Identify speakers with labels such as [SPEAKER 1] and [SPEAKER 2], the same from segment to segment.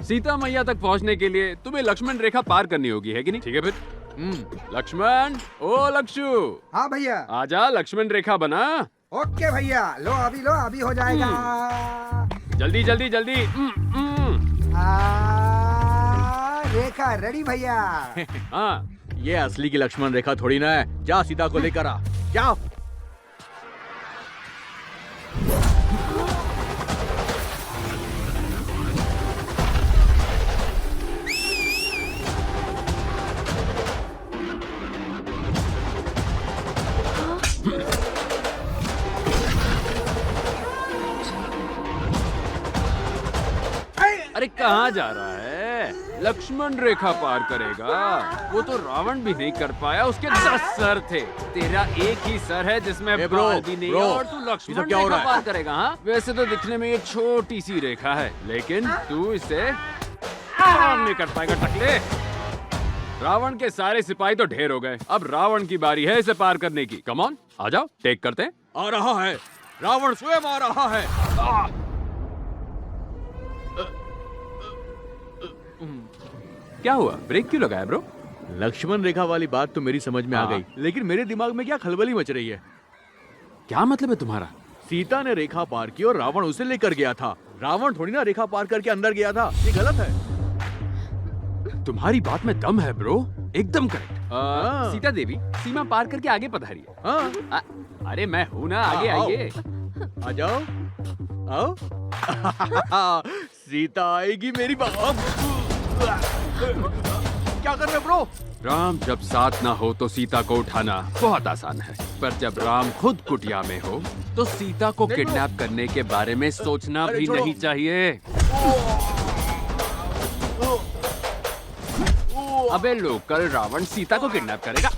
[SPEAKER 1] सीता मैया तक पहुंचने के लिए तुम्हें लक्ष्मण रेखा पार करनी होगी, है कि नहीं? ठीक है फिर। लक्ष्मण, ओ लक्षु,
[SPEAKER 2] हाँ भैया।
[SPEAKER 1] आजा, लक्ष्मण रेखा बना।
[SPEAKER 2] ओके भैया, लो अभी हो जाएगा।
[SPEAKER 1] जल्दी जल्दी जल्दी।
[SPEAKER 2] रेखा रेडी भैया।
[SPEAKER 1] हाँ,
[SPEAKER 3] ये असली की लक्ष्मण रेखा थोड़ी ना है। जा सीता को लेकर आ, जाओ।
[SPEAKER 1] अरे कहाँ जा रहा है? लक्ष्मण रेखा पार करेगा। वो तो रावण भी नहीं कर पाया, उसके 10 सर थे। तेरा एक ही सर है जिसमें बाल भी नहीं है और तू लक्ष्मण रेखा पार करेगा। हाँ, वैसे तो दिखने में ये छोटी सी रेखा है, लेकिन तू इसे पार नहीं कर पाएगा टकले। रावण के सारे सिपाही तो ढेर हो गए, अब रावण की बारी है इसे पार करने की। कम ऑन, आ जाओ, टेक करते हैं।
[SPEAKER 3] आ रहा है, रावण स्वयं आ रहा है।
[SPEAKER 1] क्या हुआ? ब्रेक क्यों लगाया ब्रो?
[SPEAKER 3] लक्ष्मण रेखा वाली बात तो मेरी समझ में आ गई, लेकिन मेरे दिमाग में क्या खलबली मच रही है।
[SPEAKER 1] क्या मतलब है तुम्हारा?
[SPEAKER 3] सीता ने रेखा पार की और रावण उसे लेकर गया था। रावण थोड़ी ना रेखा पार करके अंदर गया था। ये गलत है।
[SPEAKER 1] तुम्हारी बात में दम है ब्रो, एकदम करेक्ट। सीता देवी सीमा पार करके आगे पधारी है। अरे मैं हूँ ना, आगे आइए।
[SPEAKER 3] आ जाओ, आओ। सीता आएगी मेरी बात। क्या कर रहे ब्रो?
[SPEAKER 1] राम जब साथ ना हो तो सीता को उठाना बहुत आसान है, पर जब राम खुद कुटिया में हो तो सीता को किडनैप करने के बारे में सोचना भी नहीं चाहिए। अबे लोकल रावण सीता को किडनैप करेगा?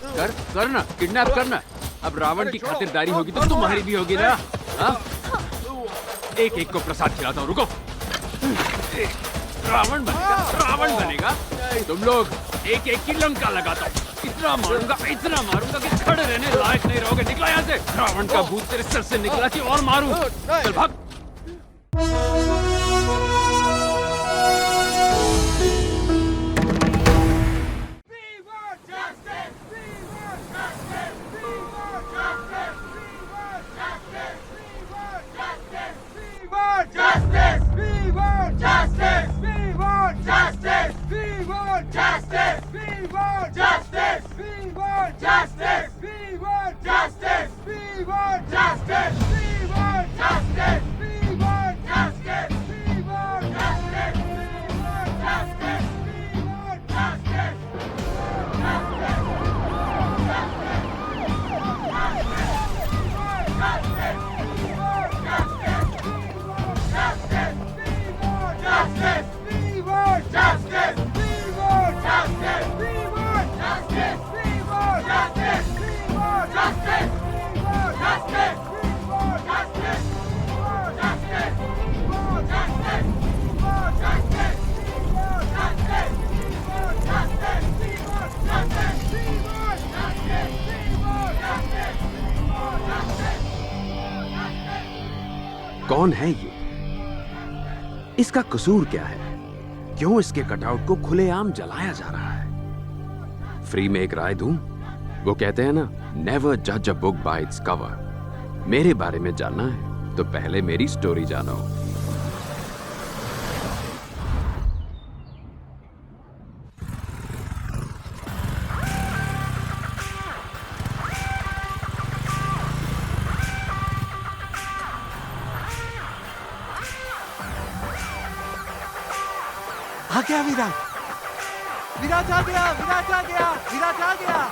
[SPEAKER 1] करना, किडनैप करना। अब रावण की खातिरदारी होगी तो तुम्हारी भी होगी ना। एक एक को प्रसाद खिलाता हूँ, रुको। रावण बनेगा। तुम लोग एक एक की लंका लगाता हूँ। इतना मारूंगा कि खड़े रहने लायक नहीं रहोगे। निकला यहाँ से। रावण का भूत तेरे सर से निकला कि और मारूं। चल भाग। कौन है ये? इसका कसूर क्या है? क्यों इसके कटआउट को खुलेआम जलाया जा रहा है? फ्री में एक राय दूं? वो कहते हैं ना, नेवर जज a book by its cover. मेरे बारे में जानना है तो पहले मेरी स्टोरी जानो।
[SPEAKER 3] आ गया विराट। विराट आ गया, विराट आ गया, विराट आ गया।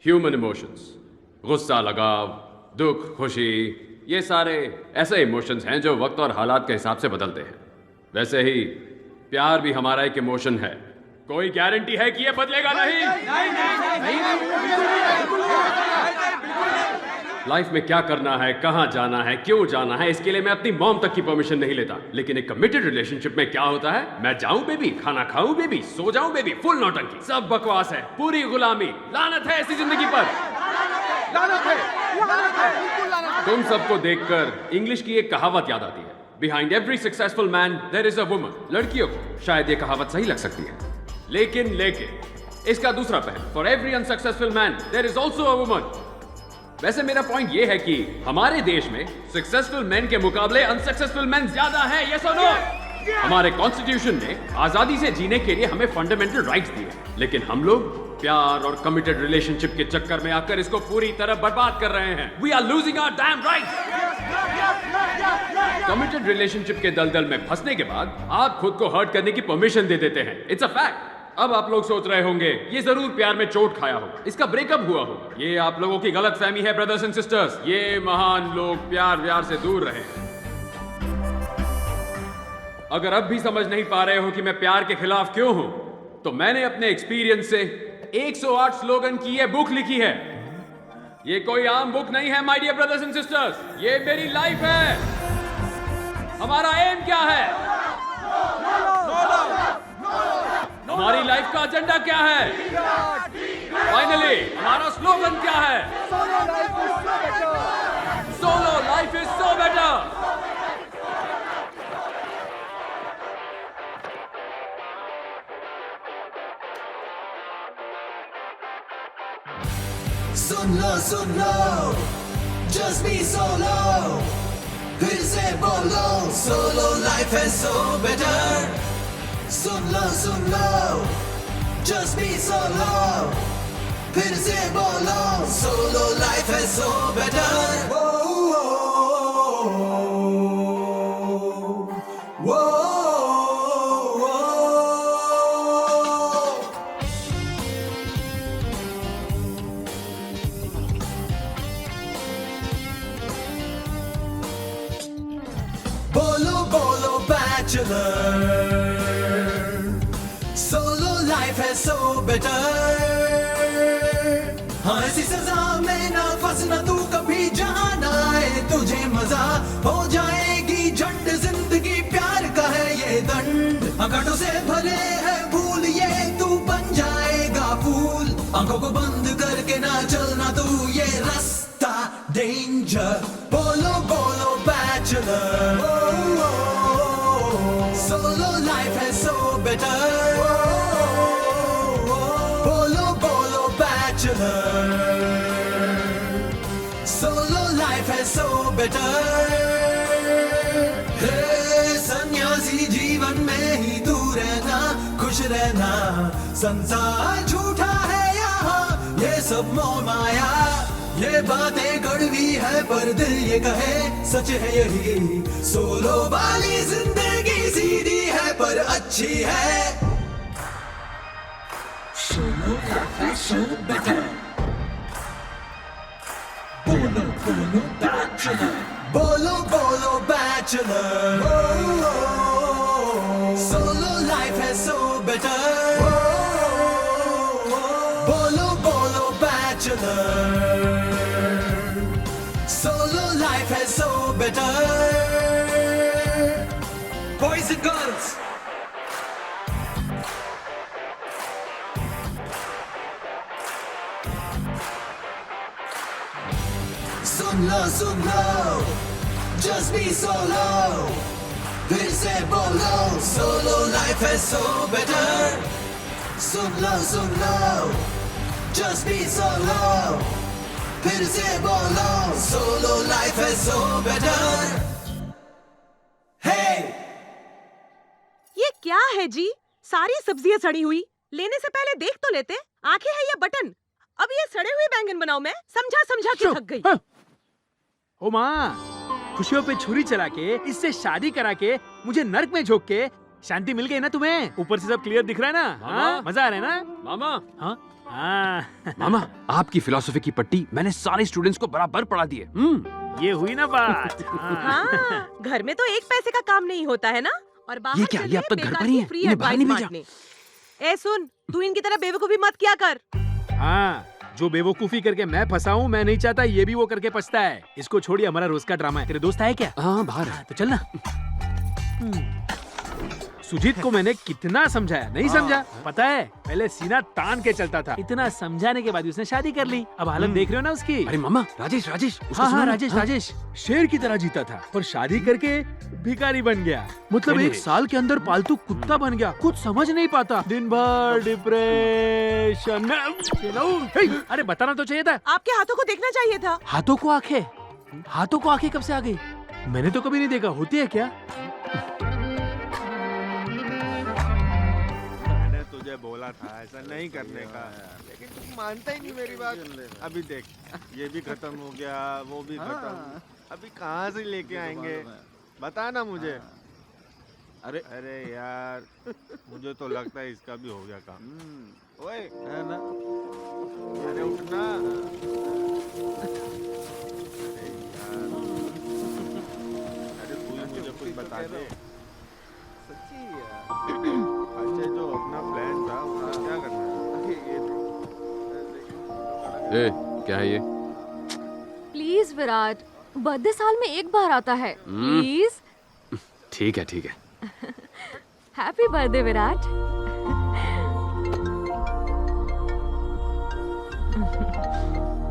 [SPEAKER 1] ह्यूमन इमोशंस, गुस्सा, लगाव, दुख, खुशी, ये सारे ऐसे इमोशंस हैं जो वक्त और हालात के हिसाब से बदलते हैं। वैसे ही प्यार भी हमारा एक इमोशन है। कोई गारंटी है कि ये बदलेगा नहीं? लाइफ में क्या करना है, कहां जाना है, क्यों जाना है, इसके लिए मैं अपनी मॉम तक की परमिशन नहीं लेता। लेकिन एक कमिटेड रिलेशनशिप में क्या होता है, मैं जाऊं बेबी, खाना खाऊं बेबी, सो जाऊं बेबी, फुल नौटंकी, सब बकवास है, पूरी गुलामी। लानत है ऐसी जिंदगी पर, लानत है, लानत है। तुम सबको देखकर इंग्लिश की एक कहावत याद आती है, behind every successful man there is a woman. लड़कियों को शायद ये कहावत सही लग सकती है, लेकिन इसका दूसरा पहलू, for every unsuccessful man there is also a woman. वैसे मेरा पॉइंट ये है कि हमारे देश में सक्सेसफुल मैन के मुकाबले अनसक्सेसफुल मैन ज्यादा हैं, यस और नो? हमारे कॉन्स्टिट्यूशन ने आजादी से जीने के लिए हमें फंडामेंटल राइट्स दिए, लेकिन हम लोग प्यार और कमिटेड रिलेशनशिप के चक्कर में आकर इसको पूरी तरह बर्बाद कर रहे हैं। We are losing our damn rights. Committed relationship के दलदल में फंसने के बाद आप खुद को हर्ट करने की परमिशन दे देते हैं। It's a fact. अब आप लोग सोच रहे होंगे ये जरूर प्यार में चोट खाया होगा, इसका ब्रेकअप हुआ होगा। ये आप लोगों की गलत फहमी है ब्रदर्स एंड सिस्टर्स। ये महान लोग प्यार व्यार से दूर रहे हैं। अगर अब भी समझ नहीं पा रहे हो कि मैं प्यार के खिलाफ क्यों हूं, तो मैंने अपने एक्सपीरियंस से 108 स्लोगन की ये बुक लिखी है। ये कोई आम बुक नहीं है my dear brothers and sisters, ये मेरी लाइफ है। हमारा एम क्या है, हमारी लाइफ का एजेंडा क्या है, फाइनली हमारा स्लोगन क्या है, solo life is so better.
[SPEAKER 4] Soon low, just be solo, फिर से बोलो, solo life is so better. Soon low, just be solo, फिर से बोलो, solo life is so better. बोलो bachelor, solo life है so better. हाँ ऐसी सजा में ना फंसना तू कभी, जाना है तुझे मजा हो जाएगी झंड। जिंदगी प्यार का है ये दंड, घाटों से भरे है भूल, ये तू बन जाएगा फूल। आंखों को बंद करके ना चलना तू ये रास्ता डेंजर। बोलो बैचलर, solo life है so better. बोलो bachelor, solo life है so better. हे सन्यासी जीवन में ही तू रहना, खुश रहना, संसार झूठा है यहाँ, ये सब मोह माया। ये बातें कड़वी है पर दिल ये कहे सच है यही, सोलो वाली जिंदगी सीधी है पर अच्छी है। सोलो लाइफ है सो बेटर। बोलो बैचलर, बोलो बैचलर, सोलो लाइफ है सो बेटर। बोलो bachelor, solo life is so better. Boys and girls, soon low, just be solo, फिर से बोलो, solo life is so better. Soon low, just be solo, फिर से बोलो, solo life is so better. Hey!
[SPEAKER 5] ये क्या है जी? सारी सब्जियां सड़ी हुई, लेने से पहले देख तो लेते। आंखें है या बटन? अब ये सड़े हुए बैंगन बनाऊं मैं? समझा के थक गई।
[SPEAKER 6] ओ माँ, खुशियों पे छुरी चला के, इससे शादी करा के, मुझे नर्क में झोंक के शांति मिल गई ना तुम्हें? ऊपर से सब क्लियर दिख रहा है ना?
[SPEAKER 1] मामा।
[SPEAKER 6] हाँ? मजा आ रहा है ना?
[SPEAKER 1] मामा
[SPEAKER 6] हाँ हाँ
[SPEAKER 1] मामा आपकी फिलॉसफी की पट्टी मैंने सारे स्टूडेंट्स को बराबर पढ़ा दी है।
[SPEAKER 6] ये हुई ना बात।
[SPEAKER 5] हाँ, घर में तो एक पैसे का काम नहीं होता है ना, और बाहर
[SPEAKER 1] ये क्या? ये
[SPEAKER 5] चलिए
[SPEAKER 1] अब तक घर
[SPEAKER 5] बेकार
[SPEAKER 1] पर ही
[SPEAKER 5] की
[SPEAKER 1] है?
[SPEAKER 5] फ्री
[SPEAKER 1] इन्हें बाहर
[SPEAKER 5] एडवाइस
[SPEAKER 1] नहीं भेजा?
[SPEAKER 5] बांटने। ए सुन, तू इनकी तरह बेवकूफी मत किया कर।
[SPEAKER 6] हाँ, जो बेवकूफी करके मैं फंसा हूँ, मैं नहीं चाहता ये भी वो करके पछता है। इसको छोड़िए, हमारा रोज का ड्रामा है। तेरे दोस्त आए क्या?
[SPEAKER 1] हाँ बाहर है।
[SPEAKER 6] तो चल ना। सुजीत को मैंने कितना समझाया, नहीं समझा। पता है, पहले सीना तान के चलता था। इतना समझाने के बाद उसने शादी कर ली। अब हालत देख रहे हो ना उसकी।
[SPEAKER 1] अरे मामा राजेश राजेश उसको
[SPEAKER 6] हाँ
[SPEAKER 1] सुनो
[SPEAKER 6] हाँ
[SPEAKER 1] ना।
[SPEAKER 6] राजेश राजेश शेर की तरह जीता था, पर शादी करके भिखारी बन गया। मतलब
[SPEAKER 1] नहीं,
[SPEAKER 6] एक
[SPEAKER 1] नहीं।
[SPEAKER 6] साल के अंदर पालतू कुत्ता बन गया। कुछ समझ नहीं पाता, दिन भर डिप्रेशन में। अरे बताना तो चाहिए था।
[SPEAKER 5] आपके हाथों को देखना चाहिए था।
[SPEAKER 6] हाथों को आंखें? हाथों को आंखें कब से आ गई? मैंने तो कभी नहीं देखा। होती है क्या?
[SPEAKER 7] मैंने तुझे बोला था ऐसा नहीं करने का, लेकिन तू मानता ही नहीं मेरी बात। अभी देख, ये भी खत्म हो गया, वो भी खत्म। अभी कहाँ से लेके आएंगे? बता ना मुझे। अरे यार, मुझे तो लगता है इसका भी हो गया काम। ओए, है ना? अरे उठना। अरे यार, अरे तू ही मुझे कुछ बता दे। अच्छा, जो अपना प्लान था उसका क्या करना है?
[SPEAKER 1] ए क्या है ये?
[SPEAKER 8] प्लीज विराट, बर्थडे साल में एक बार आता है। प्लीज।
[SPEAKER 1] ठीक है ठीक है।
[SPEAKER 8] Happy birthday Virat.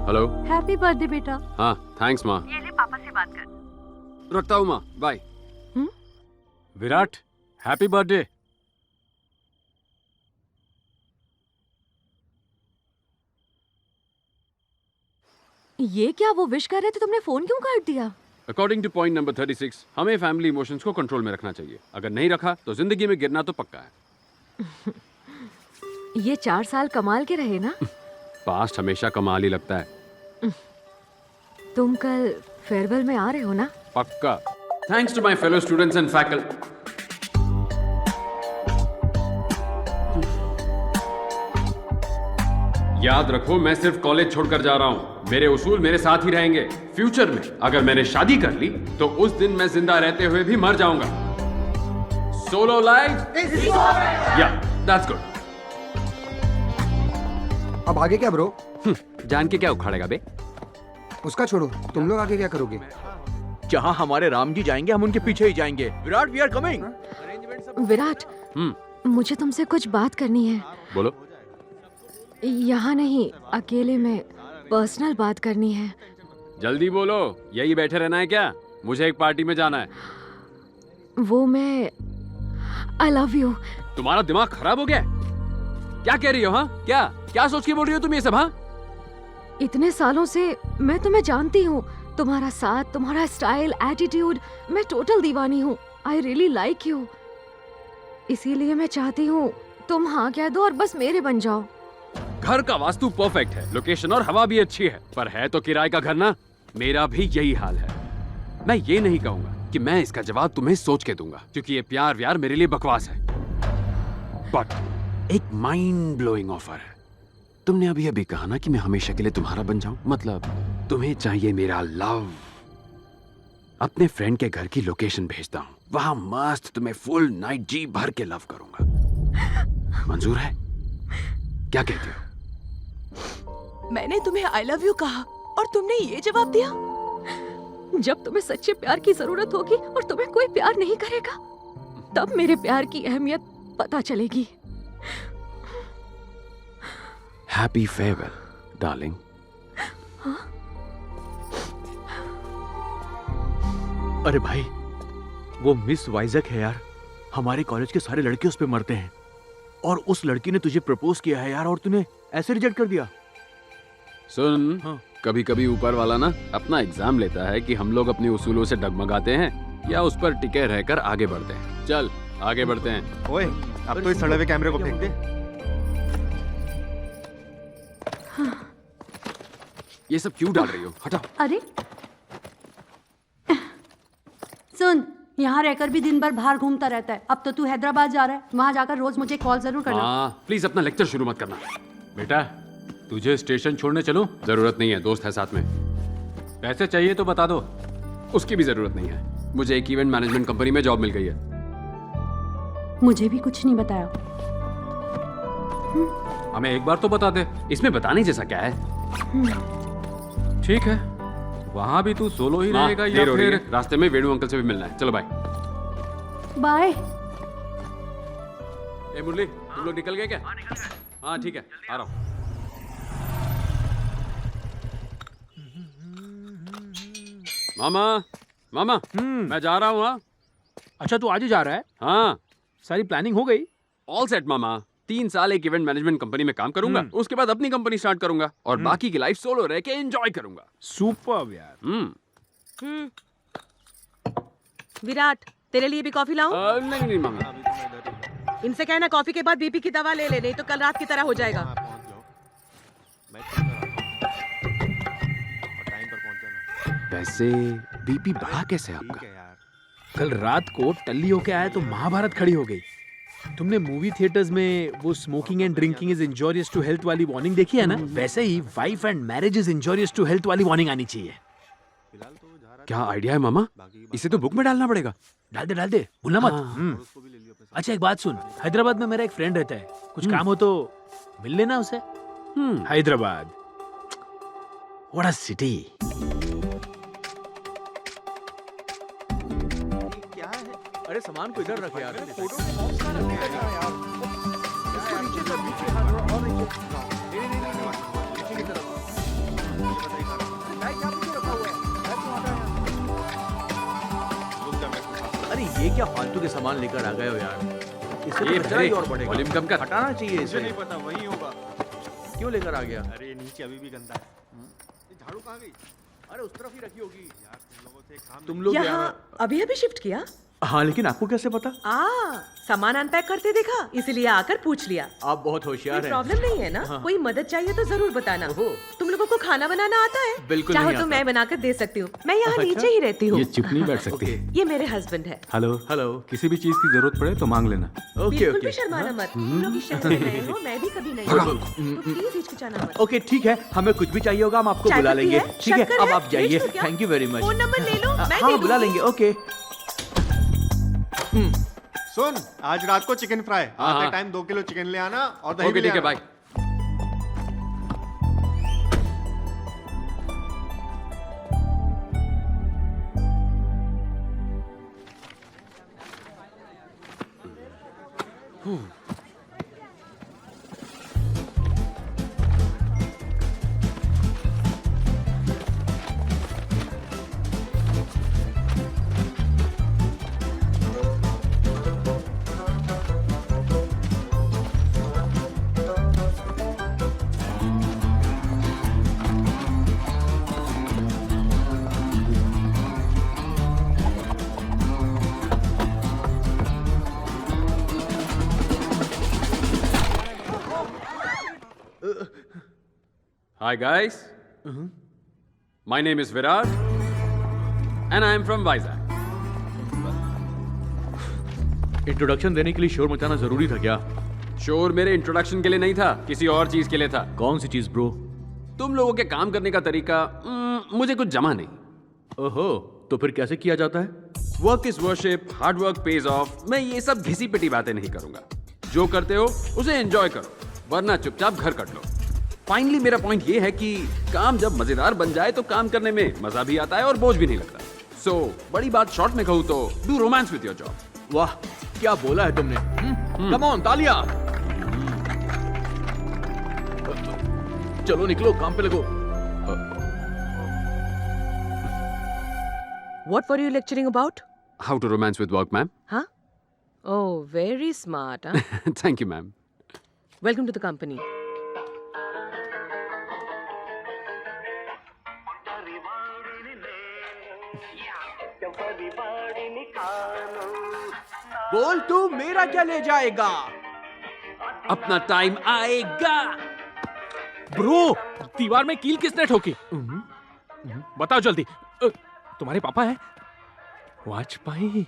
[SPEAKER 1] Hello.
[SPEAKER 8] Happy birthday बेटा।
[SPEAKER 1] हाँ थैंक्स माँ।
[SPEAKER 8] ये ले पापा से बात कर।
[SPEAKER 1] रखता हूँ माँ, बाय।
[SPEAKER 6] Virat, happy birthday.
[SPEAKER 8] ये क्या, वो विश कर रहे थे, तुमने फोन क्यों काट दिया?
[SPEAKER 1] अकॉर्डिंग टू पॉइंट नंबर 36 हमें फैमिली इमोशंस को कंट्रोल में रखना चाहिए। अगर नहीं रखा तो जिंदगी में गिरना तो पक्का है।
[SPEAKER 8] ये 4 साल कमाल के रहे ना।
[SPEAKER 1] पास्ट हमेशा कमाल ही लगता है।
[SPEAKER 8] तुम कल फेयरवेल में आ रहे हो ना?
[SPEAKER 1] पक्का। Thanks to my fellow students and faculty. याद रखो, मैं सिर्फ कॉलेज छोड़कर जा रहा हूँ। मेरे उसूल मेरे साथ ही रहेंगे। फ्यूचर में अगर मैंने शादी कर ली तो उस दिन मैं जिंदा रहते हुए भी मर जाऊंगा। सोलो लाइफ, या दैट्स गुड।
[SPEAKER 2] अब आगे क्या ब्रो?
[SPEAKER 1] जान के क्या उखाड़ेगा बे?
[SPEAKER 2] उसका छोड़ो, तुम लोग आगे क्या करोगे?
[SPEAKER 3] जहाँ हमारे राम जी जाएंगे हम उनके पीछे ही जाएंगे। Virat, we are coming.
[SPEAKER 8] Virat, मुझे तुमसे कुछ बात करनी है।
[SPEAKER 1] बोलो।
[SPEAKER 8] यहाँ नहीं, अकेले में पर्सनल बात करनी है।
[SPEAKER 1] जल्दी बोलो, यही बैठे रहना है क्या? मुझे एक पार्टी में जाना है।
[SPEAKER 8] वो मैं आई लव यू।
[SPEAKER 1] तुम्हारा दिमाग खराब हो गया है? क्या कह रही हो? हाँ क्या क्या सोच के बोल रही हो तुम ये सब? हाँ
[SPEAKER 8] इतने सालों से मैं तुम्हें जानती हूँ, तुम्हारा साथ, तुम्हारा स्टाइल, एटीट्यूड, मैं टोटल दीवानी हूँ। I really like you. इसीलिए मैं चाहती हूँ तुम हाँ कह दो और बस मेरे बन जाओ।
[SPEAKER 1] घर का वास्तु परफेक्ट है, लोकेशन और हवा भी अच्छी है, पर है तो किराए का घर ना। मेरा भी यही हाल है। मैं ये नहीं कहूंगा कि मैं इसका जवाब तुम्हें सोच के दूंगा, क्योंकि ये प्यार व्यार मेरे लिए बकवास है। बट एक माइंड ब्लोइंग ऑफर है। तुमने अभी अभी कहा ना कि मैं हमेशा के लिए तुम्हारा बन जाऊं, मतलब तुम्हें चाहिए मेरा लव। अपने फ्रेंड के घर की लोकेशन भेजता हूँ, वहां मस्त तुम्हें फुल नाइट जी भर के लव करूंगा। मंजूर है? क्या कहते हो?
[SPEAKER 5] मैंने तुम्हें आई लव यू कहा और तुमने ये जवाब दिया?
[SPEAKER 8] जब तुम्हें सच्चे प्यार की जरूरत होगी और तुम्हें कोई प्यार नहीं करेगा, तब मेरे प्यार की अहमियत पता चलेगी।
[SPEAKER 1] Happy farewell darling.
[SPEAKER 3] अरे भाई, वो मिस वाइजक है यार। हमारे कॉलेज के सारे लड़के उस पे मरते हैं, और उस लड़की ने तुझे प्रपोज किया है यार, और तूने ऐसे रिजेक्ट कर दिया।
[SPEAKER 1] सुन,
[SPEAKER 3] हाँ।
[SPEAKER 1] कभी कभी ऊपर वाला ना अपना एग्जाम लेता है कि हम लोग अपने उसूलों से डगमगाते हैं या उस पर टिके रहकर आगे बढ़ते हैं। चल आगे बढ़ते हैं।
[SPEAKER 7] ओए, अब तो इस सड़े हुए कैमरे को फेंक दे।
[SPEAKER 1] ये सब क्यों डाल रही हो? हटाओ।
[SPEAKER 9] अरे सुन, यहाँ रहकर भी दिन भर बाहर घूमता रहता है। अब तो तू हैदराबाद जा रहा है, वहाँ जाकर रोज मुझे कॉल जरूर करना।
[SPEAKER 1] हाँ प्लीज अपना लेक्चर शुरू मत करना। बेटा तुझे स्टेशन छोड़ने चलूं? जरूरत नहीं है, दोस्त है साथ में। पैसे चाहिए तो बता दो। उसकी भी जरूरत नहीं है, मुझे एक इवेंट मैनेजमेंट कंपनी में जॉब मिल गई है।
[SPEAKER 9] मुझे भी कुछ नहीं बताया।
[SPEAKER 1] हमें एक बार तो बता दे, इसमें बताने जैसा क्या है? ठीक है, वहाँ भी तू सोलो ही रहेगा या फिर रास्ते में वेणु अंकल से भी मिलना है? चलो बाय।
[SPEAKER 9] बाय।
[SPEAKER 1] ए मुरली, तुम लोग निकल गए क्या? हाँ ठीक है, आ रहा हूँ। मामा मामा मैं जा रहा हूँ। हाँ
[SPEAKER 6] अच्छा तू आज ही जा रहा है?
[SPEAKER 1] हाँ
[SPEAKER 6] सारी प्लानिंग हो गई?
[SPEAKER 1] ऑल सेट मामा। 3 साल एक इवेंट मैनेजमेंट कंपनी में काम करूंगा, उसके बाद अपनी कंपनी स्टार्ट करूंगा और बाकी की लाइफ सोलो रह के एंजॉय करूंगा।
[SPEAKER 6] सुपर्ब यार।
[SPEAKER 5] विराट, तेरे लिए भी कॉफी लाऊं?
[SPEAKER 1] नहीं नहीं मामा,
[SPEAKER 5] इनसे कहना कॉफी के बाद बीपी की दवा ले ले, नहीं तो कल रात की तरह हो जाएगा।
[SPEAKER 7] हाँ, पहुंच जाओ। मैं टाइम पर पहुंच जाना।
[SPEAKER 1] वैसे बीपी बढ़ा कैसे
[SPEAKER 7] ठीक
[SPEAKER 1] आपका?
[SPEAKER 7] है यार।
[SPEAKER 6] कल रात को टल्ली होके आया तो महाभारत खड़ी हो गई। तुमने मूवी थिएटर्स में वो smoking and drinking is injurious to health वाली वार्निंग देखी है ना? वैसे ही wife and marriage is injurious to health वाली वार्निंग आनी चाहिए।
[SPEAKER 7] फिलहाल तो जा रहा
[SPEAKER 1] क्या आइडिया है मामा? इसे तो बुक में डालना पड़ेगा।
[SPEAKER 6] डाल दे भूलना मत।
[SPEAKER 7] उसको भी ले लियो अपने साथ।
[SPEAKER 6] अच्छा एक बात सुन, हैदराबाद में मेरा एक फ्रेंड रहता है, कुछ काम हो तो मिल लेना उसे। Hyderabad, what a city.
[SPEAKER 7] क्या है?
[SPEAKER 3] अरे सामान को इधर रखे यार।
[SPEAKER 7] फोटो के बॉक्स का रखे हैं यार। इसको नीचे कर, नीचे हाथ और नीचे। नहीं नीचे की तरफ। ये बताइए सारा। बैग यहाँ पीछे रखा हुआ है। बैग तो हटा है। रुक जा, मैं उठाता
[SPEAKER 3] अरे ये क्या फालतू के सामान लेकर आ गए हो यार? इससे
[SPEAKER 1] ये
[SPEAKER 3] तो खर्चा ही और बढ़ेगा।
[SPEAKER 1] वॉल्यूम कम कर।
[SPEAKER 3] हटाना चाहिए
[SPEAKER 7] हूँ। मुझे
[SPEAKER 3] इसे।
[SPEAKER 7] नहीं पता, वही होगा।
[SPEAKER 3] क्यों लेकर आ गया?
[SPEAKER 7] अरे नीचे अभी भी गंदा है। ये झाड़ू कहाँ गई?
[SPEAKER 3] अरे उस तरफ ही रखी होगी।
[SPEAKER 7] यार तुम लोगों से एक काम
[SPEAKER 3] तुम लोग
[SPEAKER 5] यहाँ अभी अभी शिफ्ट किया?
[SPEAKER 3] हाँ लेकिन आपको कैसे पता?
[SPEAKER 5] सामान अनपैक करते देखा, इसलिए आकर पूछ लिया।
[SPEAKER 3] आप बहुत
[SPEAKER 5] कोई
[SPEAKER 3] होशियार हैं।
[SPEAKER 5] प्रॉब्लम नहीं है ना?
[SPEAKER 3] हाँ।
[SPEAKER 5] कोई मदद चाहिए तो जरूर बताना।
[SPEAKER 3] ओहो।
[SPEAKER 5] तुम लोगों को खाना बनाना आता है?
[SPEAKER 3] बिल्कुल
[SPEAKER 5] चाहो
[SPEAKER 3] नहीं
[SPEAKER 5] तो
[SPEAKER 3] आता।
[SPEAKER 5] मैं बनाकर दे सकती हूँ। मैं यहाँ
[SPEAKER 3] अच्छा?
[SPEAKER 5] नीचे ही रहती हूँ।
[SPEAKER 1] चिप नहीं बैठ सकती।
[SPEAKER 5] ये मेरे हस्बैंड है।
[SPEAKER 1] Hello
[SPEAKER 3] hello.
[SPEAKER 1] किसी भी चीज की जरूरत पड़े तो मांग लेना।
[SPEAKER 3] ओके
[SPEAKER 5] बिल्कुल भी
[SPEAKER 3] ओके।
[SPEAKER 5] शर्माना मत। तुम लोग इस शहर में रहे हो, मैं भी कभी नहीं आई। तो प्लीज हिचकिचाना मत।
[SPEAKER 3] ओके ठीक है, हमें कुछ भी चाहिए होगा हम आपको
[SPEAKER 5] चाय
[SPEAKER 3] बुला
[SPEAKER 5] पत्ती
[SPEAKER 3] लेंगे।
[SPEAKER 5] है?
[SPEAKER 3] ठीक है,
[SPEAKER 5] शक्कर
[SPEAKER 3] अब
[SPEAKER 5] है?
[SPEAKER 3] आप जाइए।
[SPEAKER 5] भेज दूं क्या?
[SPEAKER 3] Thank you very much.
[SPEAKER 5] Phone number ले लो, मैं दे
[SPEAKER 3] हाँ बुला
[SPEAKER 5] दूंगी।
[SPEAKER 3] लेंगे। ओके।
[SPEAKER 7] सुन, आज रात को चिकन फ्राई।
[SPEAKER 1] हाँ,
[SPEAKER 7] आते
[SPEAKER 1] हाँ।
[SPEAKER 7] टाइम 2 किलो चिकन ले आना और दही
[SPEAKER 1] ओके
[SPEAKER 7] भी ले
[SPEAKER 1] ठीक है,
[SPEAKER 7] आना।
[SPEAKER 1] Bye. Hi guys. My name is Virat and I am from Vizag.
[SPEAKER 3] Introduction देने के लिए शोर मचाना जरूरी था क्या?
[SPEAKER 1] शोर मेरे इंट्रोडक्शन के लिए नहीं था, किसी और चीज के लिए था।
[SPEAKER 3] कौन सी चीज ब्रो?
[SPEAKER 1] तुम लोगों के काम करने का तरीका मुझे कुछ जमा नहीं।
[SPEAKER 3] ओहो, तो फिर कैसे किया जाता है?
[SPEAKER 1] Work is worship, hard work page of. मैं ये सब घिसी पिटी बातें नहीं करूंगा। जो करते हो उसे एंजॉय करो, वरना चुपचाप घर कट लो। फाइनली मेरा पॉइंट ये है कि काम जब मजेदार बन जाए तो काम करने में मजा भी आता है और बोझ भी नहीं लगता। सो बड़ी बात शॉर्ट में कहूँ तो do romance with your job.
[SPEAKER 3] वाह, क्या बोला है तुमने? कम ऑन, तालियां। चलो निकलो, काम पे लगो।
[SPEAKER 5] What were you lecturing about?
[SPEAKER 1] How to romance with work, ma'am?
[SPEAKER 5] Huh? Oh, very smart, huh?
[SPEAKER 1] Thank you, ma'am.
[SPEAKER 5] Welcome to the company.
[SPEAKER 3] बोल तू मेरा क्या ले जाएगा?
[SPEAKER 1] अपना टाइम आएगा।
[SPEAKER 6] ब्रो, दीवार में कील किसने ठोकी? बताओ जल्दी। तुम्हारे पापा है?
[SPEAKER 3] वाजपेयी,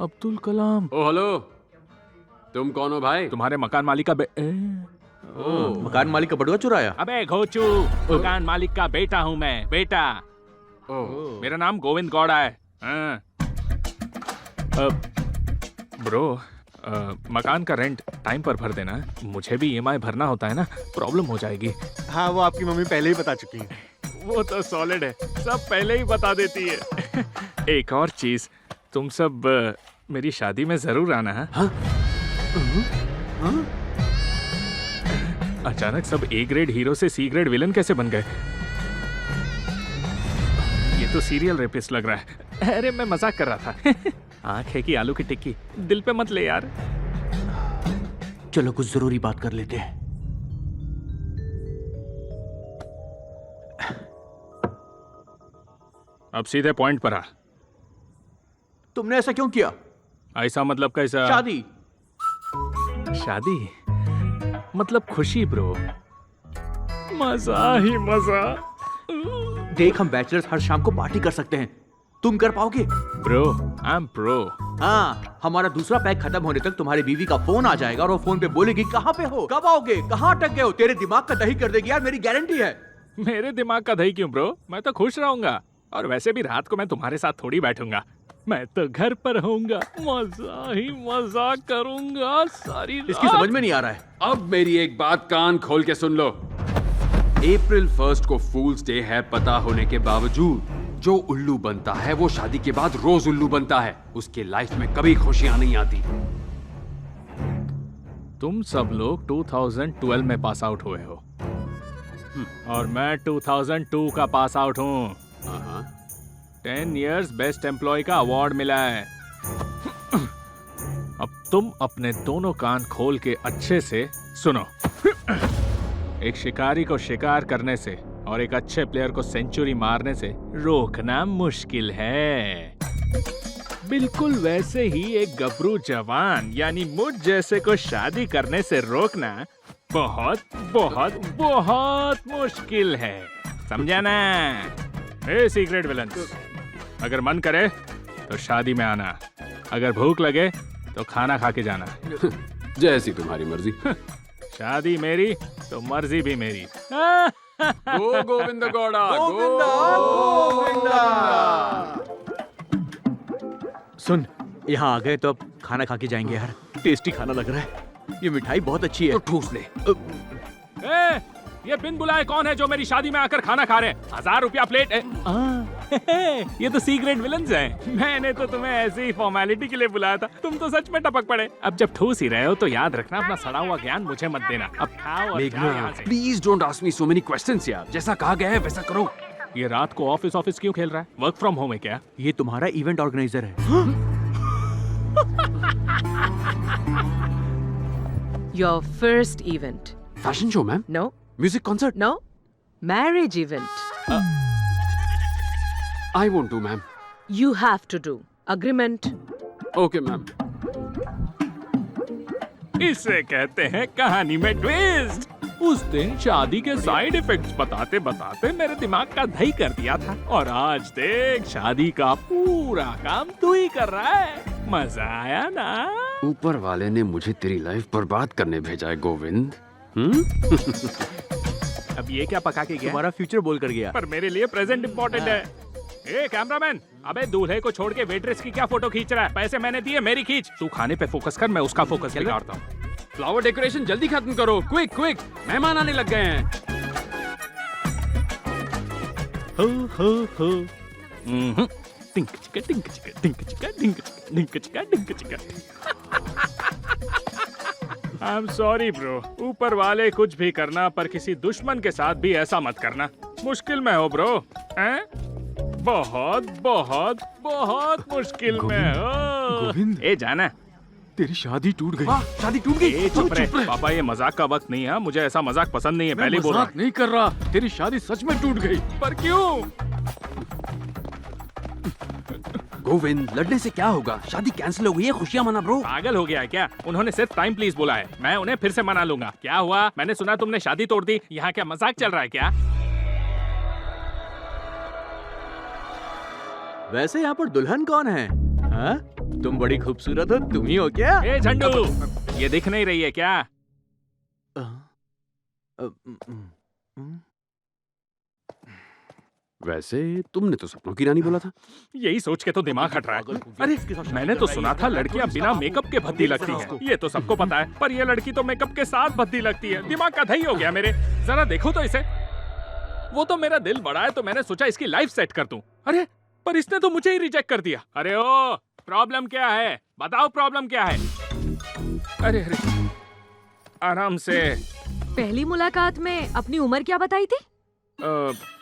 [SPEAKER 3] अब्दुल कलाम।
[SPEAKER 1] ओ हेलो, तुम कौन हो भाई?
[SPEAKER 3] तुम्हारे मकान मालिक का मकान मालिक का बटुआ चुराया?
[SPEAKER 10] अबे घोचू, मकान मालिक का बेटा हूँ मैं, बेटा। मेरा नाम गोविंद गौड़ा है। ब्रो, मकान का रेंट टाइम पर भर देना। मुझे भी EMI भरना होता है ना, प्रॉब्लम हो जाएगी।
[SPEAKER 7] हाँ, वो आपकी मम्मी पहले ही बता चुकी है।
[SPEAKER 10] वो तो सॉलिड है, सब पहले ही बता देती है। एक और चीज, तुम सब मेरी शादी में जरूर आना है। हाँ? अचानक सब A ग्रेड हीरो से C ग्रेड विलन कैसे बन गए? ये तो सीरियल रेपिस्ट लग रहा है। अरे मैं मजाक कर रहा था। आंख है कि आलू की टिक्की, दिल पे मत ले यार।
[SPEAKER 3] चलो कुछ जरूरी बात कर लेते हैं।
[SPEAKER 10] अब सीधे पॉइंट पर आ।
[SPEAKER 3] तुमने ऐसा क्यों किया?
[SPEAKER 10] ऐसा मतलब कैसा?
[SPEAKER 3] शादी।
[SPEAKER 10] शादी मतलब खुशी ब्रो, मजा ही मजा।
[SPEAKER 3] देख, हम बैचलर्स हर शाम को पार्टी कर सकते हैं, तुम कर पाओगे?
[SPEAKER 10] Bro, I am pro.
[SPEAKER 3] हाँ, हमारा दूसरा पैक खत्म होने तक तुम्हारी बीवी का फोन आ जाएगा और वो फोन पे बोलेगी कहाँ पे हो, कब आओगे, कहाँ अटक गए हो। तेरे दिमाग का दही कर देगी यार, मेरी गारंटी है।
[SPEAKER 10] मेरे दिमाग का दही क्यों ब्रो? मैं तो खुश रहूंगा। और वैसे भी रात को मैं तुम्हारे साथ थोड़ी बैठूंगा, मैं तो घर पर रहूंगा, मजा ही मजा करूंगा सारी रात।
[SPEAKER 3] इसकी समझ में नहीं आ रहा है।
[SPEAKER 1] अब मेरी एक बात कान खोल के सुन लो। अप्रैल 1 को फूल्स डे है पता होने के बावजूद जो उल्लू बनता है वो शादी के बाद रोज उल्लू बनता है। उसके लाइफ में कभी खुशियां नहीं आती।
[SPEAKER 10] तुम सब लोग 2012 में पास आउट हुए हो और मैं 2002 का पास आउट हूँ। 10 इयर्स बेस्ट एम्प्लॉय का अवार्ड मिला है। अब तुम अपने दोनों कान खोल के अच्छे से सुनो। एक शिकारी को शिकार करने से और एक अच्छे प्लेयर को सेंचुरी मारने से रोकना मुश्किल है। बिल्कुल वैसे ही एक गबरू जवान यानी मुझ जैसे को शादी करने से रोकना बहुत बहुत बहुत मुश्किल है, समझा ना? ए सीक्रेट विलन्स, अगर मन करे तो शादी में आना, अगर भूख लगे तो खाना खा के जाना।
[SPEAKER 1] जैसी तुम्हारी मर्जी।
[SPEAKER 10] शादी मेरी तो मर्जी भी मेरी।
[SPEAKER 1] गो गोविंद गौड़ा,
[SPEAKER 3] सुन, यहाँ आ गए तो अब खाना खा के जाएंगे यार। टेस्टी खाना लग रहा है, ये मिठाई बहुत अच्छी है।
[SPEAKER 1] तो ठूस ले।
[SPEAKER 10] ए, ये बिन बुलाए कौन है जो मेरी शादी में आकर खाना खा रहे हैं? 1000 रुपया प्लेट है। ये तो सीक्रेट विलन्स हैं। मैंने तो तुम्हें ऐसे ही फॉर्मेलिटी के लिए बुलाया था, तुम तो सच में टपक पड़े। अब जब ठूस ही रहे हो तो याद रखना, अपना सड़ा हुआ ज्ञान मुझे मत देना। अब खाओ और जाओ यहाँ से।
[SPEAKER 1] Please don't ask me so many questions यार। जैसा कहा गया है वैसा करो।
[SPEAKER 10] ये रात को ऑफिस क्यों खेल रहा है? वर्क फ्रॉम होम है क्या?
[SPEAKER 3] ये तुम्हारा इवेंट ऑर्गेनाइजर है।
[SPEAKER 5] Your first event.
[SPEAKER 1] Fashion show ma'am?
[SPEAKER 5] No,
[SPEAKER 1] music concert?
[SPEAKER 5] no. Marriage event.
[SPEAKER 1] I won't do ma'am.
[SPEAKER 5] You have to do. Agreement.
[SPEAKER 1] Okay ma'am.
[SPEAKER 10] इसे कहते हैं कहानी में ट्विस्ट। उस दिन शादी के साइड इफेक्ट्स बताते बताते मेरे दिमाग का दही कर दिया था और आज देख शादी का पूरा काम तू ही कर रहा है। मजा आया ना?
[SPEAKER 1] ऊपर वाले ने मुझे तेरी लाइफ बर्बाद करने भेजा है गोविंद।
[SPEAKER 10] अब ये क्या पका के गया?
[SPEAKER 3] तुम्हारा फ्यूचर बोल कर गया।
[SPEAKER 10] पर मेरे लिए प्रेजेंट इम्पोर्टेंट है। ए कैमरामैन, अबे दूल्हे को छोड़ के वेट्रेस की क्या फोटो खींच रहा है? पैसे मैंने दिए, मेरी खींच। तू खाने पे फोकस कर, मैं उसका फोकस बिगाड़ता हूँ।
[SPEAKER 1] फ्लावर डेकोरेशन जल्दी खत्म करो, क्विक क्विक, मेहमान आने लग गए हैं।
[SPEAKER 10] हो हो। टिंक चिका टिंक चिका टिंक चिका टिंक चिका टिंक चिका टिंक चिका। आई एम सॉरी ब्रो, ऊपर वाले कुछ भी करना पर किसी दुश्मन के साथ भी ऐसा मत करना। मुश्किल में हो ब्रो, हैं? बहुत बहुत बहुत मुश्किल में हो।
[SPEAKER 3] गोविंद।
[SPEAKER 10] ए जाना,
[SPEAKER 3] तेरी शादी टूट गई।
[SPEAKER 1] शादी टूट गई।
[SPEAKER 10] ए चुप रहे पापा, ये मजाक का वक्त नहीं है। मुझे ऐसा मजाक पसंद नहीं है, पहले बोल रहा।
[SPEAKER 1] मजाक नहीं कर रहा, तेरी शादी सच में टूट गई।
[SPEAKER 10] पर क्यों?
[SPEAKER 1] गोविंद, लड़ने से क्या होगा? शादी कैंसिल हो गई है, खुशियां मना ब्रो।
[SPEAKER 10] पागल हो गया है क्या? उन्होंने सिर्फ टाइम प्लीज बोला है, मैं उन्हें फिर से मना लूंगा। क्या हुआ? मैंने सुना तुमने शादी तोड़ दी। यहाँ क्या मजाक चल रहा है क्या?
[SPEAKER 3] वैसे यहाँ पर दुल्हन कौन है? हाँ? तुम बड़ी खूबसूरत हो, तुम ही हो क्या?
[SPEAKER 10] ए झंडू, ये दिख नहीं रही है क्या?
[SPEAKER 1] वैसे तुमने तो सपनों की रानी बोला था।
[SPEAKER 10] यही सोच के तो दिमाग हट रहा है। अरे मैंने तो सुना था लड़कियां बिना मेकअप के भद्दी लगती हैं। ये तो सबको पता है, पर ये लड़की तो मेकअप के साथ भद्दी लगती है। दिमाग का दही हो गया मेरे। जरा देखो तो इसे। वो तो मेरा दिल बड़ा है तो मैंने सोचा इसकी लाइफ सेट कर दूं। अरे पर इसने तो मुझे ही रिजेक्ट कर दिया। अरे ओ, प्रॉब्लम क्या है? बताओ प्रॉब्लम क्या है? अरे अरे आराम से।
[SPEAKER 8] पहली मुलाकात में अपनी उम्र क्या बताई थी?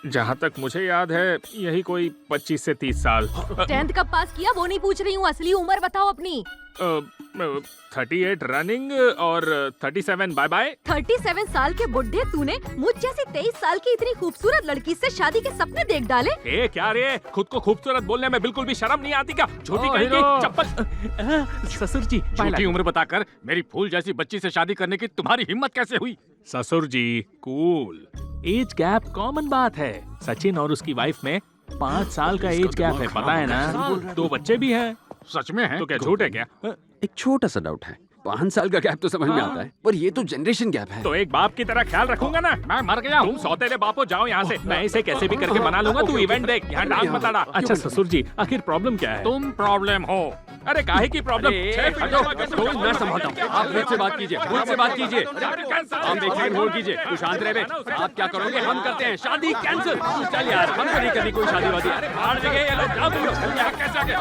[SPEAKER 10] जहाँ तक मुझे याद है यही कोई 25 से 30 साल।
[SPEAKER 8] 10th कब पास किया वो नहीं पूछ रही हूँ, असली उम्र बताओ अपनी।
[SPEAKER 10] 38 रनिंग और 37 बाय बाय।
[SPEAKER 8] 37 साल के बुढ़े तूने मुझ जैसी 23 साल की इतनी खूबसूरत लड़की से शादी के सपने देख डाले?
[SPEAKER 10] ए क्या रे, खुद को खूबसूरत बोलने में बिल्कुल भी शर्म नहीं आती क्या? छोटी कहीं की चप्पल।
[SPEAKER 3] ससुर जी,
[SPEAKER 1] झूठी उम्र बताकर मेरी फूल जैसी बच्ची से शादी करने की तुम्हारी हिम्मत कैसे हुई?
[SPEAKER 10] ससुर जी कूल, एज गैप कॉमन बात है। सचिन और उसकी वाइफ में 5 साल का एज गैप है, पता है ना? 2 बच्चे भी हैं।
[SPEAKER 1] सच में है?
[SPEAKER 10] तो क्या झूठ है क्या?
[SPEAKER 1] एक छोटा सा डाउट है। 5 साल का गैप तो समझ में आता है, पर ये तो जनरेशन गैप है।
[SPEAKER 10] तो एक बाप की तरह ख्याल रखूंगा ना। मैं मर गया हूँ, सौतेले बापो जाओ यहाँ से। मैं इसे कैसे भी करके बना लूंगा, तू इवेंट देख, यहाँ डांस मत अड़ा। अच्छा ससुर जी, आखिर प्रॉब्लम क्या है?
[SPEAKER 1] तुम प्रॉब्लम हो।
[SPEAKER 10] अरे काहे की प्रॉब्लम?
[SPEAKER 1] मैं संभालता हूँ, आप मुझसे बात कीजिए, मुझसे बात कीजिए। हम देखिए, होल्ड कीजिए, तू शांत रहे। आप क्या करोगे? हम करते हैं शादी कैंसिल। चल यार, हमको नहीं करनी कोई शादी वादी। अरे बाहर जगह ये लोग जाओ तुम लोग। यहाँ कैसे आ गए?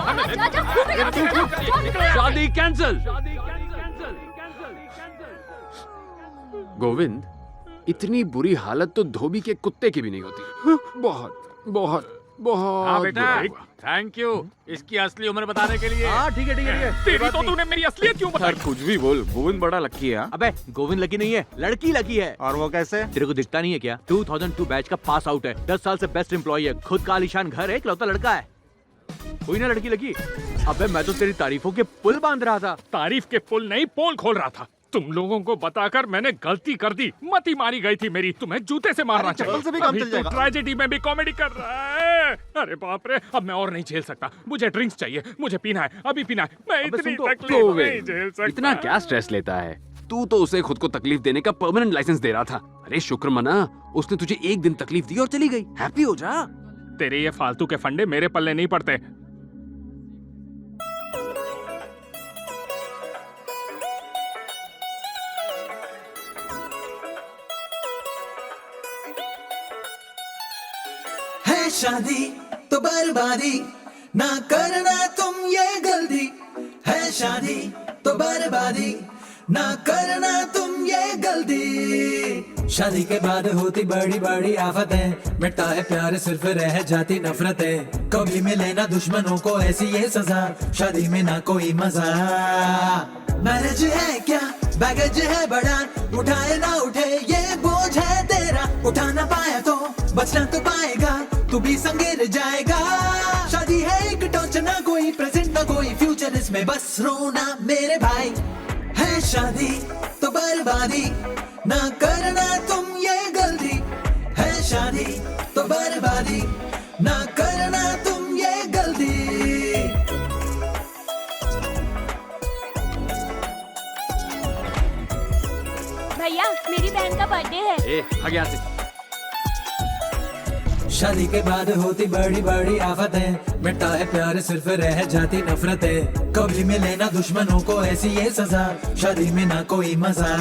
[SPEAKER 1] शादी कैंसिल। गोविंद, इतनी बुरी हालत तो धोबी के कुत्ते की भी नहीं होती। बहुत बहुत बहुत।
[SPEAKER 10] हाँ बेटा,
[SPEAKER 1] थैंक यू इसकी असली उम्र बताने के लिए।
[SPEAKER 3] हाँ ठीक है ठीक है।
[SPEAKER 10] तेरी तो तूने मेरी असलियत क्यों बताई?
[SPEAKER 1] कुछ भी बोल, गोविंद बड़ा लकी है।
[SPEAKER 3] अबे गोविंद लकी नहीं है, लड़की लकी है।
[SPEAKER 7] और वो कैसे?
[SPEAKER 3] तेरे को दिखता नहीं है क्या? 2002 बैच का पास आउट है, 10 साल से बेस्ट एम्प्लॉय है, खुद का आलीशान घर है, इकलौता लड़का है। कोई ना लड़की लगी। अबे मैं तो तेरी तारीफों के पुल बांध रहा था।
[SPEAKER 10] तारीफ के पुल नहीं, पोल खोल रहा था। तुम लोगों को बताकर मैंने गलती कर दी, मती मारी गई थी मेरी। तुम्हें जूते से मारना चाहिए।
[SPEAKER 7] से भी काम चल जाएगा।
[SPEAKER 10] ट्रेजेडी में भी कॉमेडी कर रहा है। अरे बाप रे, अब मैं और नहीं झेल सकता। मुझे ड्रिंक्स चाहिए, मुझे पीना है, अभी पीना है। मैं इतनी तकलीफ नहीं झेल सकता।
[SPEAKER 1] इतना क्या स्ट्रेस लेता है तू? तो उसे खुद को तकलीफ देने का परमानेंट लाइसेंस दे रहा था। अरे शुक्र मना, उसने तुझे एक दिन तकलीफ दी और चली गई। हैप्पी हो जा।
[SPEAKER 10] तेरे ये फालतू के फंडे मेरे पल्ले नहीं पड़ते।
[SPEAKER 4] है शादी तो बर्बादी, ना करना तुम ये गलती। है शादी तो बर्बादी, ना करना तुम ये गलती। शादी के बाद होती बड़ी बड़ी आफतें, मिटता है प्यार सिर्फ रह जाती नफरतें। कभी मिले ना दुश्मनों को ऐसी ये सजा, शादी में ना कोई मजा। मैरिज है क्या बैगेज है बड़ा, उठाए ना उठे ये बोझ है तेरा। उठा ना पाया तो बचना तो पाएगा, तू भी संगेर जाएगा। शादी है एक टॉर्च, ना कोई प्रेजेंट ना कोई फ्यूचर, इसमें बस रोना मेरे भाई। है शादी तो बर्बादी, ना करना तुम ये गलती। है शादी तो बर्बादी, ना करना तुम ये गलती।
[SPEAKER 8] भैया मेरी बहन का बर्थडे है।
[SPEAKER 1] ए, भाग यहाँ से।
[SPEAKER 4] शादी के बाद होती बड़ी बड़ी आफतें, मिटता है प्यार सिर्फ रह जाती नफरतें। कभी मिले ना दुश्मनों को ऐसी ये सजा, शादी में ना कोई मजा।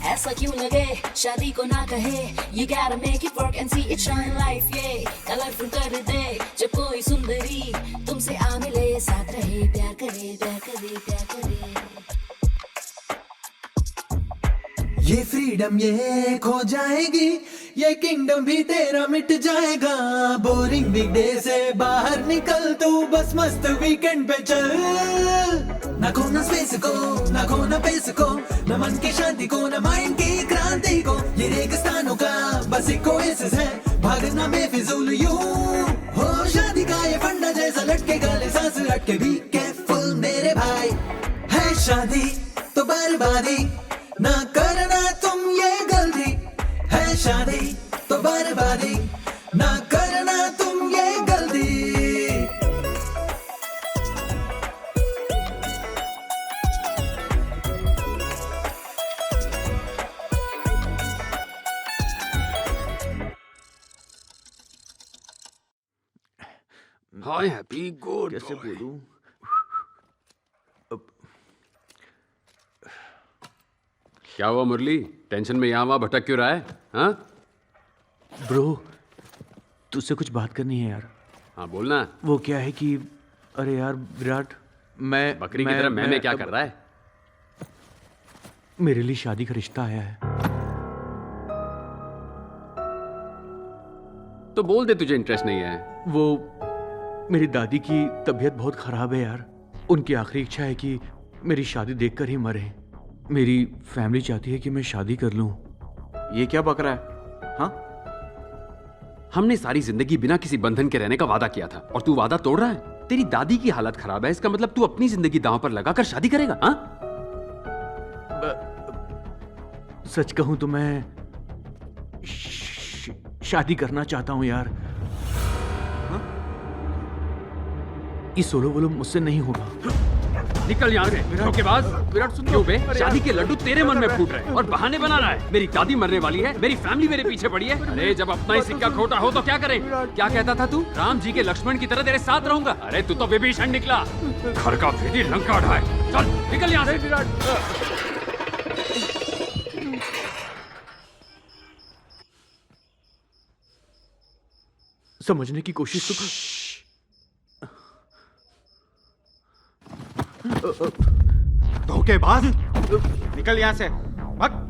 [SPEAKER 11] ऐसा क्यों लगे शादी को ना कहे, you gotta make it work and see it shine life, yeah colourful कर दे जब कोई सुंदरी तुमसे आ मिले, साथ रहे प्यार करे प्यार करे प्यार करे।
[SPEAKER 4] ये फ्रीडम ये खो जाएगी, ये किंगडम भी तेरा मिट जाएगा। बोरिंग वीक डे से बाहर निकल तू, बस मस्त वीकेंड पे चल। ना खोना स्पेस को, ना खोना पेस को, न मन की शांति को, न माइंड की क्रांति को। ये रेगिस्तानों का बस एक ओएसिस है, भागना बेफिजूल यूं। हो शादी का ये फंडा जैसा लटके गले, सांस अटके, बी केयरफुल मेरे भाई। है शादी तो बर्बादी, ना करना तुम ये गलती। है शादी तो बर्बादी, ना करना तुम ये गलती।
[SPEAKER 1] हाय हैप्पी गुड
[SPEAKER 3] कैसे बोलूं?
[SPEAKER 1] क्या हुआ मुरली, टेंशन में यहाँ वहाँ भटक क्यों रहा है? हाँ
[SPEAKER 3] ब्रो, तुझसे कुछ बात करनी है यार।
[SPEAKER 1] हाँ बोलना।
[SPEAKER 3] वो क्या है कि अरे यार विराट, मैं
[SPEAKER 1] बकरी की तरह मैंने क्या कर रहा है?
[SPEAKER 3] मेरे लिए शादी का रिश्ता आया है।
[SPEAKER 1] तो बोल दे तुझे इंटरेस्ट नहीं है।
[SPEAKER 3] वो मेरी दादी की तबीयत बहुत खराब है यार। उनकी आखिरी इच्छा है कि मेरी शादी देखकर ही मरे। मेरी फैमिली चाहती है कि मैं शादी कर लूं। ये क्या बक रहा है? हाँ,
[SPEAKER 1] हमने सारी जिंदगी बिना किसी बंधन के रहने का वादा किया था और तू वादा तोड़ रहा है। तेरी दादी की हालत खराब है, इसका मतलब तू अपनी जिंदगी दांव पर लगाकर शादी करेगा? हाँ,
[SPEAKER 3] सच कहूं तो मैं शादी करना चाहता हूं यार। हाँ? ये सोलो वोलो मुझसे नहीं होगा।
[SPEAKER 1] निकल यहाँ से धोखेबाज। विराट सुन, क्यों बे? शादी के लड्डू तेरे मन में फूट रहे हैं और बहाने बना रहा है। मेरी दादी मरने वाली है, मेरी फैमिली मेरे पीछे पड़ी है। अरे जब अपना ही सिक्का खोटा हो तो क्या करें? क्या कहता था तू? राम जी के लक्ष्मण की तरह तेरे साथ रहूंगा। अरे तू तो विभीषण निकला, घर का भेदी लंका ढाए। चल निकल यहाँ से विराट।
[SPEAKER 3] समझने की कोशिश तो
[SPEAKER 7] धोखेबाज, निकल यहाँ से, भाग।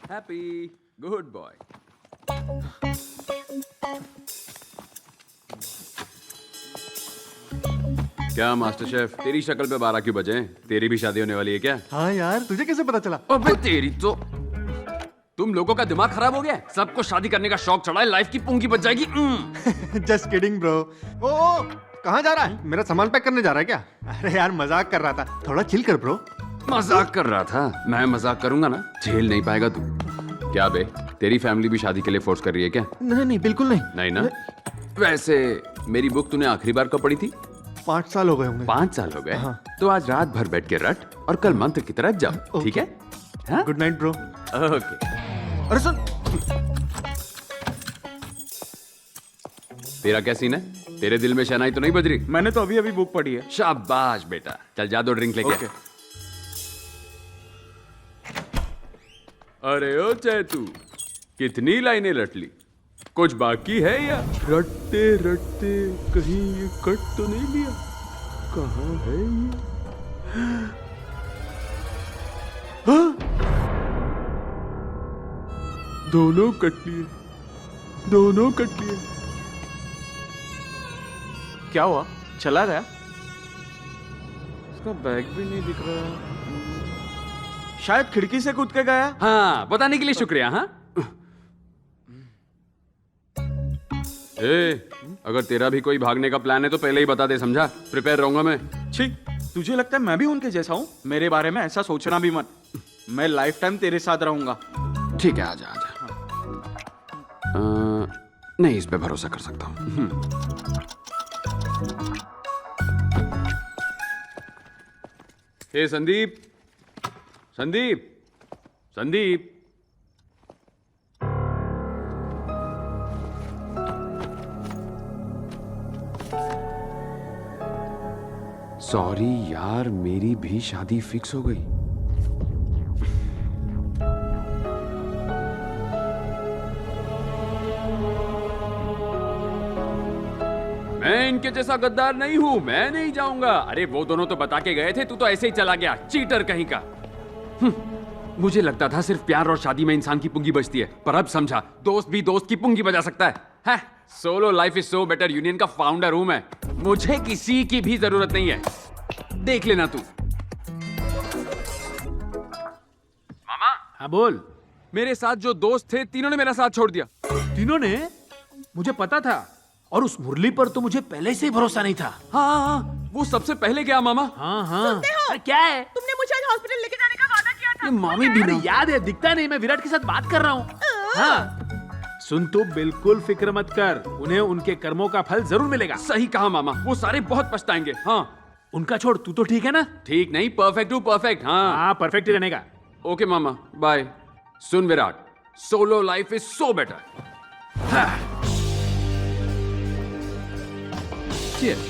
[SPEAKER 1] Happy good boy. क्या मास्टर शेफ, तेरी शक्ल पे 12 क्यों बजे हैं? तेरी भी शादी होने वाली है क्या?
[SPEAKER 7] हाँ यार, तुझे कैसे पता चला?
[SPEAKER 1] अबे तेरी तो, तुम लोगों का दिमाग खराब हो गया है। सबको शादी करने का शौक चढ़ा है, लाइफ की पूंगी बच जाएगी।
[SPEAKER 7] Just kidding bro. ओ कहाँ जा रहा है? मेरा सामान पैक करने जा रहा है क्या? अरे यार मजाक कर रहा था, थोड़ा चिल कर ब्रो।
[SPEAKER 1] मजाक कर रहा था? मैं मजाक करूंगा ना, झेल नहीं पाएगा तू। क्या बे, तेरी फैमिली भी शादी के लिए फोर्स कर रही है क्या?
[SPEAKER 7] नहीं नहीं, बिल्कुल नहीं।
[SPEAKER 1] नहीं ना? वैसे मेरी बुक तूने आखिरी बार कब पढ़ी थी?
[SPEAKER 7] 5 साल हो गए होंगे।
[SPEAKER 1] 5 साल हो गए?
[SPEAKER 7] हाँ।
[SPEAKER 1] तो आज रात भर बैठ के रट और कल मंत्र की तरह जाओ, ठीक है? हाँ?
[SPEAKER 7] Good night bro.
[SPEAKER 1] ओके।
[SPEAKER 7] अरे सुन,
[SPEAKER 1] तेरा क्या सीन है? तेरे दिल में शहनाई तो नहीं बज रही?
[SPEAKER 3] मैंने तो अभी अभी बुक पढ़ी है।
[SPEAKER 1] शाबाश बेटा, चल जा 2 ड्रिंक लेके।
[SPEAKER 3] ओके।
[SPEAKER 1] अरे ओ चैतू, कितनी लाइनें रट ली? कुछ बाकी है या?
[SPEAKER 3] रटते रटते कहीं ये कट तो नहीं लिया? कहाँ है ये? हाँ? दोनों कट लिए, दोनों कट लिए। क्या हुआ? चला गया? इसका बैग भी नहीं दिख रहा। शायद खिड़की से कूद के गया।
[SPEAKER 1] हाँ, बताने के लिए शुक्रिया। हाँ, अगर तेरा भी कोई भागने का प्लान है तो पहले ही बता दे, समझा? प्रिपेयर रहूंगा मैं।
[SPEAKER 3] छी, तुझे लगता है मैं भी उनके जैसा हूँ? मेरे बारे में ऐसा सोचना भी मत। मैं लाइफ टाइम तेरे साथ रहूंगा।
[SPEAKER 1] ठीक है, आजा आजा। नहीं, इस पे भरोसा कर सकता हूँ। हे संदीप, संदीप, संदीप। सॉरी यार, मेरी भी शादी फिक्स हो गई। मैं इनके जैसा गद्दार नहीं हूं, मैं नहीं जाऊंगा। अरे वो दोनों तो बता के गए थे, तू तो ऐसे ही चला गया, चीटर कहीं का। मुझे लगता था सिर्फ प्यार और शादी में इंसान की पुंगी बजती है, पर अब समझा दोस्त भी दोस्त की पुंगी बजा सकता है। Solo life is so better union का फाउंडर हूं मैं, मुझे किसी की भी जरूरत नहीं है। देख लेना तू। मामा।
[SPEAKER 6] हाँ बोल।
[SPEAKER 1] मेरे साथ जो दोस्त थे तीनों ने मेरा साथ छोड़ दिया।
[SPEAKER 6] तीनों ने? मुझे पता था, और उस मुरली पर तो मुझे पहले से ही भरोसा नहीं था।
[SPEAKER 1] हाँ, वो सबसे पहले गया मामा।
[SPEAKER 6] हाँ।
[SPEAKER 5] अरे
[SPEAKER 6] क्या है?
[SPEAKER 5] तुमने मुझे आज हॉस्पिटल लेके जाने का वादा किया था।
[SPEAKER 6] ये मामी भी नहीं याद है, दिखता नहीं, मैं विराट के साथ बात कर रहा हूँ। हाँ। सुन, तू बिल्कुल फिक्र मत कर, उन्हें उनके कर्मों का फल जरूर मिलेगा।
[SPEAKER 1] सही कहा मामा, वो सारे बहुत पछताएंगे। हाँ,
[SPEAKER 6] उनका छोड़, तू तो ठीक है ना?
[SPEAKER 1] ठीक नहीं, परफेक्ट हूँ, परफेक्ट। हाँ
[SPEAKER 6] परफेक्ट ही रहने का।
[SPEAKER 1] ओके मामा, बाय। सुन Virat, solo life is so better. Cheers.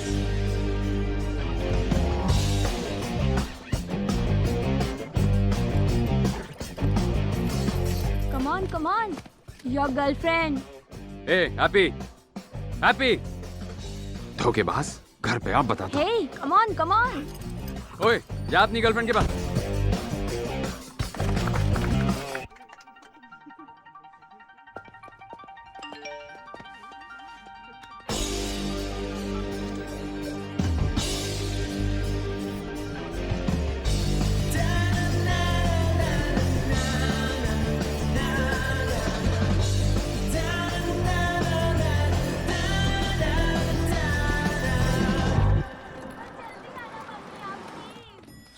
[SPEAKER 8] Come on, your girlfriend.
[SPEAKER 1] Hey, Happy. धोखेबाज, घर पे आप बताता।
[SPEAKER 8] Hey, come on.
[SPEAKER 1] ओए, जा अपनी गर्लफ्रेंड के पास।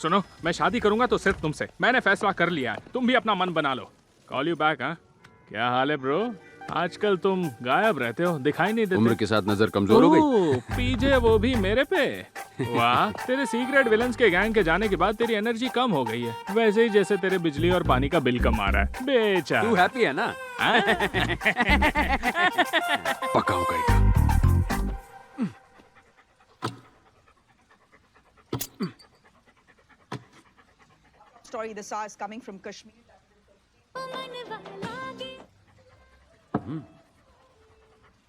[SPEAKER 10] सुनो, मैं शादी करूंगा तो सिर्फ तुमसे। मैंने फैसला कर लिया है, तुम भी अपना मन बना लो। Call you back. हाँ, क्या हाल है ब्रो? आजकल तुम गायब रहते हो, दिखाई नहीं देते।
[SPEAKER 1] उम्र के साथ नजर कमजोर हो गई।
[SPEAKER 10] पीजे वो भी मेरे पे। वाह, तेरे सीक्रेट विलन्स के गैंग के जाने के बाद तेरी एनर्जी कम हो गई है, वैसे ही जैसे तेरे बिजली और पानी का बिल कम आ रहा है। बेचारा।
[SPEAKER 1] तू हैप्पी है ना? पक्का हो गई।
[SPEAKER 5] Story the saw is coming from Kashmir.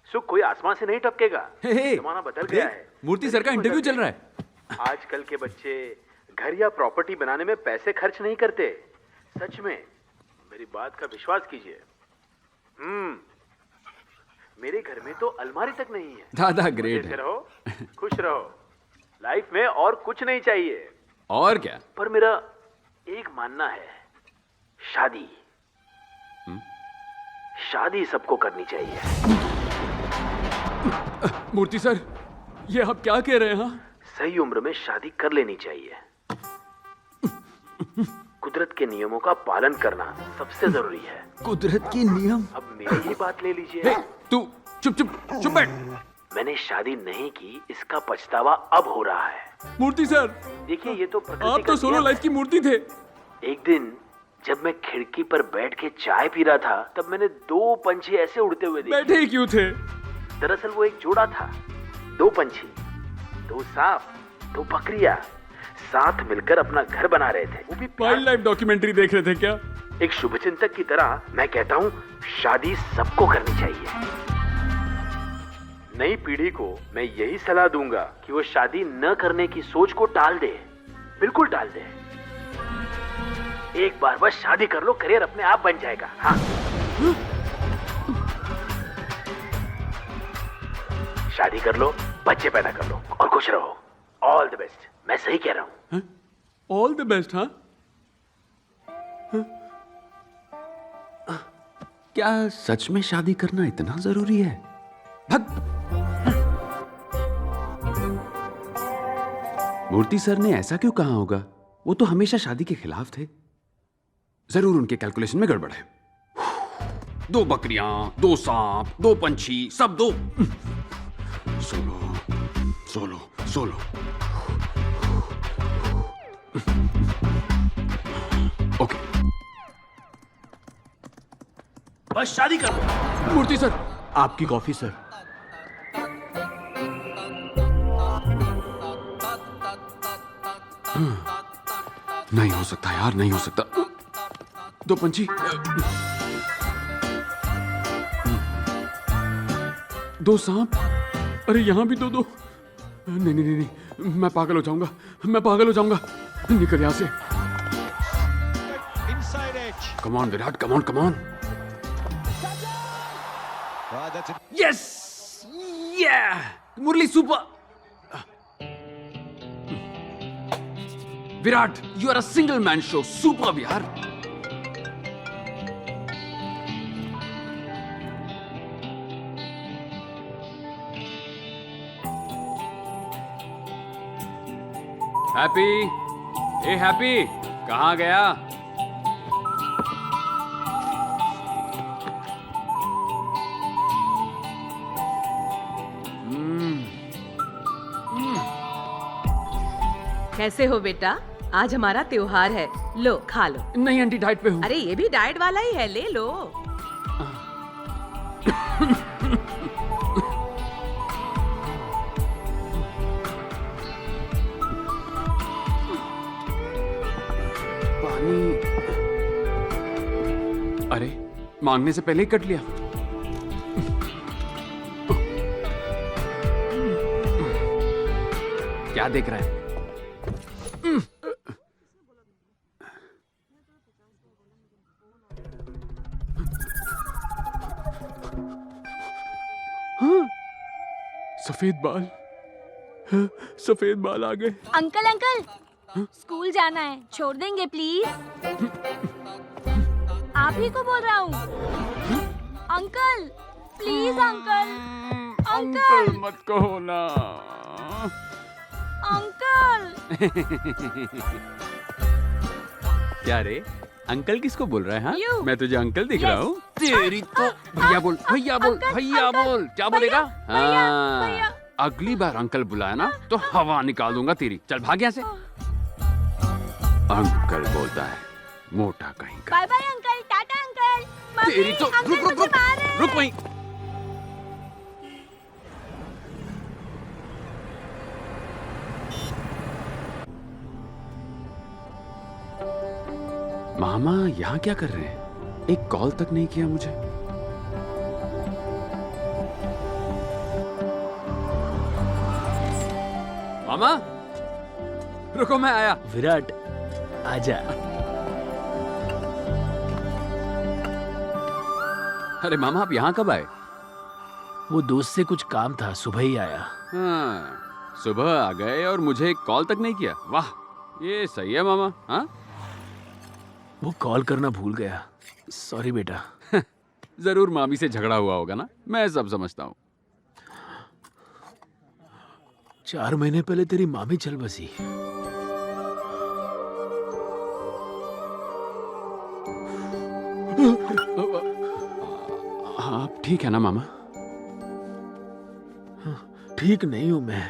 [SPEAKER 6] सुख, कोई आसमान से नहीं टपकेगा। जमाना बदल गया है।
[SPEAKER 1] मूर्ति सर का इंटरव्यू चल रहा है।
[SPEAKER 6] आजकल के बच्चे घर या प्रॉपर्टी बनाने में पैसे खर्च नहीं करते। सच में, मेरी बात का विश्वास कीजिए। मेरे घर में तो अलमारी तक नहीं है।
[SPEAKER 1] दादा ग्रेट है।
[SPEAKER 6] रहो, खुश रहो। लाइफ में और कुछ नहीं चाहिए।
[SPEAKER 1] और क्या?
[SPEAKER 6] पर मेरा एक मानना है, शादी शादी सबको करनी चाहिए।
[SPEAKER 1] मूर्ति सर, ये आप क्या कह रहे हैं? हाँ,
[SPEAKER 6] सही उम्र में शादी कर लेनी चाहिए। कुदरत के नियमों का पालन करना सबसे जरूरी है।
[SPEAKER 1] कुदरत के नियम?
[SPEAKER 6] अब मेरी ही बात ले लीजिए।
[SPEAKER 1] तू चुप बैठ।
[SPEAKER 6] मैंने शादी नहीं की, इसका पछतावा अब हो रहा है।
[SPEAKER 1] मूर्ति सर,
[SPEAKER 6] देखिए, ये तो प्रकृति
[SPEAKER 1] आप तो सोलो लाइफ की मूर्ति थे।
[SPEAKER 6] एक दिन जब मैं खिड़की पर बैठ के चाय पी रहा था, तब मैंने 2 पंछी ऐसे उड़ते हुए देखे।
[SPEAKER 1] बैठे ही क्यों थे?
[SPEAKER 6] दरअसल वो एक जोड़ा था। 2 पंछी, 2 सांप, 2 बकरियां साथ मिलकर अपना घर बना रहे थे। वो भी
[SPEAKER 1] वाइल्ड लाइफ डॉक्यूमेंट्री देख रहे थे क्या?
[SPEAKER 6] एक शुभचिंतक की तरह मैं कहता हूँ, शादी सबको करनी चाहिए। नई पीढ़ी को मैं यही सलाह दूंगा कि वो शादी न करने की सोच को टाल दे, बिल्कुल टाल दे। एक बार बस शादी कर लो, करियर अपने आप बन जाएगा। हाँ, शादी कर लो, बच्चे पैदा कर लो और खुश रहो। All the best. मैं सही कह रहा हूँ।
[SPEAKER 1] All the best. हाँ, क्या सच में शादी करना इतना जरूरी है? मूर्ति सर ने ऐसा क्यों कहा होगा? वो तो हमेशा शादी के खिलाफ थे। जरूर उनके कैलकुलेशन में गड़बड़ है। 2 बकरियां, 2 सांप, 2 पंछी, सब 2। सोलो। ओके,
[SPEAKER 6] बस शादी कर लो।
[SPEAKER 1] मूर्ति सर,
[SPEAKER 3] आपकी कॉफी सर।
[SPEAKER 1] नहीं हो सकता यार, नहीं हो सकता। दो पंछी, दो सांप, अरे यहाँ भी दो। नहीं नहीं नहीं नहीं, मैं पागल हो जाऊंगा, मैं पागल हो जाऊंगा। निकल यहाँ से। Come on Virat, come on, come on. Yes, Murali super. Virat, you are a single man show, super यार। हैप्पी, ए हैप्पी, कहाँ गया?
[SPEAKER 5] कैसे हो बेटा? आज हमारा त्योहार है, लो खा लो।
[SPEAKER 1] नहीं आंटी, डाइट पे हूँ।
[SPEAKER 5] अरे ये भी डाइट वाला ही है, ले लो।
[SPEAKER 1] पानी, अरे मांगने से पहले ही कट लिया। क्या देख रहा है? सफेद बाल, सफेद बाल आ गए।
[SPEAKER 8] अंकल अंकल, स्कूल जाना है, छोड़ देंगे प्लीज? आप ही को बोल रहा हूँ। अंकल प्लीज, अंकल अंकल
[SPEAKER 1] मत कहो ना।
[SPEAKER 8] अंकल।
[SPEAKER 1] क्या रे, अंकल किसको बोल रहा है? हाँ,
[SPEAKER 8] You.
[SPEAKER 1] मैं तुझे अंकल दिख रहा
[SPEAKER 8] Yes.
[SPEAKER 1] हूँ। तेरी तो भैया बोल, भैया बोल, भैया बोल। क्या बोलेगा? हाँ, अगली बार अंकल बुलाया ना तो हवा निकाल दूंगा तेरी। चल भाग यहाँ से। अंकल बोलता है, मोटा कहीं का।
[SPEAKER 8] Bye bye uncle, tata uncle. Mummy,
[SPEAKER 1] तेरी तो
[SPEAKER 8] अंकल
[SPEAKER 1] रुक रुक
[SPEAKER 8] मुझे
[SPEAKER 1] रुक
[SPEAKER 8] मार रहे हैं।
[SPEAKER 1] रुक वहीं। मामा यहाँ क्या कर रहे हैं? एक कॉल तक नहीं किया मुझे। मामा रुको, मैं आया।
[SPEAKER 6] विराट, आजा।
[SPEAKER 1] अरे मामा, आप यहाँ कब आए?
[SPEAKER 6] वो दोस्त से कुछ काम था, सुबह ही आया।
[SPEAKER 1] हाँ, सुबह आ गए और मुझे एक कॉल तक नहीं किया। वाह, ये सही है मामा। हाँ,
[SPEAKER 6] वो कॉल करना भूल गया, सॉरी बेटा।
[SPEAKER 1] जरूर मामी से झगड़ा हुआ होगा ना, मैं सब समझता हूँ।
[SPEAKER 6] 4 महीने पहले तेरी मामी चल बसी।
[SPEAKER 1] आप ठीक है ना मामा?
[SPEAKER 6] ठीक नहीं हूं मैं।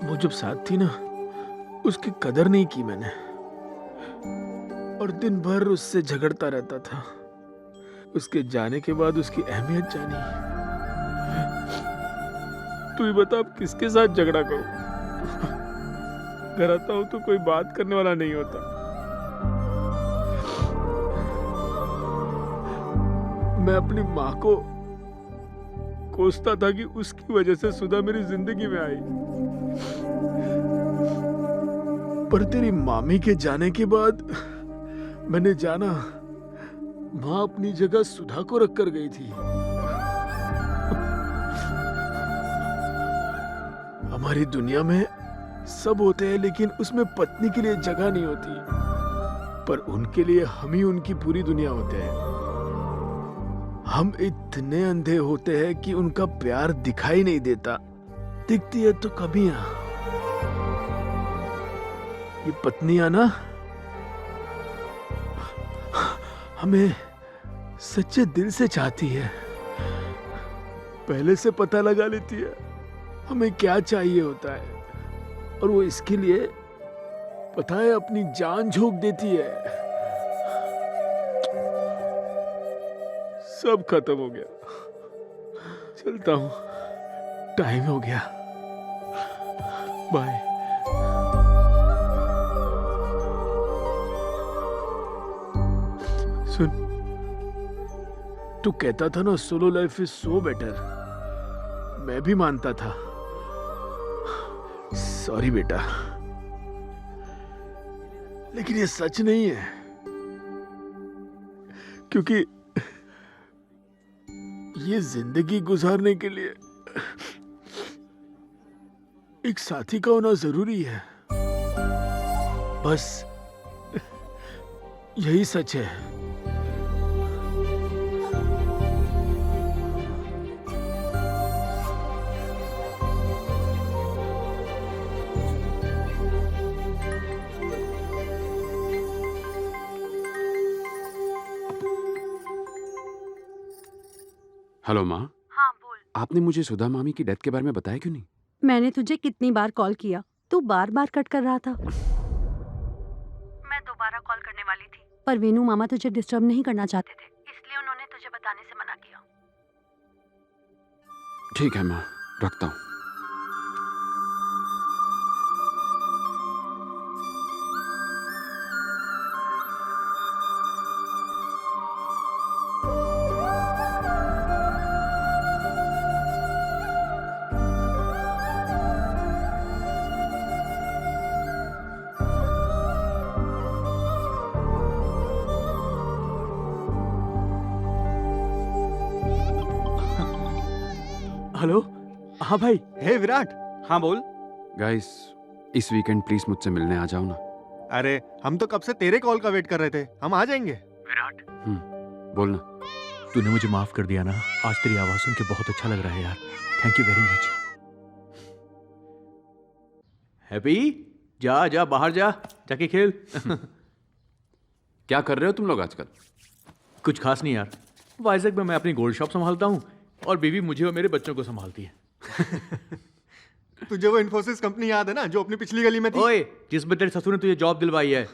[SPEAKER 6] वो जब साथ थी ना, उसकी कदर नहीं की मैंने, और दिन भर उससे झगड़ता रहता था। उसके जाने के बाद उसकी अहमियत जानी। तू ही बता, अब किसके साथ झगड़ा करूं? घर आता हूं तो कोई बात करने वाला नहीं होता। मैं अपनी माँ को कोसता था कि उसकी वजह से सुधा मेरी जिंदगी में आई, पर तेरी मामी के जाने के बाद मैंने जाना माँ अपनी जगह सुधा को रख कर गई थी। हमारी दुनिया में सब होते हैं, लेकिन उसमें पत्नी के लिए जगह नहीं होती, पर उनके लिए हम ही उनकी पूरी दुनिया होते हैं। हम इतने अंधे होते हैं कि उनका प्यार दिखाई नहीं देता, दिखती है तो कमियां। ये पत्नियां ना हमें सच्चे दिल से चाहती है, पहले से पता लगा लेती है हमें क्या चाहिए होता है, और वो इसके लिए पता है अपनी जान झोंक देती है। सब खत्म हो गया, चलता हूं। टाइम हो गया, बाय। सुन, तू कहता था ना solo life is so better, मैं भी मानता था। सॉरी बेटा, लेकिन ये सच नहीं है, क्योंकि ये जिंदगी गुजारने के लिए एक साथी का होना जरूरी है। बस यही सच है।
[SPEAKER 1] हेलो माँ।
[SPEAKER 9] हाँ बोल।
[SPEAKER 1] आपने मुझे सुधा मामी की डेथ के बारे में बताया क्यों नहीं?
[SPEAKER 9] मैंने तुझे कितनी बार कॉल किया, तू बार बार कट कर रहा था। मैं दोबारा कॉल करने वाली थी, पर वेनू मामा तुझे डिस्टर्ब नहीं करना चाहते थे, इसलिए उन्होंने तुझे बताने से मना किया।
[SPEAKER 1] ठीक है माँ, रखता हूँ।
[SPEAKER 6] हेलो, हाँ भाई।
[SPEAKER 7] हे विराट।
[SPEAKER 3] हाँ बोल।
[SPEAKER 1] गाइस, इस वीकेंड प्लीज मुझसे मिलने आ जाओ ना।
[SPEAKER 7] अरे हम तो कब से तेरे कॉल का वेट कर रहे थे, हम आ जाएंगे।
[SPEAKER 3] विराट,
[SPEAKER 1] बोलना।
[SPEAKER 3] तूने मुझे माफ कर दिया ना। आज तेरी आवाज सुन के बहुत अच्छा लग रहा है यार। Thank you very much. Happy, जा जा बाहर जा, जाके खेल।
[SPEAKER 1] क्या कर रहे हो तुम लोग आजकल?
[SPEAKER 3] कुछ खास नहीं यार, वाइजैक में मैं अपनी गोल्ड शॉप संभालता हूँ और बीवी मुझे और मेरे बच्चों को संभालती है।
[SPEAKER 7] तुझे वो इन्फोसिस कंपनी याद है ना, जो अपनी पिछली गली में थी?
[SPEAKER 3] ओए, जिसमें तेरे ससुर ने तुझे जॉब दिलवाई है।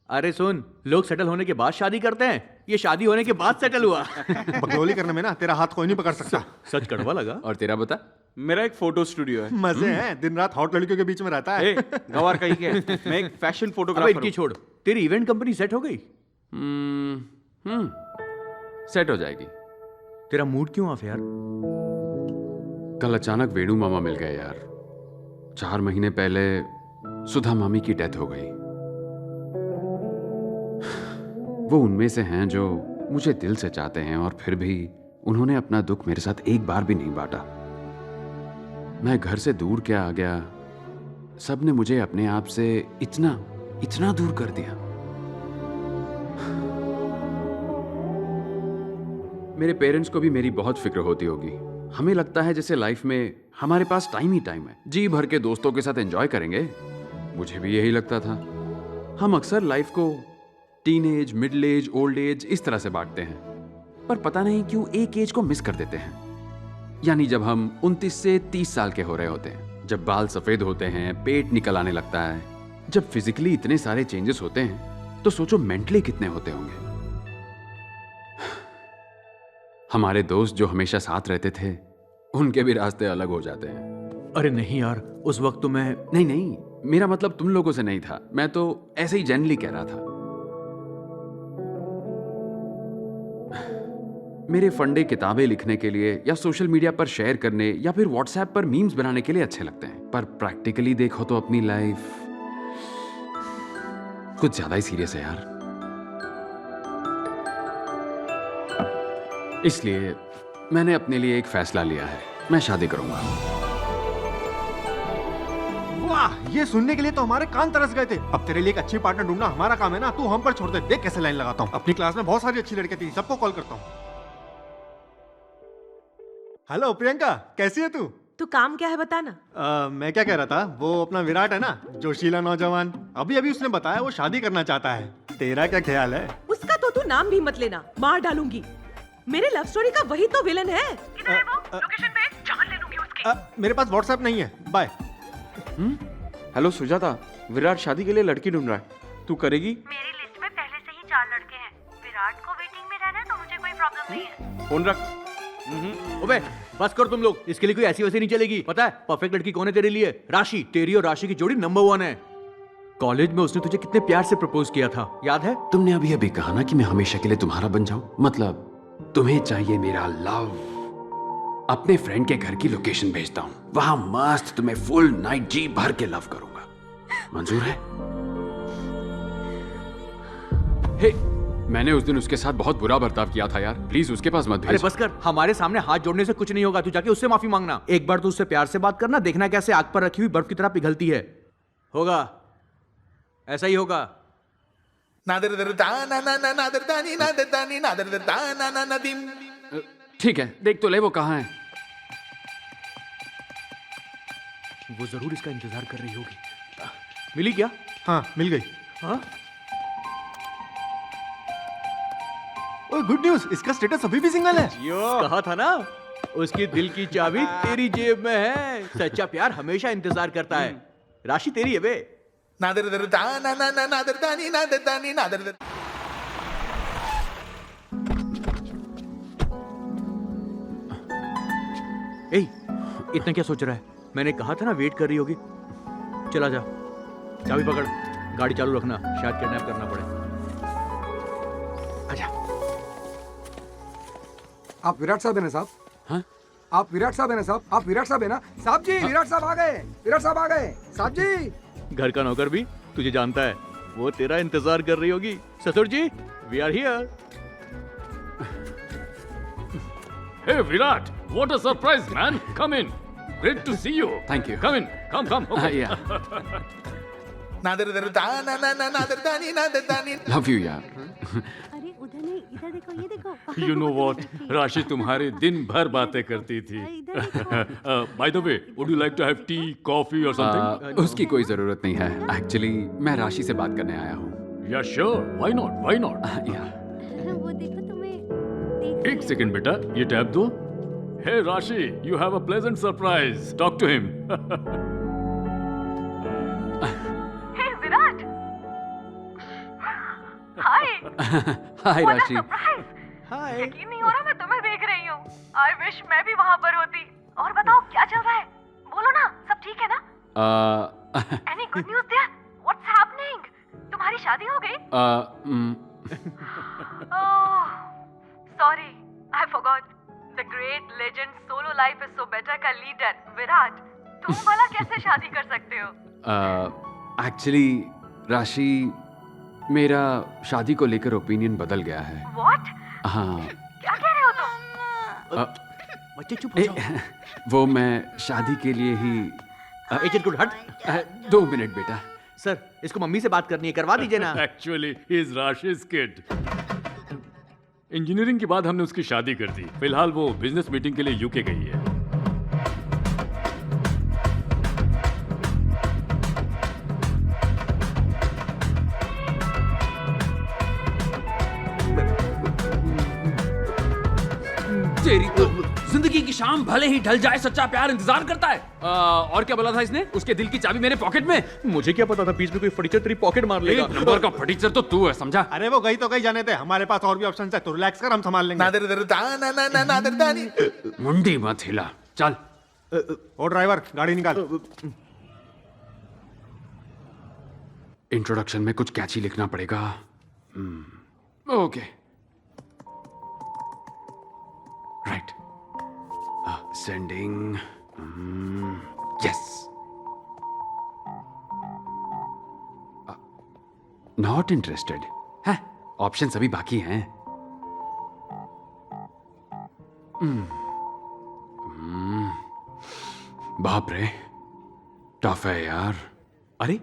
[SPEAKER 3] अरे सुन, लोग सेटल होने के बाद शादी करते हैं, ये शादी होने के बाद सेटल हुआ।
[SPEAKER 7] बकलोली करने में ना तेरा हाथ कोई नहीं पकड़ सकता।
[SPEAKER 3] सच कड़वा लगा।
[SPEAKER 1] और तेरा बता?
[SPEAKER 12] मेरा एक फोटो स्टूडियो है।
[SPEAKER 7] मजे हैं, दिन रात हॉट लड़कियों के बीच में रहता है।
[SPEAKER 12] गवार कहीं के, मैं एक फैशन
[SPEAKER 3] अबे
[SPEAKER 12] फोटोग्राफर
[SPEAKER 3] इनकी छोड़, तेरी इवेंट कंपनी सेट हो गई?
[SPEAKER 1] सेट हो जाएगी।
[SPEAKER 3] तेरा मूड क्यों ऑफ यार?
[SPEAKER 1] कल अचानक वेणु मामा मिल गए यार। 4 महीने पहले सुधा मामी की डेथ हो गई। वो उनमें से हैं जो मुझे दिल से चाहते हैं, और फिर भी उन्होंने अपना दुख मेरे साथ एक बार भी नहीं बांटा। मैं घर से दूर क्या आ गया, सबने मुझे अपने आप से इतना दूर कर दिया। मेरे पेरेंट्स को भी मेरी बहुत फिक्र होती होगी। हमें लगता है जैसे लाइफ में हमारे पास टाइम ही टाइम है, जी भर के दोस्तों के साथ एंजॉय करेंगे। मुझे भी यही लगता था। हम अक्सर लाइफ को teenage, middle age, old age इस तरह से बांटते हैं, पर पता नहीं क्यों एक एज को मिस कर देते हैं। यानी जब हम 29 से 30 साल के हो रहे होते हैं, जब बाल सफेद होते हैं, पेट निकल आने लगता है, जब फिजिकली इतने सारे चेंजेस होते हैं, तो सोचो मेंटली कितने होते होंगे। हमारे दोस्त जो हमेशा साथ रहते थे, उनके भी रास्ते अलग हो जाते हैं।
[SPEAKER 3] अरे नहीं यार, उस वक्त तो मैं
[SPEAKER 1] नहीं, मेरा मतलब तुम लोगों से नहीं था, मैं तो ऐसे ही जनरली कह रहा था। मेरे फंडे किताबें लिखने के लिए या सोशल मीडिया पर शेयर करने या फिर व्हाट्सएप पर मीम्स बनाने के लिए अच्छे लगते हैं, पर प्रैक्टिकली देखो तो अपनी लाइफ कुछ ज्यादा ही सीरियस है यार। इसलिए मैंने अपने लिए एक फैसला लिया है, मैं शादी करूंगा।
[SPEAKER 7] वाह, ये सुनने के लिए तो हमारे कान तरस गए थे। अब तेरे लिए एक अच्छी पार्टनर ढूंढना हमारा काम है ना, तू हम पर छोड़ दे। देख कैसे लाइन लगाता हूँ। अपनी क्लास में बहुत सारी अच्छी लड़कियां थी, सबको कॉल करता हूँ। हेलो प्रियंका, कैसी है तू?
[SPEAKER 5] तू काम क्या है बताना।
[SPEAKER 7] मैं क्या कह रहा था, वो अपना विराट है ना, जोशीला नौजवान, अभी उसने बताया वो शादी करना चाहता है। तेरा क्या ख्याल है?
[SPEAKER 5] उसका तो तू नाम भी मत लेना, मार डालूंगी। मेरे लव स्टोरी का वही तो विलन है। किधर है वो? लोकेशन भेज, जान ले लूंगी उसकी।
[SPEAKER 7] मेरे पास व्हाट्सएप नहीं है, बाय।
[SPEAKER 12] हेलो सुजाता, विराट शादी के लिए लड़की ढूंढ रहा है, तू करेगी?
[SPEAKER 9] मेरी लिस्ट में पहले से ही 4 लड़के हैं। विराट को वेटिंग में रहना है तो मुझे कोई प्रॉब्लम नहीं है।
[SPEAKER 12] फोन रख।
[SPEAKER 3] ओबे बस कर तुम लोग, इसके लिए कोई ऐसी वैसी नहीं चलेगी। पता है परफेक्ट लड़की कौन है तेरे लिए? राशि। तेरी और राशि की जोड़ी नंबर 1 है। कॉलेज में उसने तुझे कितने प्यार से प्रपोज किया था, याद है?
[SPEAKER 1] तुमने अभी अभी कहा ना कि मैं हमेशा के लिए तुम्हारा बन जाऊं। मतलब तुम्हें चाहिए मेरा लव। अपने फ्रेंड के घर की लोकेशन भेजता हूं, वहां मस्त तुम्हें फुल नाइट जी भर के लव करूंगा। मंजूर है? हे, मैंने उस दिन उसके साथ बहुत बुरा बर्ताव किया था यार, प्लीज उसके पास मत भेज।
[SPEAKER 3] अरे बस कर, हमारे सामने हाथ जोड़ने से कुछ नहीं होगा। तू जाके उससे माफी मांगना। एक बार तू उससे प्यार से बात करना, देखना कैसे आग पर रखी हुई बर्फ की तरह पिघलती है। होगा, ऐसा ही होगा।
[SPEAKER 1] ठीक है, देख तो ले वो कहाँ है।
[SPEAKER 3] वो जरूर इसका इंतजार कर रही होगी। मिली क्या?
[SPEAKER 7] हाँ मिल गई।
[SPEAKER 3] हाँ?
[SPEAKER 7] ओह गुड न्यूज़, इसका स्टेटस अभी भी सिंगल है।
[SPEAKER 3] कहा था ना, उसकी दिल की चाबी तेरी जेब में है। सच्चा प्यार हमेशा इंतजार करता है। राशि तेरी है बे। ए, इतना क्या सोच रहा है? मैंने कहा था ना वेट कर रही होगी। चला जा, चाबी पकड़, गाड़ी चालू रखना, शायद किडनैप करना पड़े। आजा।
[SPEAKER 2] आप विराट साहब है ना साहब?
[SPEAKER 1] हाँ?
[SPEAKER 2] आप विराट साहब है ना साहब? आप विराट साहब है ना? साहब जी, विराट साहब आ गए। विराट साहब आ गए। साहब जी।
[SPEAKER 3] घर का नौकर भी तुझे जानता है, वो तेरा इंतजार कर रही होगी। ससुर जी, we are here.
[SPEAKER 10] Hey Virat, what a surprise, man! Come in. Great to see you.
[SPEAKER 1] Thank you.
[SPEAKER 10] Come in. Come. Okay.
[SPEAKER 1] Yeah. Love you यार।
[SPEAKER 9] अरे उधर नहीं, इधर देखो, ये देखो।
[SPEAKER 10] You know what? राशि तुम्हारी दिन भर बातें करती थी। By the way, would you like to have tea, coffee or something?
[SPEAKER 1] उसकी कोई जरूरत नहीं है। एक्चुअली मैं राशि से बात करने आया हूँ।
[SPEAKER 10] Yeah, sure. Why not? Why not?
[SPEAKER 9] वो देखो तुम्हें।
[SPEAKER 10] एक सेकंड बेटा, ये टैब दो। Hey Rashi, you have a pleasant surprise. Talk to him.
[SPEAKER 5] Hey Virat, हाय।
[SPEAKER 1] हाय राशि।
[SPEAKER 3] हाय।
[SPEAKER 5] यकीन नहीं हो रहा मैं तुम्हें देख रही हूँ। आई विश मैं भी वहाँ पर होती। और बताओ क्या चल रहा है? बोलो ना, सब ठीक है ना? Any good news there? What's happening? तुम्हारी शादी हो गई? Oh, sorry, I forgot. The great legend Solo Life is So Better का लीडर विराट, तुम भला कैसे शादी कर सकते हो?
[SPEAKER 1] एक्चुअली राशि, मेरा शादी को लेकर ओपिनियन बदल गया है।
[SPEAKER 5] What?
[SPEAKER 1] हाँ।
[SPEAKER 5] क्या कह रहे हो तुम?
[SPEAKER 3] बच्चे चुप हो जाओ।
[SPEAKER 1] वो मैं शादी के लिए ही।
[SPEAKER 3] एजेंट गुड हट।
[SPEAKER 1] 2 मिनट बेटा।
[SPEAKER 3] सर, इसको मम्मी से बात करनी है, करवा दीजिए ना।
[SPEAKER 10] Actually, he is Rashi's kid. Engineering के बाद हमने उसकी शादी कर दी। फिलहाल वो बिजनेस मीटिंग के लिए यूके गई है।
[SPEAKER 1] तेरी तो जिंदगी की शाम भले ही ढल जाए, सच्चा प्यार इंतजार करता है। और क्या बोला था इसने? उसके दिल की चाबी मेरे पॉकेट में।
[SPEAKER 3] मुझे क्या पता था बीच में कोई फटीचर तेरी पॉकेट मार लेगा।
[SPEAKER 1] एक नंबर का फटीचर तो तू है, समझा?
[SPEAKER 7] अरे वो गई तो गई, जाने दे, हमारे पास और भी ऑप्शन है। तो रिलैक्स कर, हम संभाल लेंगे।
[SPEAKER 1] मुंडी मत हिला, चल।
[SPEAKER 7] ओ ड्राइवर, गाड़ी निकाल।
[SPEAKER 1] इंट्रोडक्शन में कुछ कैची लिखना पड़ेगा। Okay, right. Sending. Yes. Not interested है। ऑप्शन अभी बाकी हैं। बाप रे, टफ है यार। अरे,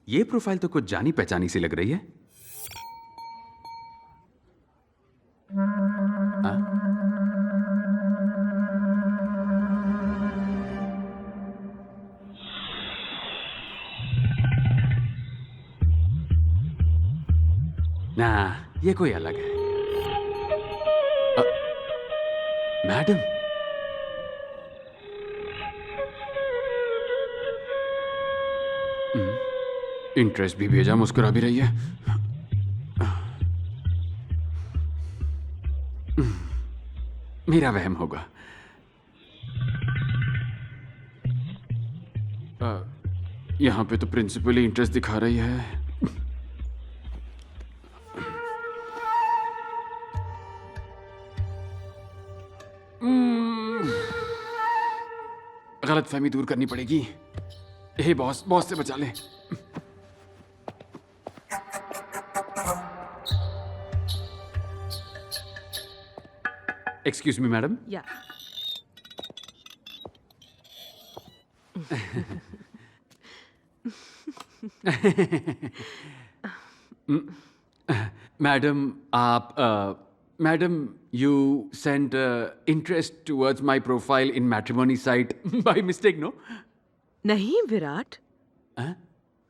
[SPEAKER 1] ये प्रोफाइल तो कुछ जानी पहचानी सी लग रही है। ना, ये कोई अलग है। मैडम, इंटरेस्ट भी भेजा, मुस्कुरा भी रही है। मेरा वहम होगा। यहाँ पे तो प्रिंसिपल ही इंटरेस्ट दिखा रही है। गलतफहमी दूर करनी पड़ेगी। हे बॉस, बॉस से बचा ले। Excuse me madam.
[SPEAKER 13] या
[SPEAKER 1] मैडम आप madam you sent interest towards my profile in matrimony site by mistake, no?
[SPEAKER 13] नहीं विराट,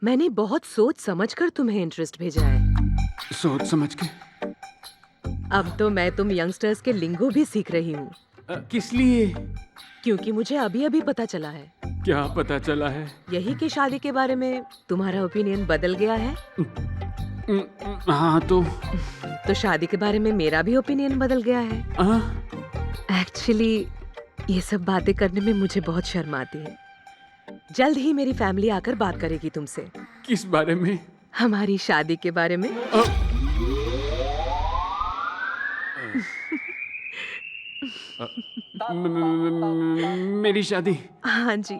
[SPEAKER 13] मैंने बहुत सोच समझकर तुम्हें इंटरेस्ट भेजा है।
[SPEAKER 1] सोच समझ के?
[SPEAKER 13] अब तो मैं तुम यंगस्टर्स के लिंगो भी सीख रही हूँ।
[SPEAKER 1] किस लिए?
[SPEAKER 13] क्योंकि मुझे अभी अभी पता चला है।
[SPEAKER 1] क्या पता चला है?
[SPEAKER 13] यही कि शादी के बारे में तुम्हारा ओपिनियन बदल गया है।
[SPEAKER 1] हाँ
[SPEAKER 13] तो शादी के बारे में मेरा भी ओपिनियन बदल गया है। एक्चुअली ये सब बातें करने में मुझे बहुत शर्म आती है। जल्द ही मेरी फैमिली आकर बात करेगी तुमसे।
[SPEAKER 1] किस बारे में?
[SPEAKER 13] हमारी शादी के बारे में।
[SPEAKER 1] मेरी शादी?
[SPEAKER 13] हाँ जी।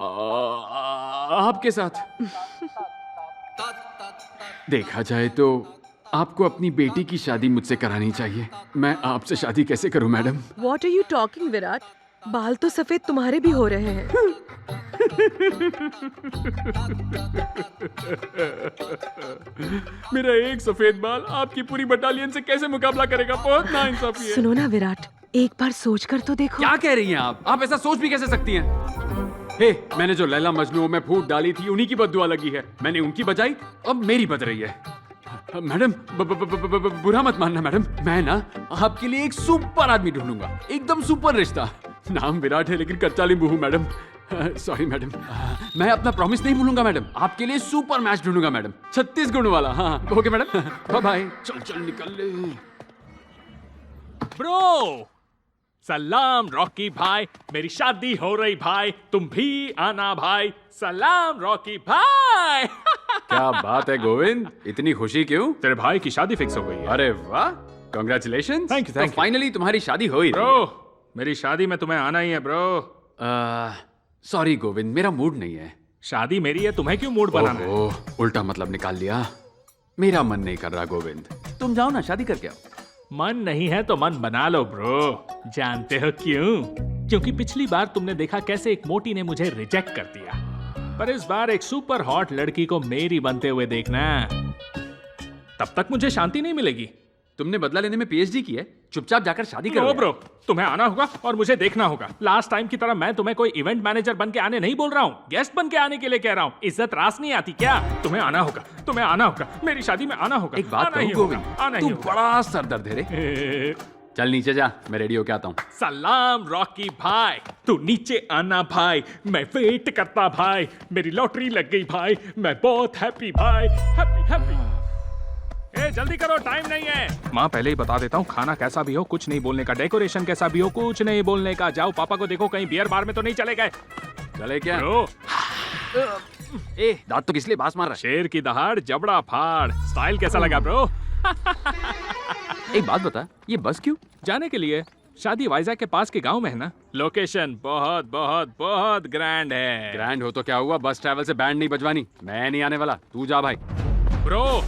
[SPEAKER 1] आपके साथ? देखा जाए तो आपको अपनी बेटी की शादी मुझसे करानी चाहिए। मैं आपसे शादी कैसे करूं madam?
[SPEAKER 13] What are you talking, Virat? बाल तो सफेद तुम्हारे भी हो रहे हैं।
[SPEAKER 1] मेरा एक सफेद बाल आपकी पूरी बटालियन से कैसे मुकाबला करेगा? बहुत नाइंसाफी है।
[SPEAKER 13] सुनो ना विराट, एक बार सोच कर तो देखो।
[SPEAKER 1] क्या कह रही हैं आप? आप ऐसा सोच भी कैसे सकती हैं? हे, मैंने जो लैला मजनू में फूट डाली थी उन्हीं की बद्दुआ लगी है। मैंने उनकी बजाई, अब मेरी बज रही है। मैडम बुरा मत मानना मैडम, मैं ना आपके लिए एक सुपर आदमी ढूंढूंगा, एकदम सुपर रिश्ता। नाम विराट है लेकिन कच्चा नींबू हूँ मैडम। सॉरी मैडम, मैं अपना प्रॉमिस नहीं भूलूंगा मैडम। आपके लिए सुपर मैच ढूंढूंगा मैडम, 36 गुण वाला। हाँ ओके मैडम, बाय बाय। चल चल निकल ले।
[SPEAKER 10] ब्रो सलाम रॉकी भाई, मेरी शादी हो रही भाई, तुम भी आना भाई। सलाम रॉकी भाई।
[SPEAKER 1] क्या बात है गोविंद, इतनी खुशी क्यों?
[SPEAKER 10] तेरे भाई की शादी फिक्स हो गई है।
[SPEAKER 1] अरे वाह, congratulations.
[SPEAKER 10] Thank you thank you.
[SPEAKER 1] Finally तुम्हारी शादी हो ही
[SPEAKER 10] ब्रो, मेरी शादी में तुम्हें आना ही है ब्रो।
[SPEAKER 1] सॉरी गोविंद, मेरा मूड नहीं है।
[SPEAKER 10] शादी मेरी है, तुम्हें क्यों मूड बनाना है?
[SPEAKER 1] उल्टा मतलब निकाल लिया। मेरा मन नहीं कर रहा गोविंद, तुम जाओ ना शादी करके आओ।
[SPEAKER 10] मन नहीं है तो मन बना लो ब्रो। जानते हो क्यों? क्योंकि पिछली बार तुमने देखा कैसे एक मोटी ने मुझे रिजेक्ट कर दिया, पर इस बार एक सुपर हॉट लड़की को मेरी बनते हुए देखना। तब तक मुझे शांति नहीं मिलेगी।
[SPEAKER 1] तुमने बदला लेने में पीएचडी की है, चुपचाप जाकर शादी करो।
[SPEAKER 10] ब्रो, तुम्हें आना होगा और मुझे देखना होगा। लास्ट टाइम की तरह मैं तुम्हें कोई इवेंट मैनेजर बन के आने नहीं बोल रहा हूँ, गेस्ट बन के आने के लिए कह रहा हूँ। इज्जत रास नहीं आती क्या? तुम्हें आना होगा, तुम्हें आना होगा, मेरी शादी में आना होगा।
[SPEAKER 1] एक बात कहूं गोविंद, तू बड़ा सरदर्द है रे। चल नीचे जा, मैं रेडी होके आता हूँ।
[SPEAKER 10] सलाम रॉकी भाई, तू नीचे आना भाई, मैं वेट करता भाई। मेरी लॉटरी लग गई भाई, मैं बहुत हैप्पी भाई, हैप्पी हैप्पी। ए, जल्दी करो, टाइम नहीं है। माँ पहले ही बता देता हूँ, खाना कैसा भी हो कुछ नहीं बोलने का, डेकोरेशन कैसा भी हो कुछ नहीं बोलने का। जाओ पापा को देखो कहीं बियर बार में तो नहीं चले गए।
[SPEAKER 1] चले क्या?
[SPEAKER 10] ए,
[SPEAKER 1] दांत तो किस लिए बास मार रहा है?
[SPEAKER 10] शेर की दहाड़ जबड़ा फाड़। स्टाइल कैसा लगा ब्रो?
[SPEAKER 1] एक बात बता, ये बस क्यों?
[SPEAKER 10] जाने के लिए। शादी वाइजैक के पास के गांव में है ना। लोकेशन बहुत बहुत बहुत ग्रैंड है।
[SPEAKER 1] ग्रैंड हो तो क्या हुआ, बस ट्रैवल से बैंड नहीं बजवानी। मैं नहीं आने वाला, तू जा भाई।
[SPEAKER 10] ब्रो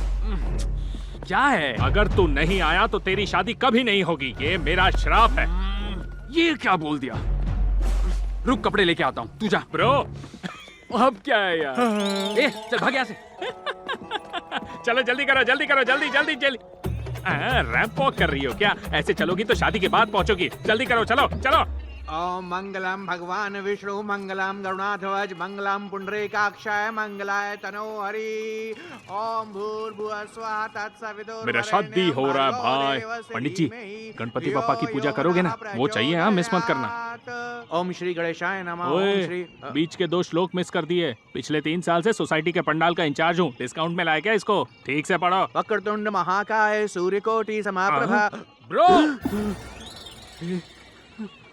[SPEAKER 1] क्या है?
[SPEAKER 10] अगर तू नहीं आया तो तेरी शादी कभी नहीं होगी, ये मेरा श्राप है।
[SPEAKER 1] ये क्या बोल दिया? रुक कपड़े लेके आता हूँ, तू जा।
[SPEAKER 10] ब्रो
[SPEAKER 1] अब क्या है यार? ए, चल भाग यहाँ से।
[SPEAKER 10] चलो जल्दी करो, जल्दी करो, जल्दी जल्दी जल्दी। रैंप वॉक कर रही हो क्या? ऐसे चलोगी तो शादी के बाद पहुंचोगी। जल्दी करो, चलो चलो।
[SPEAKER 7] ओम मंगलम भगवान विष्णु मंगलम गरुणाध्वज मंगलम पुंडरीकाक्षाय मंगलाय तनो हरि। ओम भूर्भुवः स्वः तत्सवितुर्वरेण्यं।
[SPEAKER 10] मेरा शादी हो रहा है भाई। पंडित जी, गणपति पापा की पूजा करोगे ना? वो चाहिए, हाँ मिस मत करना।
[SPEAKER 7] ओम श्री गणेशाय नमः।
[SPEAKER 10] ओए, बीच के 2 श्लोक मिस कर दिए। पिछले 3 साल से सोसाइटी के पंडाल का इंचार्ज हूँ, डिस्काउंट में लाया क्या इसको? ठीक से पढ़ो।
[SPEAKER 7] वक्रतुंड महाकाय सूर्यकोटि समप्रभा।
[SPEAKER 10] ब्रो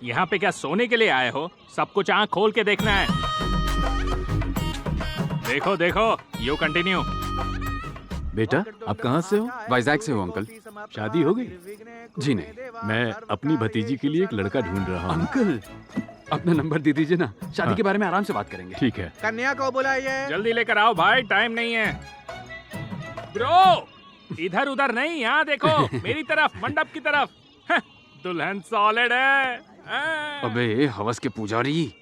[SPEAKER 10] यहाँ पे क्या सोने के लिए आए हो? सब कुछ आंख खोल के देखना है। देखो देखो, यू कंटिन्यू।
[SPEAKER 1] बेटा, आप कहाँ से हो? वाइजैक से हो अंकल।
[SPEAKER 6] शादी हो गई?
[SPEAKER 1] जी नहीं।
[SPEAKER 6] मैं अपनी भतीजी के लिए एक लड़का ढूंढ रहा हूँ।
[SPEAKER 1] अंकल, अपना नंबर दे दीजिए ना, शादी के बारे में आराम से बात करेंगे।
[SPEAKER 6] ठीक है।
[SPEAKER 7] कन्या को बुलाइए।
[SPEAKER 10] जल्दी लेकर आओ भाई, टाइम नहीं है। ब्रो, इधर उधर नहीं, यहाँ देखो मेरी तरफ, मंडप की तरफ। दुल्हन सॉलिड है।
[SPEAKER 1] अबे हवस के पुजारी।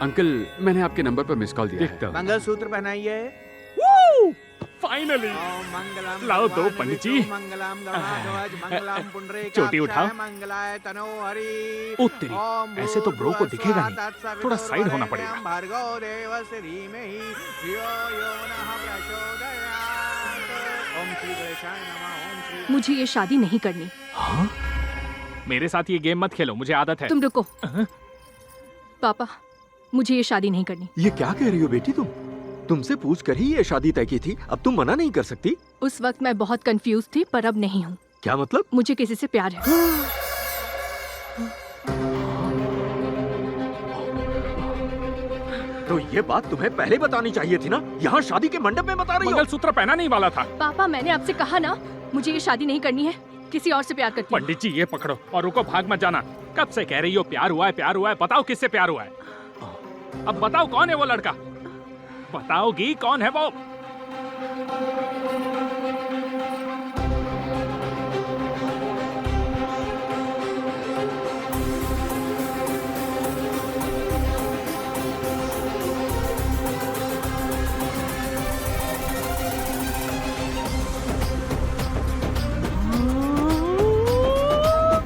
[SPEAKER 1] अंकल, मैंने आपके नंबर पर मिस कॉल दिया है।
[SPEAKER 7] मंगलसूत्र पहनाइए।
[SPEAKER 10] फाइनली लाओ दो पंडित जी। चोटी उठाओ।
[SPEAKER 6] ओ तेरी, ऐसे तो ब्रो को दिखेगा नहीं, थोड़ा साइड होना पड़ेगा।
[SPEAKER 8] मुझे ये शादी नहीं करनी।
[SPEAKER 10] हाँ? मेरे साथ ये गेम मत खेलो, मुझे आदत है।
[SPEAKER 8] तुम रुको। पापा, मुझे ये शादी नहीं करनी।
[SPEAKER 14] ये क्या कह रही हो बेटी तुम? तुमसे पूछ कर ही ये शादी तय की थी, अब तुम मना नहीं कर सकती।
[SPEAKER 8] उस वक्त मैं बहुत कंफ्यूज थी, पर अब नहीं हूँ।
[SPEAKER 14] क्या मतलब?
[SPEAKER 8] मुझे किसी से प्यार है।
[SPEAKER 14] तो ये बात तुम्हें पहले बतानी चाहिए थी ना, यहाँ शादी के मंडप में बता रही हो।
[SPEAKER 10] मंगलसूत्र पहना नहीं वाला था।
[SPEAKER 8] पापा, मैंने आपसे कहा ना, मुझे ये शादी नहीं करनी है, किसी और से प्यार करती हूँ।
[SPEAKER 10] पंडित जी ये पकड़ो और रुको, भाग मत जाना। कब से कह रही हो प्यार हुआ है, प्यार हुआ है, बताओ किससे प्यार हुआ है? अब बताओ कौन है वो लड़का? बताओगी कौन है वो?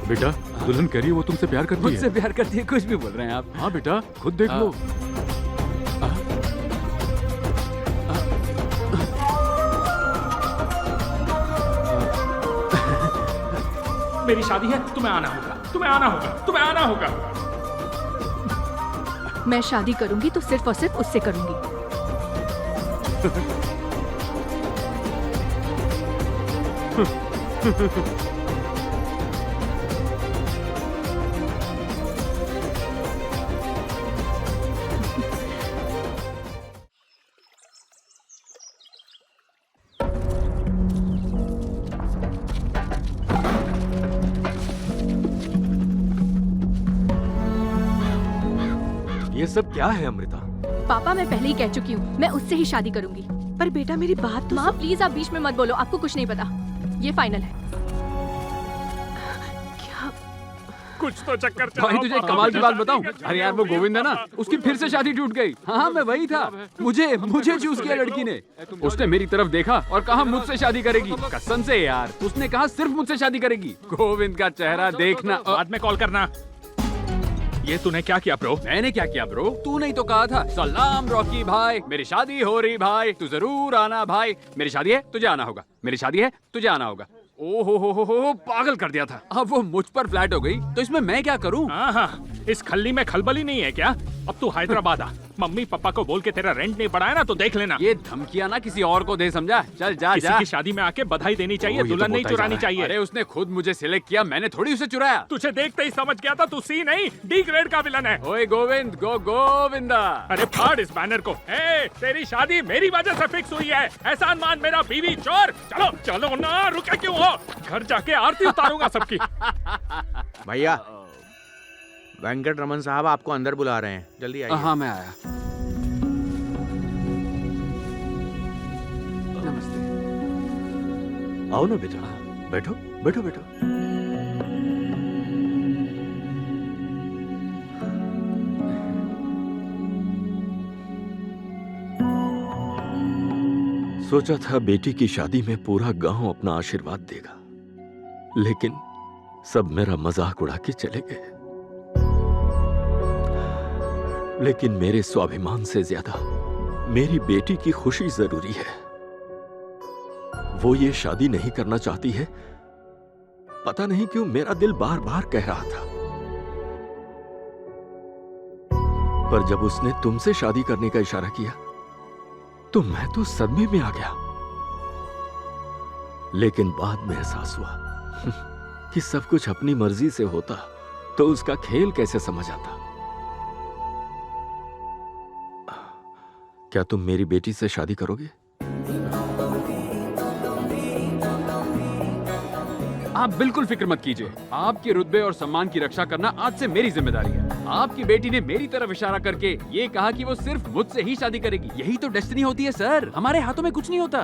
[SPEAKER 6] बेटा, दुल्हन कह रही है वो तुमसे प्यार करती है।
[SPEAKER 1] मुझसे प्यार करती है? कुछ भी बोल रहे हैं आप।
[SPEAKER 6] हाँ बेटा, खुद देख लो।
[SPEAKER 10] मेरी शादी है, तुम्हें आना होगा, तुम्हें आना होगा, तुम्हें आना होगा।
[SPEAKER 8] मैं शादी करूंगी तो सिर्फ और सिर्फ उससे करूंगी।
[SPEAKER 14] ये सब क्या है अमृता?
[SPEAKER 8] पापा, मैं पहले ही कह चुकी हूँ, मैं उससे ही शादी करूंगी।
[SPEAKER 13] पर बेटा मेरी बात तो
[SPEAKER 8] माँ प्लीज आप बीच में मत बोलो, आपको कुछ नहीं पता। ये फाइनल है।
[SPEAKER 13] क्या?
[SPEAKER 10] कुछ तो चक्कर चलाओ।
[SPEAKER 1] भाई तुझे एक कमाल की बात बताऊं? अरे यार वो गोविंद है ना, उसकी फिर से शादी टूट गई। हाँ मैं वही था, मुझे चूज किया लड़की ने। उसने मेरी तरफ देखा और कहा मुझसे शादी करेगी। कसम से यार, उसने कहा सिर्फ मुझसे शादी करेगी। गोविंद का चेहरा देखना।
[SPEAKER 10] बाद में कॉल करना। ये तूने क्या किया ब्रो?
[SPEAKER 1] मैंने क्या किया ब्रो? तूने ही तो कहा था सलाम रॉकी भाई, मेरी शादी हो रही भाई, तू जरूर आना भाई। मेरी शादी है, तुझे आना होगा। मेरी शादी है, तुझे आना होगा। ओहो पागल कर दिया था। अब वो मुझ पर फ्लैट हो गई तो इसमें मैं क्या करूं?
[SPEAKER 10] हाँ, इस खल्ली में खलबली नहीं है क्या? अब तू हैदराबाद आ, मम्मी पापा को बोल के तेरा रेंट नहीं बढ़ाया ना तो देख लेना।
[SPEAKER 1] ये धमकियां ना किसी और को दे, समझा? चल जा
[SPEAKER 10] किसी
[SPEAKER 1] जा।
[SPEAKER 10] की शादी में आके बधाई देनी चाहिए, दुल्हन नहीं चुरानी चाहिए।
[SPEAKER 1] अरे उसने खुद मुझे सिलेक्ट किया, मैंने थोड़ी उसे चुराया।
[SPEAKER 10] तुझे देखते ही समझ गया था तू सी नहीं डी ग्रेड का विलन है।
[SPEAKER 1] ओए गोविंद, गोविंदा।
[SPEAKER 10] अरे फाड़ इस बैनर को। तेरी शादी मेरी वजह से फिक्स हुई है। एहसान मान मेरा बीवी चोर। चलो चलो ना, रुके क्यों हो? घर जाके आरती उतारूंगा सबकी।
[SPEAKER 12] भैया, वेंकट रमन साहब आपको अंदर बुला रहे हैं, जल्दी आइए।
[SPEAKER 1] हाँ मैं आया। नमस्ते।
[SPEAKER 14] आओ ना बेटा, बैठो बैठो बैठो। सोचा था बेटी की शादी में पूरा गांव अपना आशीर्वाद देगा, लेकिन सब मेरा मजाक उड़ा के चले गए। लेकिन मेरे स्वाभिमान से ज्यादा मेरी बेटी की खुशी जरूरी है। वो ये शादी नहीं करना चाहती है, पता नहीं क्यों मेरा दिल बार बार कह रहा था। पर जब उसने तुमसे शादी करने का इशारा किया तो मैं तो सदमे में आ गया। लेकिन बाद में एहसास हुआ कि सब कुछ अपनी मर्जी से होता तो उसका खेल कैसे समझ आता। क्या तुम मेरी बेटी से शादी करोगे?
[SPEAKER 1] आप बिल्कुल फिक्र मत कीजिए। आपके रुतबे और सम्मान की रक्षा करना आज से मेरी जिम्मेदारी है। आपकी बेटी ने मेरी तरफ इशारा करके ये कहा कि वो सिर्फ मुझसे ही शादी करेगी। यही तो डेस्टिनी होती है सर, हमारे हाथों में कुछ नहीं होता।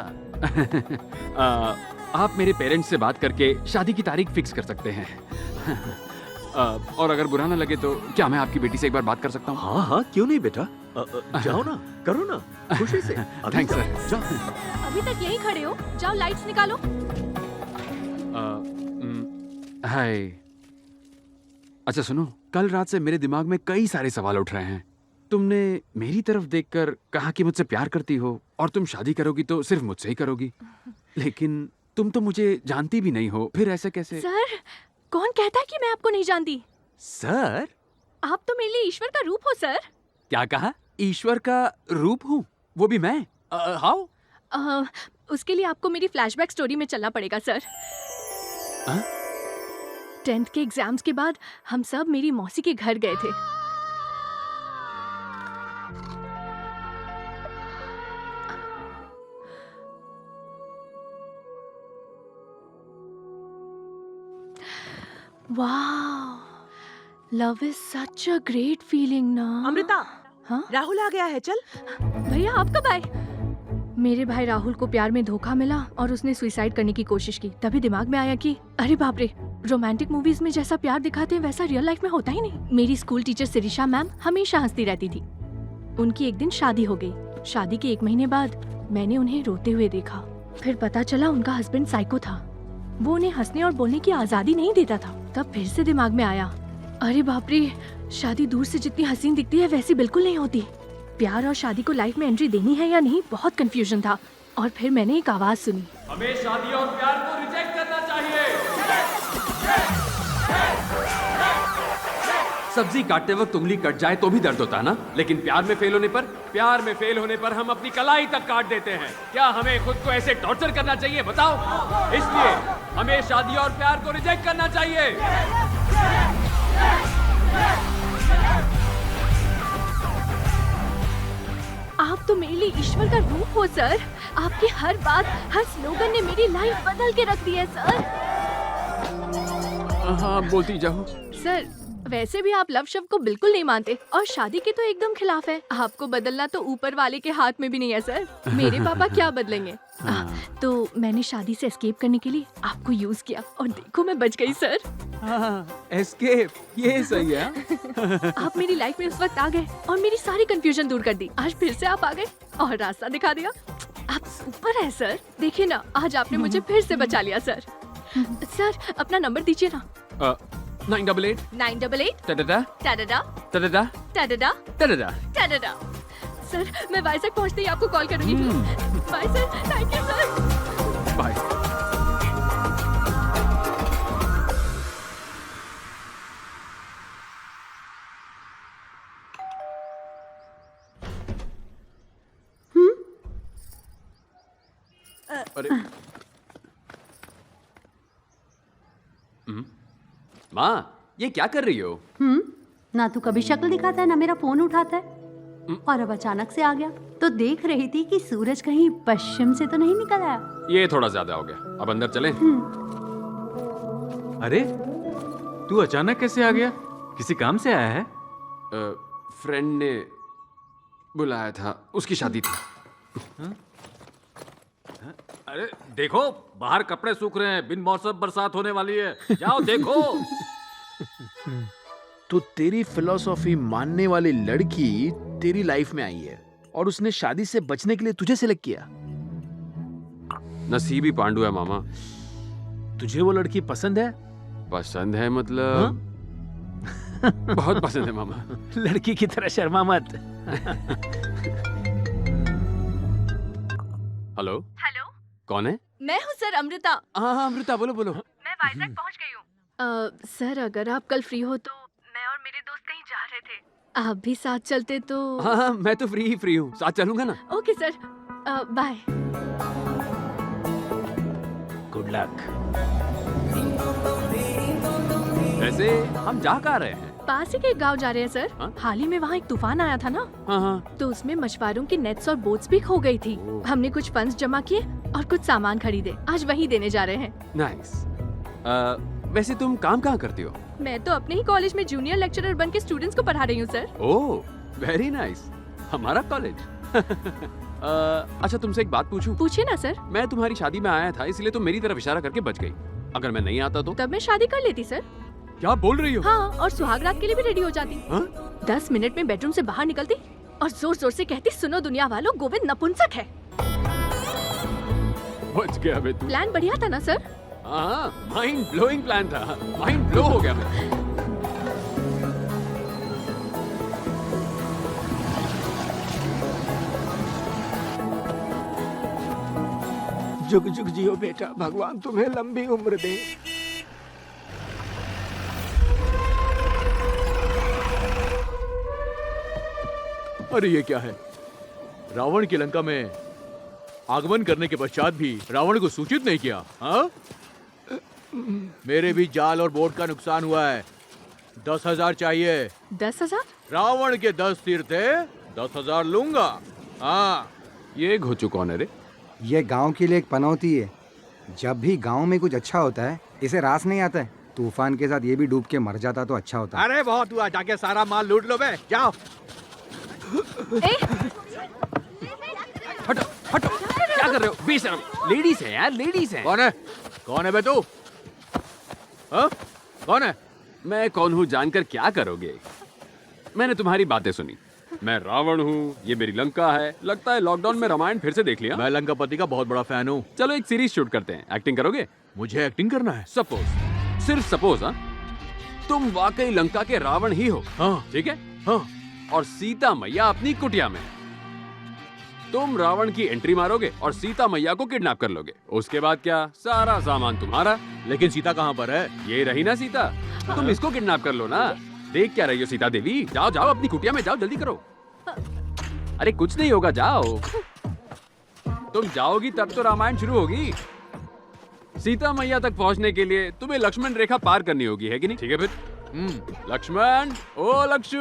[SPEAKER 1] आप मेरे पेरेंट्स से बात करके शादी की तारीख फिक्स कर सकते हैं। और अगर बुरा ना लगे तो क्या मैं आपकी बेटी से एक बार बात कर सकता हूँ?
[SPEAKER 14] हाँ हाँ, क्यों नहीं बेटा, जाओ ना, करो ना, खुशी से।
[SPEAKER 1] Thanks sir.
[SPEAKER 14] जाओ।
[SPEAKER 8] अभी तक यहीं खड़े हो, जाओ लाइट्स निकालो।
[SPEAKER 1] हाय। अच्छा सुनो, कल रात से मेरे दिमाग में कई सारे सवाल उठ रहे हैं। तुमने मेरी तरफ देखकर कहा कि मुझसे प्यार करती हो और तुम शादी करोगी तो सिर्फ मुझसे ही करोगी, लेकिन तुम तो मुझे जानती भी नहीं हो, फिर ऐसे कैसे?
[SPEAKER 8] सर, कौन कहता है कि मैं आपको नहीं जानती?
[SPEAKER 1] सर,
[SPEAKER 8] आप तो मेरे लिए ईश्वर का रूप हो सर।
[SPEAKER 1] क्या कहा? ईश्वर का रूप हूँ? वो भी मैं? हाउ?
[SPEAKER 8] उसके लिए आपको मेरी फ्लैशबैक स्टोरी में चलना पड़ेगा सर। 10th के एग्जाम्स के बाद हम सब मेरी मौसी के घर गए थे। वाह, love is such a great feeling ना।
[SPEAKER 13] अमृता,
[SPEAKER 8] हाँ?
[SPEAKER 13] राहुल आ गया है, चल।
[SPEAKER 8] भैया आप कब आए? मेरे भाई राहुल को प्यार में धोखा मिला और उसने सुसाइड करने की कोशिश की। तभी दिमाग में आया कि अरे बाप रे, रोमांटिक मूवीज में जैसा प्यार दिखाते हैं वैसा रियल लाइफ में होता ही नहीं। मेरी स्कूल टीचर सिरिशा मैम हमेशा हंसती रहती थी। उनकी एक दिन शादी हो गई। शादी के 1 महीने बाद मैंने उन्हें रोते हुए देखा। फिर पता चला उनका हस्बैंड साइको था। वो उन्हें हंसने और बोलने की आजादी नहीं देता था। तब फिर से दिमाग में आया, अरे बाप रे, शादी दूर से जितनी हसीन दिखती है वैसी बिल्कुल नहीं होती। प्यार और शादी को लाइफ में एंट्री देनी है या नहीं, बहुत कंफ्यूजन था। और फिर मैंने एक आवाज सुनी,
[SPEAKER 1] हमें शादी और प्यार को रिजेक्ट करना चाहिए। सब्जी काटते वक्त उंगली कट जाए तो भी दर्द होता है ना, लेकिन प्यार में फेल होने पर हम अपनी कलाई तक काट देते हैं। क्या हमें खुद को ऐसे टॉर्चर करना चाहिए बताओ? इसलिए हमें शादी और प्यार को रिजेक्ट करना चाहिए।
[SPEAKER 8] आप तो मेरे लिए ईश्वर का रूप हो सर। आपकी हर बात, हर स्लोगन ने मेरी लाइफ बदल के रख दी है सर।
[SPEAKER 1] हाँ, बोलती जाओ।
[SPEAKER 8] सर, वैसे भी आप लव शब्द को बिल्कुल नहीं मानते और शादी के तो एकदम खिलाफ है। आपको बदलना तो ऊपर वाले के हाथ में भी नहीं है सर। मेरे पापा क्या बदलेंगे? तो मैंने शादी से एस्केप करने के लिए आपको यूज किया और देखो मैं बच गई सर।
[SPEAKER 1] एस्केप, ये सही है।
[SPEAKER 8] आप मेरी लाइफ में उस वक्त आ गए और मेरी सारी कंफ्यूजन दूर कर दी। आज फिर से आप आ गए और रास्ता दिखा दिया। आप सुपर है सर। देखिए ना, आज आपने मुझे फिर से बचा लिया सर। सर, अपना नंबर दीजिए ना।
[SPEAKER 1] 988
[SPEAKER 8] 988
[SPEAKER 1] टडडा
[SPEAKER 8] टडडा
[SPEAKER 1] टडडा
[SPEAKER 8] टडडा
[SPEAKER 1] टडडा
[SPEAKER 8] टडडा। सर, मैं वाइजैक पहुंचते ही आपको कॉल करूंगी। Bye sir, thank you sir.
[SPEAKER 1] Bye. अरे माँ, ये क्या कर रही हो?
[SPEAKER 9] ना तू कभी शक्ल दिखाता है ना मेरा फोन उठाता है, और अब अचानक से आ गया। तो देख रही थी कि सूरज कहीं पश्चिम से तो नहीं निकल आया।
[SPEAKER 1] ये थोड़ा ज्यादा हो गया, अब अंदर चलें?
[SPEAKER 3] अरे, तू अचानक कैसे आ गया? किसी काम से आया है?
[SPEAKER 1] फ्रेंड ने बुलाया था, उसकी शादी थी। अरे देखो, बाहर कपड़े सूख रहे हैं, बिन मौसम बरसात होने वाली है, जाओ देखो।
[SPEAKER 6] तो तेरी फिलॉसफी मानने वाली लड़की तेरी लाइफ में आई है और उसने शादी से बचने के लिए तुझे सिलेक्ट किया।
[SPEAKER 1] नसीब ही पांडु है मामा।
[SPEAKER 6] तुझे वो लड़की पसंद है?
[SPEAKER 1] पसंद है मतलब बहुत पसंद है मामा।
[SPEAKER 6] लड़की की तरह शर्मा मत।
[SPEAKER 1] हेलो।
[SPEAKER 5] हेलो,
[SPEAKER 1] कौन है?
[SPEAKER 8] मैं हूँ सर, अमृता।
[SPEAKER 1] हाँ, अमृता बोलो बोलो।
[SPEAKER 5] मैं वाइजैक पहुंच गई हूँ।
[SPEAKER 8] सर, अगर आप कल फ्री हो तो मैं और मेरे दोस्त कहीं जा रहे थे। आप भी साथ चलते तो।
[SPEAKER 1] हाँ, मैं तो फ्री हूँ, साथ चलूंगा ना।
[SPEAKER 8] Okay sir, bye.
[SPEAKER 6] Good luck.
[SPEAKER 1] वैसे हम जा कहाँ रहे हैं?
[SPEAKER 8] पास ही के एक गांव जा रहे हैं सर। हाल ही में वहाँ एक तूफान आया था ना।
[SPEAKER 1] हाँ।
[SPEAKER 8] तो उसमें मछुआरों की नेट्स और बोट्स भी खो गई थी। हमने कुछ फंड्स जमा किए और कुछ सामान खरीदे, आज वही देने जा रहे हैं।
[SPEAKER 1] नाइस। वैसे तुम काम कहाँ करती हो?
[SPEAKER 8] मैं तो अपने ही कॉलेज में जूनियर लेक्चरर बन के स्टूडेंट्स को पढ़ा रही हूँ सर।
[SPEAKER 1] ओह, वेरी नाइस। हमारा कॉलेज। अच्छा, तुमसे एक बात पूछूं?
[SPEAKER 8] पूछिए ना सर।
[SPEAKER 1] मैं तुम्हारी शादी में आया था, इसलिए तुम मेरी तरफ इशारा करके बच गई। अगर मैं नहीं आता तो?
[SPEAKER 8] तब मैं शादी कर लेती सर।
[SPEAKER 1] क्या बोल रही हो?
[SPEAKER 8] हाँ, और सुहाग रात के लिए भी रेडी हो जाती।
[SPEAKER 1] हाँ?
[SPEAKER 8] 10 मिनट में बेडरूम से बाहर निकलती और जोर जोर से कहती, सुनो दुनिया वालों, गोविंद नपुंसक है।
[SPEAKER 1] बच गया बे तू।
[SPEAKER 8] प्लान बढ़िया था ना सर?
[SPEAKER 1] हाँ, माइंड ब्लोइंग प्लान था। माइंड ब्लो हो गया मैं।
[SPEAKER 6] जुग जुग जियो बेटा, भगवान तुम्हें लंबी उम्र दे।
[SPEAKER 3] अरे ये क्या है? रावण की लंका में आगमन करने के पश्चात भी रावण को सूचित नहीं किया। हाँ? मेरे भी जाल और बोट का नुकसान हुआ है। 10,000 चाहिए।
[SPEAKER 8] 10,000?
[SPEAKER 3] रावण के 10 तीर थे, 10,000 लूंगा। हाँ।
[SPEAKER 1] ये घोचू कौन है रे?
[SPEAKER 2] ये गांव के लिए एक पनौती है। जब भी गांव में कुछ अच्छा होता है, इसे रास नहीं आता है। तूफान के साथ ये भी डूब के मर जाता तो अच्छा होता।
[SPEAKER 12] अरे बहुत हुआ, जाके सारा माल लूट लो बे, जाओ।
[SPEAKER 1] हटो हटो, क्या कर रहे हो? बेशरम, लेडीज है यार, लेडीज है।
[SPEAKER 3] कौन है बे तू? हाँ? कौन है?
[SPEAKER 1] मैं कौन हूँ जानकर क्या करोगे? मैंने तुम्हारी बातें सुनी। मैं रावण हूँ, ये मेरी लंका है। लगता है लॉकडाउन में रामायण फिर से देख लिया।
[SPEAKER 3] मैं लंकापति का बहुत बड़ा फैन हूँ।
[SPEAKER 1] चलो एक सीरीज शूट करते हैं, एक्टिंग करोगे?
[SPEAKER 3] मुझे एक्टिंग करना है?
[SPEAKER 1] सपोज, सिर्फ सपोज, हाँ, तुम वाकई लंका के रावण ही हो।
[SPEAKER 3] हाँ।
[SPEAKER 1] ठीक है?
[SPEAKER 3] हाँ।
[SPEAKER 1] और सीता मैया अपनी कुटिया में। तुम रावण की एंट्री मारोगे और सीता मैया को किडनैप कर लोगे। उसके बाद क्या? सारा सामान तुम्हारा।
[SPEAKER 3] लेकिन सीता कहाँ पर है?
[SPEAKER 1] ये रही ना सीता। तुम इसको किडनैप कर लो ना। देख क्या रही हो सीता देवी? जाओ जाओ, अपनी कुटिया में जाओ, जल्दी करो। अरे कुछ नहीं होगा, जाओ। तुम जाओगी तब तो रामायण शुरू होगी। सीता मैया तक पहुंचने के लिए तुम्हें लक्ष्मण रेखा पार करनी होगी, है कि नहीं? ठीक है फिर। लक्ष्मण, ओ लक्षु।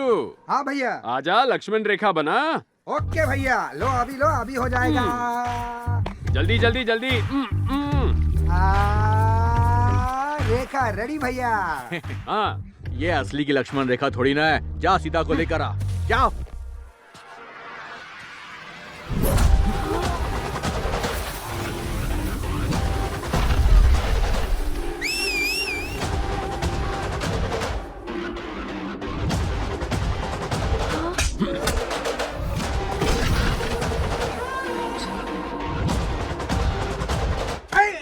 [SPEAKER 2] हाँ भैया।
[SPEAKER 1] आजा, लक्ष्मण रेखा बना।
[SPEAKER 2] ओके भैया, लो अभी हो जाएगा।
[SPEAKER 1] जल्दी जल्दी जल्दी।
[SPEAKER 2] रेखा रेडी भैया।
[SPEAKER 1] हाँ,
[SPEAKER 3] ये असली की लक्ष्मण रेखा थोड़ी ना है। जा सीता को लेकर आ, जाओ।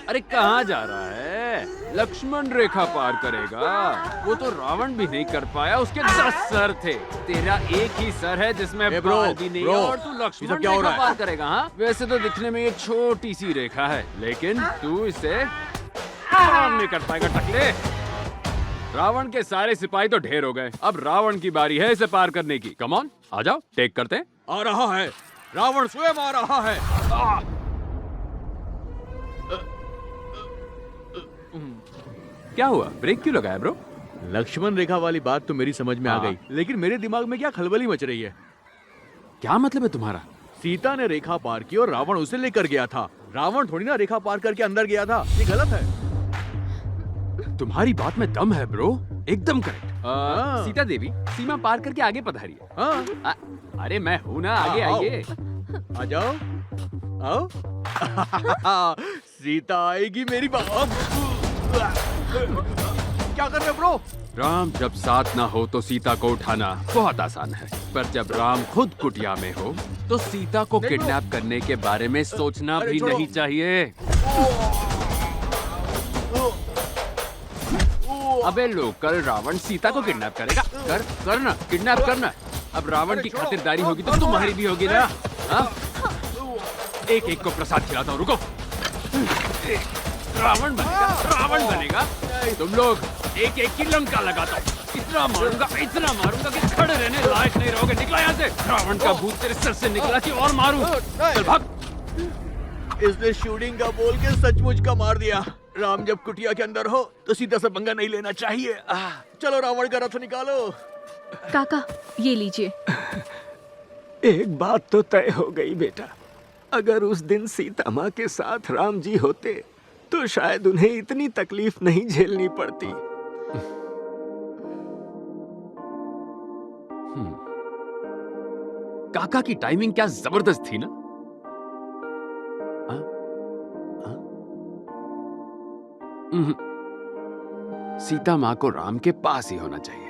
[SPEAKER 1] अरे कहाँ जा रहा है? लक्ष्मण रेखा पार करेगा। वो तो रावण भी नहीं कर पाया, उसके 10 सर थे। तेरा एक ही सर है जिसमें बाल भी नहीं है और तू लक्ष्मण रेखा पार करेगा? हाँ, वैसे तो दिखने में ये छोटी सी रेखा है, लेकिन तू इसे पार नहीं कर पाएगा टकले। रावण के सारे सिपाही तो ढेर हो गए, अब रावण की बारी है इसे पार करने की। कम ऑन, आ जाओ, टेक करते हैं।
[SPEAKER 3] आ रहा है, रावण स्वयं आ रहा है।
[SPEAKER 1] क्या हुआ? ब्रेक क्यों लगाया ब्रो?
[SPEAKER 3] लक्ष्मण रेखा वाली बात तो मेरी समझ में आ गई, लेकिन मेरे दिमाग में क्या खलबली मच रही है।
[SPEAKER 1] क्या मतलब है तुम्हारा?
[SPEAKER 3] सीता ने रेखा पार की और रावण उसे लेकर गया था। रावण थोड़ी ना रेखा पार करके अंदर गया था। ये गलत है।
[SPEAKER 1] तुम्हारी बात में दम है ब्रो, एकदम करेक्ट। सीता देवी सीमा पार करके आगे पधारी है। अरे मैं हूँ ना, आगे आइए।
[SPEAKER 3] आ जाओ, आओ। सीता आएगी मेरी बात। क्या कर रहे ब्रो?
[SPEAKER 1] राम जब साथ ना हो तो सीता को उठाना बहुत आसान है, पर जब राम खुद कुटिया में हो तो सीता को किडनैप करने के बारे में सोचना भी नहीं चाहिए। अबे लोकल रावण सीता को किडनैप करेगा? करना, किडनैप करना। अब रावण की खातिरदारी होगी तो तुम्हारी भी होगी ना। एक एक को प्रसाद खिलाता हूँ, रुको। रावण बनेगा, रावण बनेगा। तुम लोग एक एक की लंका लगाता हूँ। इतना मारूंगा कि खड़े रहने लायक नहीं रहोगे। निकला यहाँ से। रावण का भूत तेरे सर से निकला कि और मारूं? चल भाग।
[SPEAKER 3] इसने शूटिंग का बोल के सचमुच का मार दिया। राम जब कुटिया के अंदर हो तो सीधा सा पंगा नहीं लेना चाहिए। चलो रावण का रथ निकालो।
[SPEAKER 8] काका ये लीजिए।
[SPEAKER 14] एक बात तो तय हो गई बेटा, अगर उस दिन सीता माँ के साथ राम जी होते तो शायद उन्हें इतनी तकलीफ नहीं झेलनी पड़ती।
[SPEAKER 1] काका की टाइमिंग क्या जबरदस्त थी ना। सीता माँ को राम के पास ही होना चाहिए।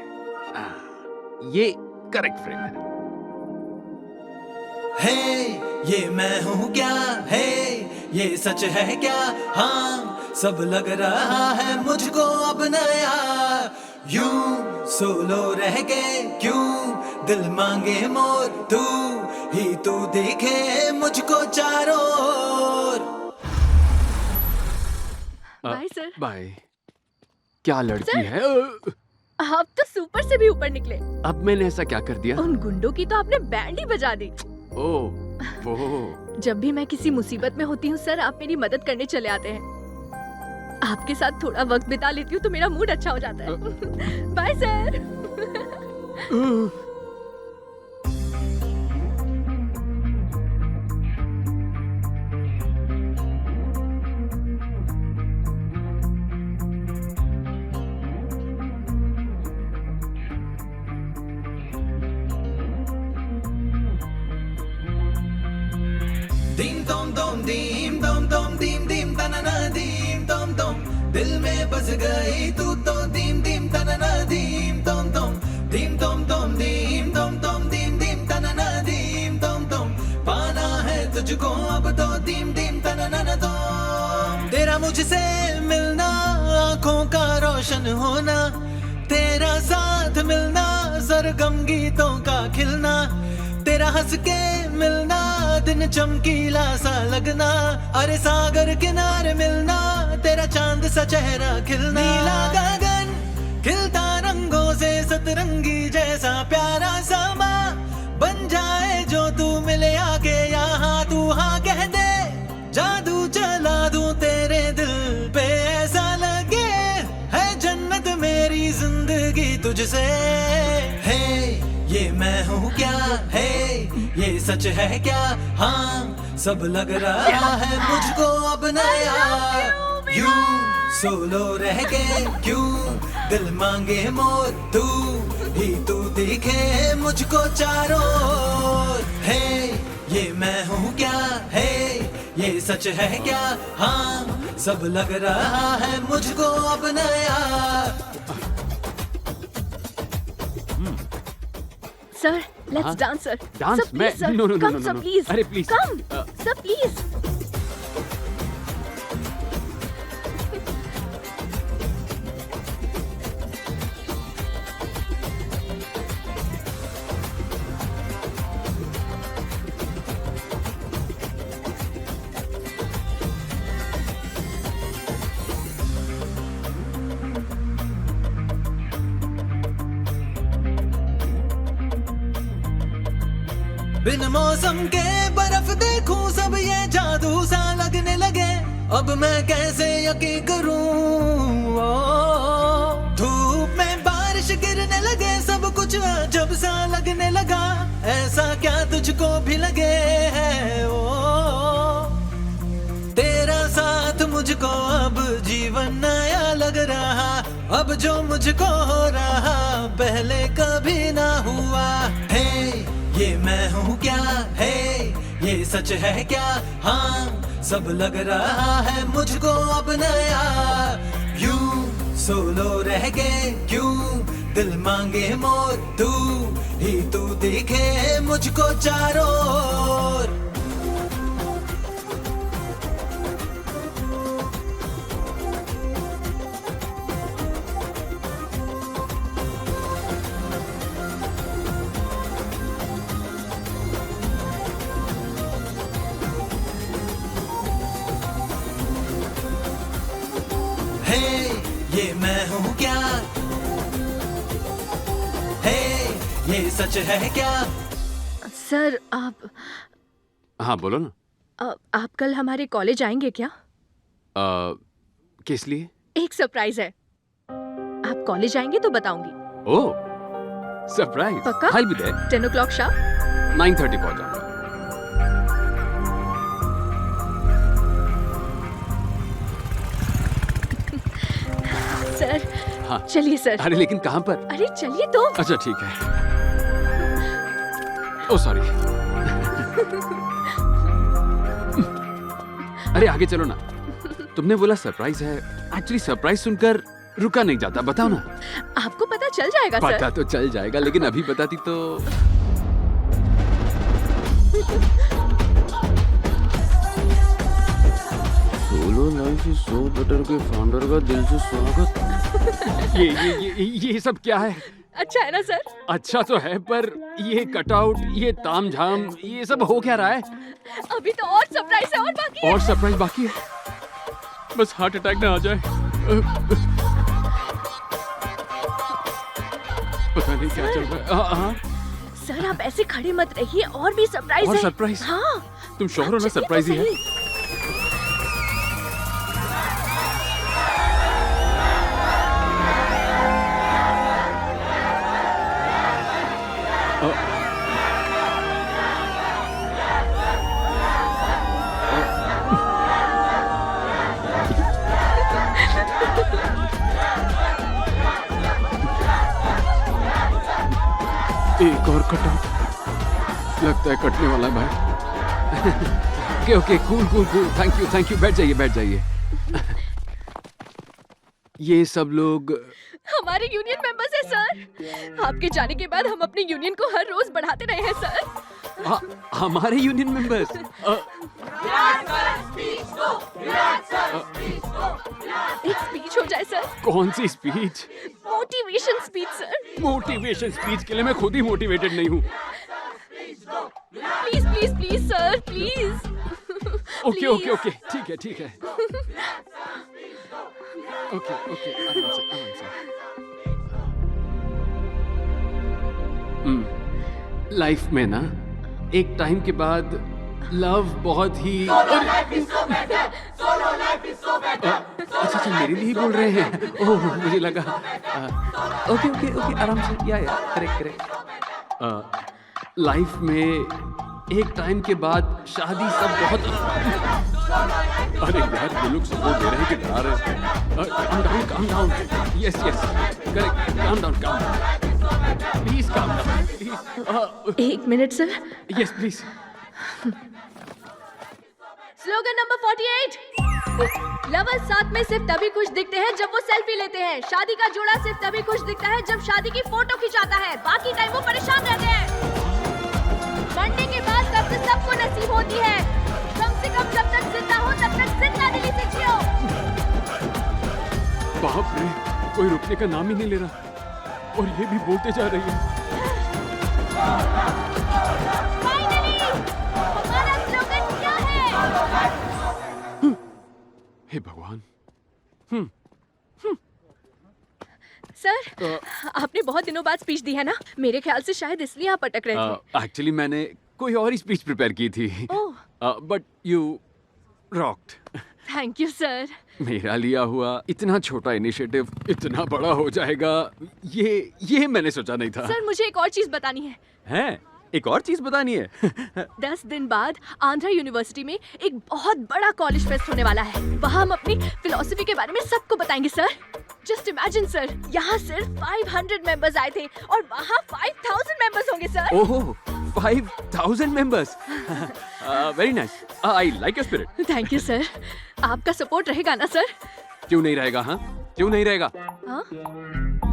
[SPEAKER 1] ये करेक्ट फ्रेम है।
[SPEAKER 4] ये मैं हूँ क्या है, ये सच है क्या? हाँ सब लग रहा है मुझको अब नया। यूं सोलो रह गए क्यों, दिल मांगे मोर तू ही तू दिखे मुझको चारों ओर।
[SPEAKER 8] Bye sir.
[SPEAKER 1] बाय। क्या लड़की है।
[SPEAKER 8] आप तो सुपर से भी ऊपर निकले।
[SPEAKER 1] अब मैंने ऐसा क्या कर दिया?
[SPEAKER 8] उन गुंडों की तो आपने बैंड ही बजा दी।
[SPEAKER 1] ओह वो।
[SPEAKER 8] जब भी मैं किसी मुसीबत में होती हूँ सर, आप मेरी मदद करने चले आते हैं। आपके साथ थोड़ा वक्त बिता लेती हूँ तो मेरा मूड अच्छा हो जाता है। Bye sir.
[SPEAKER 4] दीम तोम तोम दीम तोम तोम दीम दीम तनना दीम तोम तोम, दिल में बस गई तू तो दीम दीम तनना दीम तोम तोम, दीम तोम तोम दीम तोम तोम दीम दीम तनना दीम तोम तोम, पाना है तुझको अब तो दीम दीम तनना तोम। तेरा मुझसे मिलना, आंखों का रोशन होना, तेरा साथ मिलना, सरगम गीतों का खिलना, तेरा हंस के मिलना, दिन चमकीला सा लगना, अरे सागर किनारे मिलना, तेरा चांद सा चेहरा खिलना, नीला गगन खिलता रंगों से सतरंगी जैसा प्यारा समा बन जाए जो तू मिले आके यहाँ, तू हाँ कह दे जादू चला दूं तेरे दिल पे, ऐसा लगे है जन्नत मेरी जिंदगी तुझसे। है ये मैं हूँ क्या है, ये सच है क्या? हाँ सब लग रहा है मुझको अब नया। यूं सोलो रह गए क्यों, दिल मांगे मोर तू ही तू दिखे मुझको चारों ओर। है ये मैं हूँ क्या है, ये सच है क्या? हाँ सब लग रहा है मुझको अब नया।
[SPEAKER 8] Sir let's dance sir.
[SPEAKER 1] Dance?
[SPEAKER 8] Sir,
[SPEAKER 1] मैं
[SPEAKER 8] please, sir.
[SPEAKER 1] No no no
[SPEAKER 8] Come, sir,
[SPEAKER 1] no.
[SPEAKER 8] please.
[SPEAKER 1] अरे प्लीज
[SPEAKER 8] Come, sir, please.
[SPEAKER 4] बिन मौसम के बर्फ देखूं सब ये जादू सा लगने लगे, अब मैं कैसे यकीन करूं। धूप में बारिश गिरने लगे, सब कुछ अजब सा लगने लगा, ऐसा क्या तुझको भी लगे है तेरा साथ मुझको अब जीवन नया लग रहा, अब जो मुझको हो रहा पहले कभी ना हुआ। है ये मैं हूँ क्या है, ये सच है क्या? हाँ सब लग रहा है मुझको अब नया। यूं सोलो रह गए क्यों, दिल मांगे मोर तू ही तू दिखे मुझको चारों ओर। ये मैं हूँ क्या, सच है क्या?
[SPEAKER 13] सर आप
[SPEAKER 1] हाँ बोलो ना।
[SPEAKER 13] आप कल हमारे कॉलेज आएंगे क्या?
[SPEAKER 1] किस लिए?
[SPEAKER 13] एक सरप्राइज है। आप कॉलेज आएंगे तो बताऊंगी।
[SPEAKER 1] ओह सरप्राइज।
[SPEAKER 13] पक्का?
[SPEAKER 1] I'll be there.
[SPEAKER 13] 10 o'clock sharp.
[SPEAKER 1] 9:30 पहुंच जाऊंगा।
[SPEAKER 13] सर
[SPEAKER 1] हाँ
[SPEAKER 13] चलिए सर।
[SPEAKER 1] अरे लेकिन कहाँ पर?
[SPEAKER 13] अरे चलिए तो।
[SPEAKER 1] अच्छा ठीक है। ओ सॉरी। अरे आगे चलो ना। तुमने बोला सरप्राइज है। एक्चुअली सरप्राइज सुनकर रुका नहीं जाता, बताओ ना।
[SPEAKER 13] आपको पता चल जाएगा सर।
[SPEAKER 1] पता तो चल जाएगा, लेकिन अभी बताती तो। Solo life is so better के फाउंडर का दिल से स्वागत। ये सब क्या है?
[SPEAKER 13] अच्छा है ना सर?
[SPEAKER 1] अच्छा तो है, पर ये कटआउट, ये तामझाम, ये सब हो क्या रहा है?
[SPEAKER 13] अभी तो और सरप्राइज है और बाकी है।
[SPEAKER 1] और सरप्राइज बाकी है? बस हार्ट अटैक ना आ जाए। पता नहीं क्या चल रहा है। हाँ
[SPEAKER 13] सर आप ऐसे खड़े मत रहिए, और भी सरप्राइज
[SPEAKER 1] और
[SPEAKER 13] है।
[SPEAKER 1] सरप्राइज?
[SPEAKER 13] हाँ
[SPEAKER 1] तुम श्योर हो ना सरप्राइज ही है? एक और कटआउट लगता है कटने वाला है भाई। Okay cool cool cool, thank you. बैठ जाइए। ये सब लोग
[SPEAKER 13] हमारे यूनियन मेंबर्स हैं सर। आपके जाने के बाद हम अपनी यूनियन को हर रोज बढ़ाते रहे हैं सर।
[SPEAKER 1] हमारे यूनियन मेंबर्स।
[SPEAKER 13] एक स्पीच हो जाए सर।
[SPEAKER 1] कौन सी speech?
[SPEAKER 13] Motivation speech sir.
[SPEAKER 1] Motivation speech के लिए मैं खुद ही मोटिवेटेड नहीं हूँ।
[SPEAKER 13] Please please please sir please.
[SPEAKER 1] Okay ठीक है। ओके आराम से। लाइफ में ना एक टाइम के बाद लव बहुत ही अच्छा मेरे लिए ही बोल रहे हैं। ओह मुझे लगा। ओके आराम से। या करेक्ट। लाइफ में एक टाइम के बाद शादी सब बहुत। अरे यार ये लोग सपोर्ट दे रहे हैं कि डरा रहे हैं। Calm down. Yes correct. Calm down please calm down please.
[SPEAKER 13] एक minute sir.
[SPEAKER 1] Yes please.
[SPEAKER 13] Slogan number 48। Lovers साथ में सिर्फ तभी खुश दिखते हैं जब वो सेल्फी लेते हैं। शादी का जोड़ा सिर्फ तभी खुश दिखता है जब शादी की फोटो खिंचाता है, बाकी टाइम वो परेशान रहते हैं। मरने के बाद कब्र सबको नसीब होती है, कम से कम जब तक जिंदा हो तब तक जिंदा दिली से जियो।
[SPEAKER 1] बाप रे, कोई रुकने का नाम ही नहीं ले रहा और ये भी बोलते जा रही है।
[SPEAKER 13] फाइनली हमारा स्लोगन क्या है?
[SPEAKER 1] हे भगवान।
[SPEAKER 13] सर आपने बहुत दिनों बाद स्पीच दी है ना, मेरे ख्याल से शायद इसलिए आप अटक रहे थे।
[SPEAKER 1] एक्चुअली मैंने कोई और ही स्पीच प्रिपेयर की थी। But you rocked.
[SPEAKER 13] Thank you sir.
[SPEAKER 1] मेरा लिया हुआ इतना छोटा इनिशिएटिव इतना बड़ा हो जाएगा, ये मैंने सोचा नहीं था।
[SPEAKER 13] सर मुझे एक और चीज बतानी है।
[SPEAKER 1] हैं? एक और चीज बतानी है?
[SPEAKER 13] 10 दिन बाद आंध्रा यूनिवर्सिटी में एक बहुत बड़ा कॉलेज फेस्ट होने वाला है। वहाँ हम अपनी फिलॉसफी के बारे में सबको बताएंगे सर। जस्ट इमेजिन सर, यहाँ सिर्फ 500 मेंबर्स आए थे और वहाँ 5000 मेंबर्स होंगे sir.
[SPEAKER 1] Oh 5000 members. Very nice. I like your spirit.
[SPEAKER 13] Thank you sir. आपका सपोर्ट रहेगा ना सर?
[SPEAKER 1] क्यों नहीं रहेगा? हाँ क्यों नहीं रहेगा?
[SPEAKER 13] हाँ?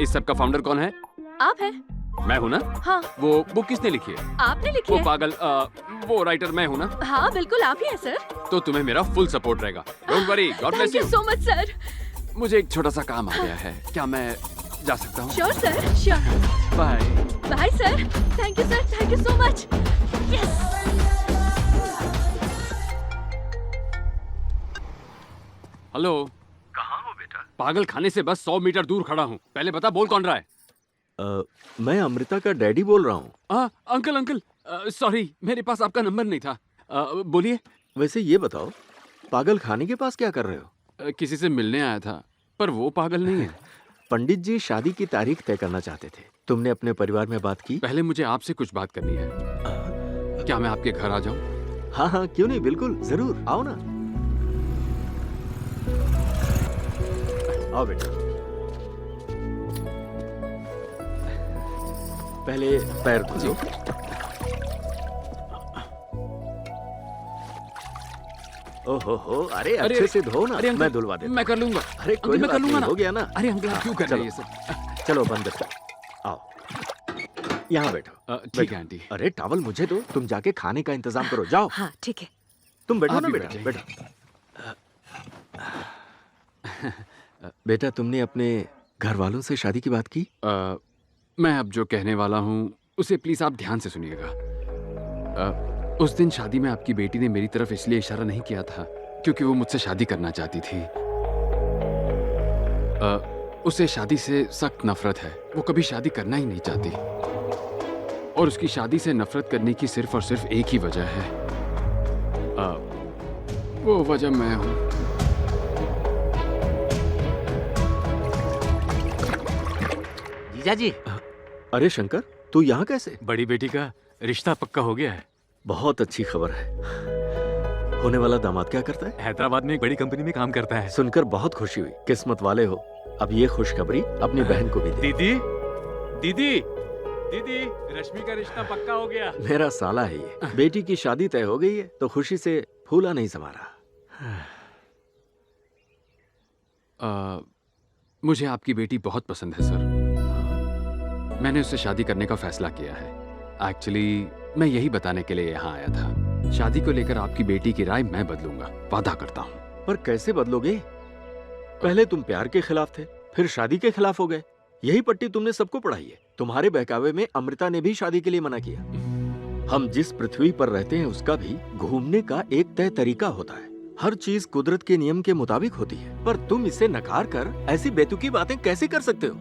[SPEAKER 1] इस सब का फाउंडर कौन है?
[SPEAKER 13] आप हैं।
[SPEAKER 1] मैं हूँ ना?
[SPEAKER 13] हाँ।
[SPEAKER 1] वो बुक किसने लिखी है?
[SPEAKER 13] आपने लिखी
[SPEAKER 1] वो
[SPEAKER 13] है।
[SPEAKER 1] पागल वो राइटर मैं हूँ ना?
[SPEAKER 13] हाँ बिल्कुल आप ही हैं सर।
[SPEAKER 1] तो तुम्हें मेरा फुल सपोर्ट रहेगा। Don't worry, God bless
[SPEAKER 13] thank
[SPEAKER 1] you.
[SPEAKER 13] You so much sir.
[SPEAKER 1] मुझे एक छोटा सा काम आ गया है, क्या मैं जा सकता हूँ?
[SPEAKER 13] Sure sir sure.
[SPEAKER 1] Bye
[SPEAKER 13] bye sir. Thank you so much. Yes.
[SPEAKER 1] Hello.
[SPEAKER 15] कहाँ हो बेटा?
[SPEAKER 1] पागल खाने से बस 100 मीटर दूर खड़ा हूँ। पहले बता बोल कौन रहा है?
[SPEAKER 14] मैं अमृता का डैडी बोल रहा हूँ।
[SPEAKER 1] अंकल अंकल, सॉरी, मेरे पास आपका नंबर नहीं था। बोलिए।
[SPEAKER 14] वैसे ये बताओ, पागल खाने के पास क्या कर रहे हो?
[SPEAKER 1] किसी से मिलने आया था, पर वो पागल नहीं है।
[SPEAKER 14] पंडित जी शादी की तारीख तय करना चाहते थे। तुमने अपने परिवार में बात की?
[SPEAKER 1] पहले मुझे आपसे कुछ बात करनी है। क्या मैं आपके घर आ जाऊं?
[SPEAKER 14] हाँ हाँ, क्यों नहीं, बिल्कुल जरूर आओ ना। आओ बेटा। पहले पैर धो। ओहो, अरे अच्छे से धो ना। मैं धुलवा देता।
[SPEAKER 1] मैं कर लूंगा।
[SPEAKER 14] अरे कोई
[SPEAKER 1] मैं कर लूंगा ना।
[SPEAKER 14] हो गया ना।
[SPEAKER 1] अरे अंकल, आप क्यों कर रहे हैं ये सब?
[SPEAKER 14] चलो बंद करो। आओ यहाँ बैठो।
[SPEAKER 1] ठीक है आंटी।
[SPEAKER 14] अरे टॉवल मुझे दो, तुम जाके खाने का इंतजाम करो, जाओ।
[SPEAKER 13] हाँ ठीक है।
[SPEAKER 14] तुम बैठो ना
[SPEAKER 1] आप भी
[SPEAKER 14] बेटा, बैठो। बेटा, तुमने अपने घर वालों से शादी की बात की?
[SPEAKER 1] मैं अब जो कहने वाला हूँ उसे प्लीज आप ध्यान से सुनिएगा। उस दिन शादी में आपकी बेटी ने मेरी तरफ इसलिए इशारा नहीं किया था क्योंकि वो मुझसे शादी करना चाहती थी। उसे शादी से सख्त नफरत है। वो कभी शादी करना ही नहीं चाहती, और उसकी शादी से नफरत करने की सिर्फ और सिर्फ एक ही वजह है। वो वजह मैं हूँ।
[SPEAKER 3] जीजा जी।
[SPEAKER 14] अरे शंकर, तू यहाँ कैसे?
[SPEAKER 3] बड़ी बेटी का रिश्ता पक्का हो गया है।
[SPEAKER 14] बहुत अच्छी खबर है। होने वाला दामाद क्या करता है?
[SPEAKER 3] हैदराबाद में एक बड़ी कंपनी में काम करता है।
[SPEAKER 14] सुनकर बहुत खुशी हुई। किस्मत वाले हो। अब ये खुशखबरी अपनी बहन को भी दे।
[SPEAKER 3] दीदी, दीदी, दीदी, रश्मि का रिश्ता पक्का हो गया।
[SPEAKER 14] मेरा साला है ये। बेटी की शादी तय हो गई है तो खुशी से फूला नहीं समा रहा।
[SPEAKER 1] मुझे आपकी बेटी बहुत पसंद है सर। मैंने उससे शादी करने का फैसला किया है। एक्चुअली मैं यही बताने के लिए यहाँ आया था। शादी को लेकर आपकी बेटी की राय मैं बदलूंगा, वादा करता हूँ।
[SPEAKER 14] पर कैसे बदलोगे? पहले तुम प्यार के खिलाफ थे, फिर शादी के खिलाफ हो गए। यही पट्टी तुमने सबको पढ़ाई है। तुम्हारे बहकावे में अमृता ने भी शादी के लिए मना किया। हम जिस पृथ्वी पर रहते हैं उसका भी घूमने का एक तय तरीका होता है। हर चीज कुदरत के नियम के मुताबिक होती है, पर तुम इसे नकार कर ऐसी बेतुकी बातें कैसे कर सकते हो?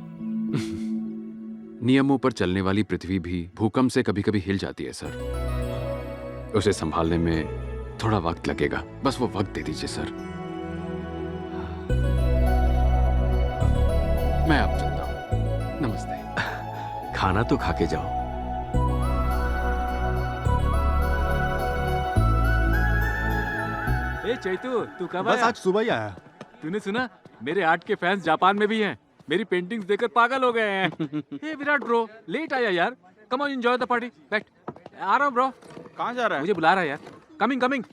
[SPEAKER 1] नियमों पर चलने वाली पृथ्वी भी भूकंप से कभी कभी हिल जाती है सर। उसे संभालने में थोड़ा वक्त लगेगा, बस वो वक्त दे दीजिए सर। मैं अब चलता हूँ। नमस्ते।
[SPEAKER 14] खाना तो खा के जाओ।
[SPEAKER 3] ए चैतू, तू कब
[SPEAKER 7] बस
[SPEAKER 3] आया?
[SPEAKER 7] आज सुबह ही आया।
[SPEAKER 3] तूने सुना, मेरे आर्ट के फैंस जापान में भी हैं। मेरी पेंटिंग्स देखकर पागल हो गए हैं। हे विराट ब्रो, लेट आया यार। Come on, enjoy the party. बैठ। आ रहा हूँ ब्रो।
[SPEAKER 7] कहाँ जा रहा है?
[SPEAKER 3] मुझे बुला रहा है यार। Coming coming.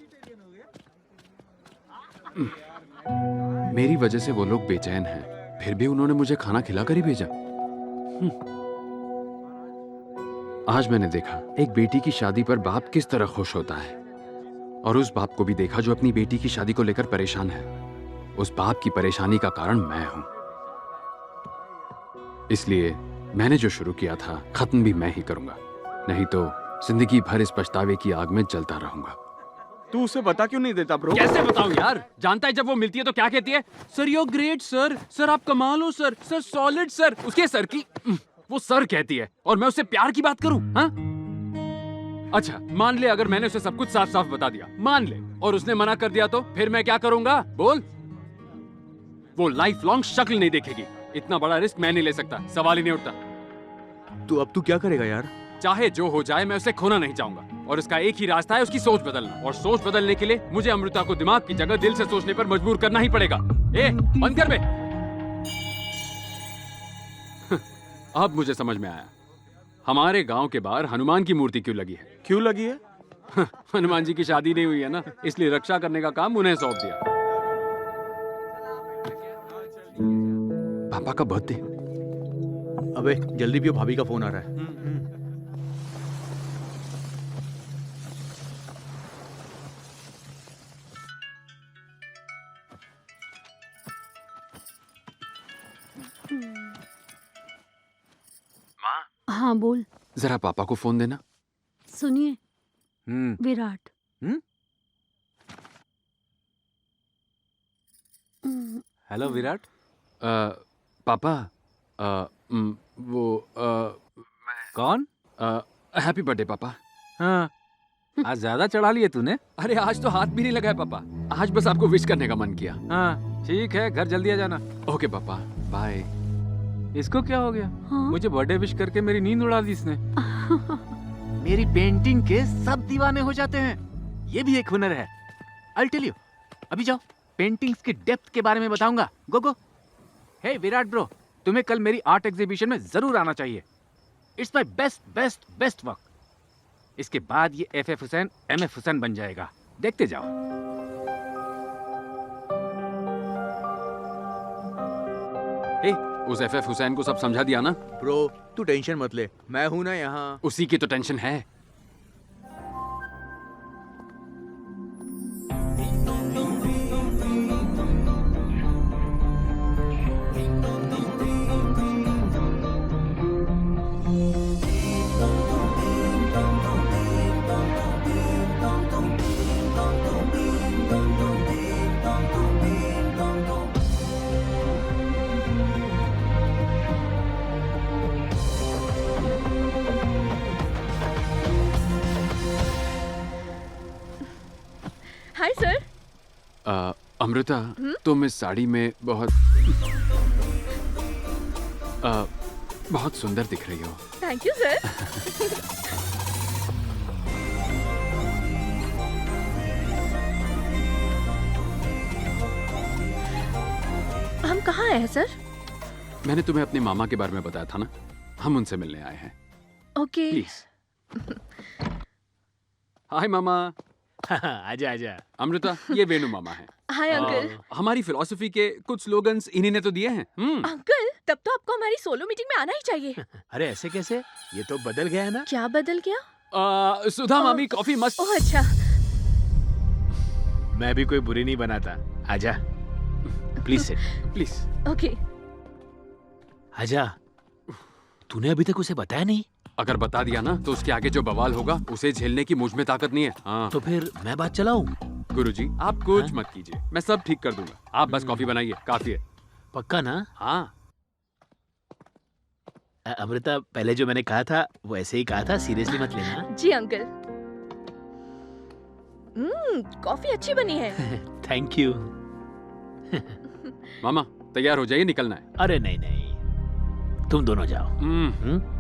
[SPEAKER 1] मेरी वजह से वो लोग बेचैन हैं, फिर भी उन्होंने मुझे खाना खिलाकर ही भेजा। आज मैंने देखा एक बेटी की शादी पर बाप किस तरह खुश होता है, और उस बाप को भी देखा जो अपनी बेटी की शादी को लेकर परेशान है। उस बाप की परेशानी का कारण मैं हूं। इसलिए मैंने जो शुरू किया था खत्म भी मैं ही करूंगा, नहीं तो जिंदगी भर इस पछतावे की आग में जलता रहूंगा।
[SPEAKER 7] तू उसे बता क्यों नहीं देता ब्रो?
[SPEAKER 1] कैसे बताऊं यार? जानता है जब वो मिलती है तो क्या कहती है? Sir you great sir, sir आप कमाल हो सर, सर सॉलिड सर। उसके सर की वो सर कहती है और मैं उससे प्यार की बात करूं? हाँ? अच्छा मान ले अगर मैंने उसे सब कुछ साफ साफ बता दिया, मान ले, और उसने मना कर दिया, तो फिर मैं क्या करूंगा? बोल। वो लाइफ लॉन्ग शक्ल नहीं देखेगी। इतना बड़ा रिस्क मैं नहीं ले सकता, सवाल ही नहीं उठता।
[SPEAKER 3] तो अब तू क्या करेगा यार?
[SPEAKER 1] चाहे जो हो जाए, मैं उसे खोना नहीं चाहूंगा, और उसका एक ही रास्ता है, उसकी सोच बदलना। और सोच बदलने के लिए मुझे अमृता को दिमाग की जगह दिल से सोचने पर मजबूर करना ही पड़ेगा। ए, बंद कर बे। अब मुझे समझ में आया हमारे गांव के बाहर हनुमान की मूर्ति क्यों लगी है।
[SPEAKER 7] क्यों लगी है?
[SPEAKER 1] हनुमान जी की शादी नहीं हुई है ना, इसलिए रक्षा करने का काम उन्हें सौंप दिया। पापा का बर्थडे।
[SPEAKER 3] अबे जल्दी पियो, भाभी का फोन आ रहा है।
[SPEAKER 9] हाँ बोल।
[SPEAKER 1] जरा पापा को फोन देना।
[SPEAKER 9] सुनिए विराट।
[SPEAKER 3] हेलो विराट।
[SPEAKER 1] पापा, वो
[SPEAKER 6] कौन?
[SPEAKER 1] हैप्पी बर्थडे पापा।
[SPEAKER 6] हाँ, आज ज्यादा चढ़ा लिए तूने।
[SPEAKER 1] अरे आज तो हाथ भी नहीं लगाया पापा, आज बस आपको विश करने का मन किया।
[SPEAKER 6] हाँ ठीक है, घर जल्दी आ जाना।
[SPEAKER 1] ओके पापा, बाय।
[SPEAKER 6] इसको क्या हो गया?
[SPEAKER 9] हाँ?
[SPEAKER 6] मुझे बर्थडे विश करके मेरी नींद उड़ा दी इसने।
[SPEAKER 3] मेरी पेंटिंग के सब दीवाने हो जाते हैं, ये भी एक हुनर है। I'll tell you। अभी जाओ, पेंटिंग्स की डेप्थ के बारे में बताऊंगा। गो गो। हे विराट ब्रो, तुम्हें कल मेरी आर्ट एग्जीबिशन में जरूर आना चाहिए। It's my best best best work. इसके बाद ये FF हुसैन MF हुसैन बन जाएगा, देखते जाओ।
[SPEAKER 1] हे, उस FF हुसैन को सब समझा दिया ना?
[SPEAKER 12] ब्रो तू टेंशन मत ले, मैं हूं ना यहाँ।
[SPEAKER 1] उसी की तो टेंशन है।
[SPEAKER 8] Hi sir.
[SPEAKER 1] अमृता, तुम इस साड़ी में बहुत बहुत सुंदर दिख रही हो।
[SPEAKER 8] Thank you sir. हम कहाँ आए हैं सर?
[SPEAKER 1] मैंने तुम्हें अपने मामा के बारे में बताया था ना, हम उनसे मिलने आए हैं।
[SPEAKER 8] ओके।
[SPEAKER 1] प्लीज। हाय मामा।
[SPEAKER 6] आजा आजा।
[SPEAKER 1] अमृता, ये वेणु मामा है।
[SPEAKER 8] Hi uncle.
[SPEAKER 1] हमारी फिलॉसफी के कुछ स्लोगन्स इन्हीं ने तो दिए हैं।
[SPEAKER 8] अंकल, तब तो आपको हमारी सोलो मीटिंग में आना ही चाहिए।
[SPEAKER 6] अरे ऐसे कैसे? ये तो बदल गया है ना।
[SPEAKER 8] क्या बदल गया?
[SPEAKER 1] सुधा मामी, कॉफी मस्त।
[SPEAKER 8] ओह अच्छा।
[SPEAKER 6] मैं भी कोई बुरी नहीं बनाता। आजा, प्लीज सिट।
[SPEAKER 1] प्लीज।
[SPEAKER 8] ओके।
[SPEAKER 6] आजा। तूने अभी तक उसे बताया नहीं?
[SPEAKER 1] अगर बता दिया ना तो उसके आगे जो बवाल होगा उसे झेलने की मुझ में ताकत नहीं है। हाँ।
[SPEAKER 6] तो फिर मैं बात चलाऊं?
[SPEAKER 1] गुरुजी, आप कुछ मत कीजिए, मैं सब ठीक कर दूंगा। आप बस कॉफी बनाइए, काफी है।
[SPEAKER 6] पक्का ना?
[SPEAKER 1] हाँ।
[SPEAKER 6] अमृता, पहले जो मैंने कहा था वो ऐसे ही कहा था, सीरियसली मत लेना।
[SPEAKER 8] जी अंकल। कॉफी अच्छी बनी है।
[SPEAKER 6] Thank you.
[SPEAKER 1] मामा तैयार हो जाइए, निकलना है।
[SPEAKER 6] अरे नहीं नहीं, तुम दोनों जाओ।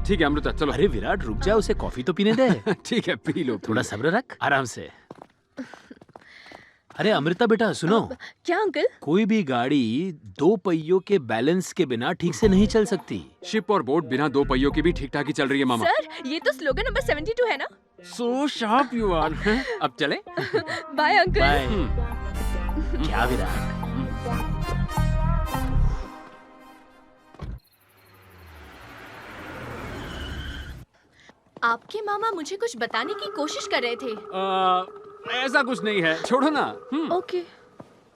[SPEAKER 1] ठीक है अमृता, चलो।
[SPEAKER 6] अरे विराट रुक जा, उसे कॉफी तो पीने दे।
[SPEAKER 1] ठीक है, पी लो।
[SPEAKER 6] थोड़ा सब्र रख, आराम से। अरे अमृता बेटा सुनो।
[SPEAKER 8] क्या अंकल?
[SPEAKER 6] कोई भी गाड़ी दो पहियों के बैलेंस के बिना ठीक से नहीं चल सकती।
[SPEAKER 1] शिप और बोट बिना दो पहियों के भी ठीक ठाक ही चल रही है मामा।
[SPEAKER 8] सर, ये तो स्लोगन नंबर 72 है ना?
[SPEAKER 1] So sharp you are. अब चले?
[SPEAKER 8] Bye uncle.
[SPEAKER 6] बाय। क्या विराट?
[SPEAKER 8] आपके मामा मुझे कुछ बताने की कोशिश कर रहे थे।
[SPEAKER 1] ऐसा कुछ नहीं है, छोड़ो ना।
[SPEAKER 8] Okay.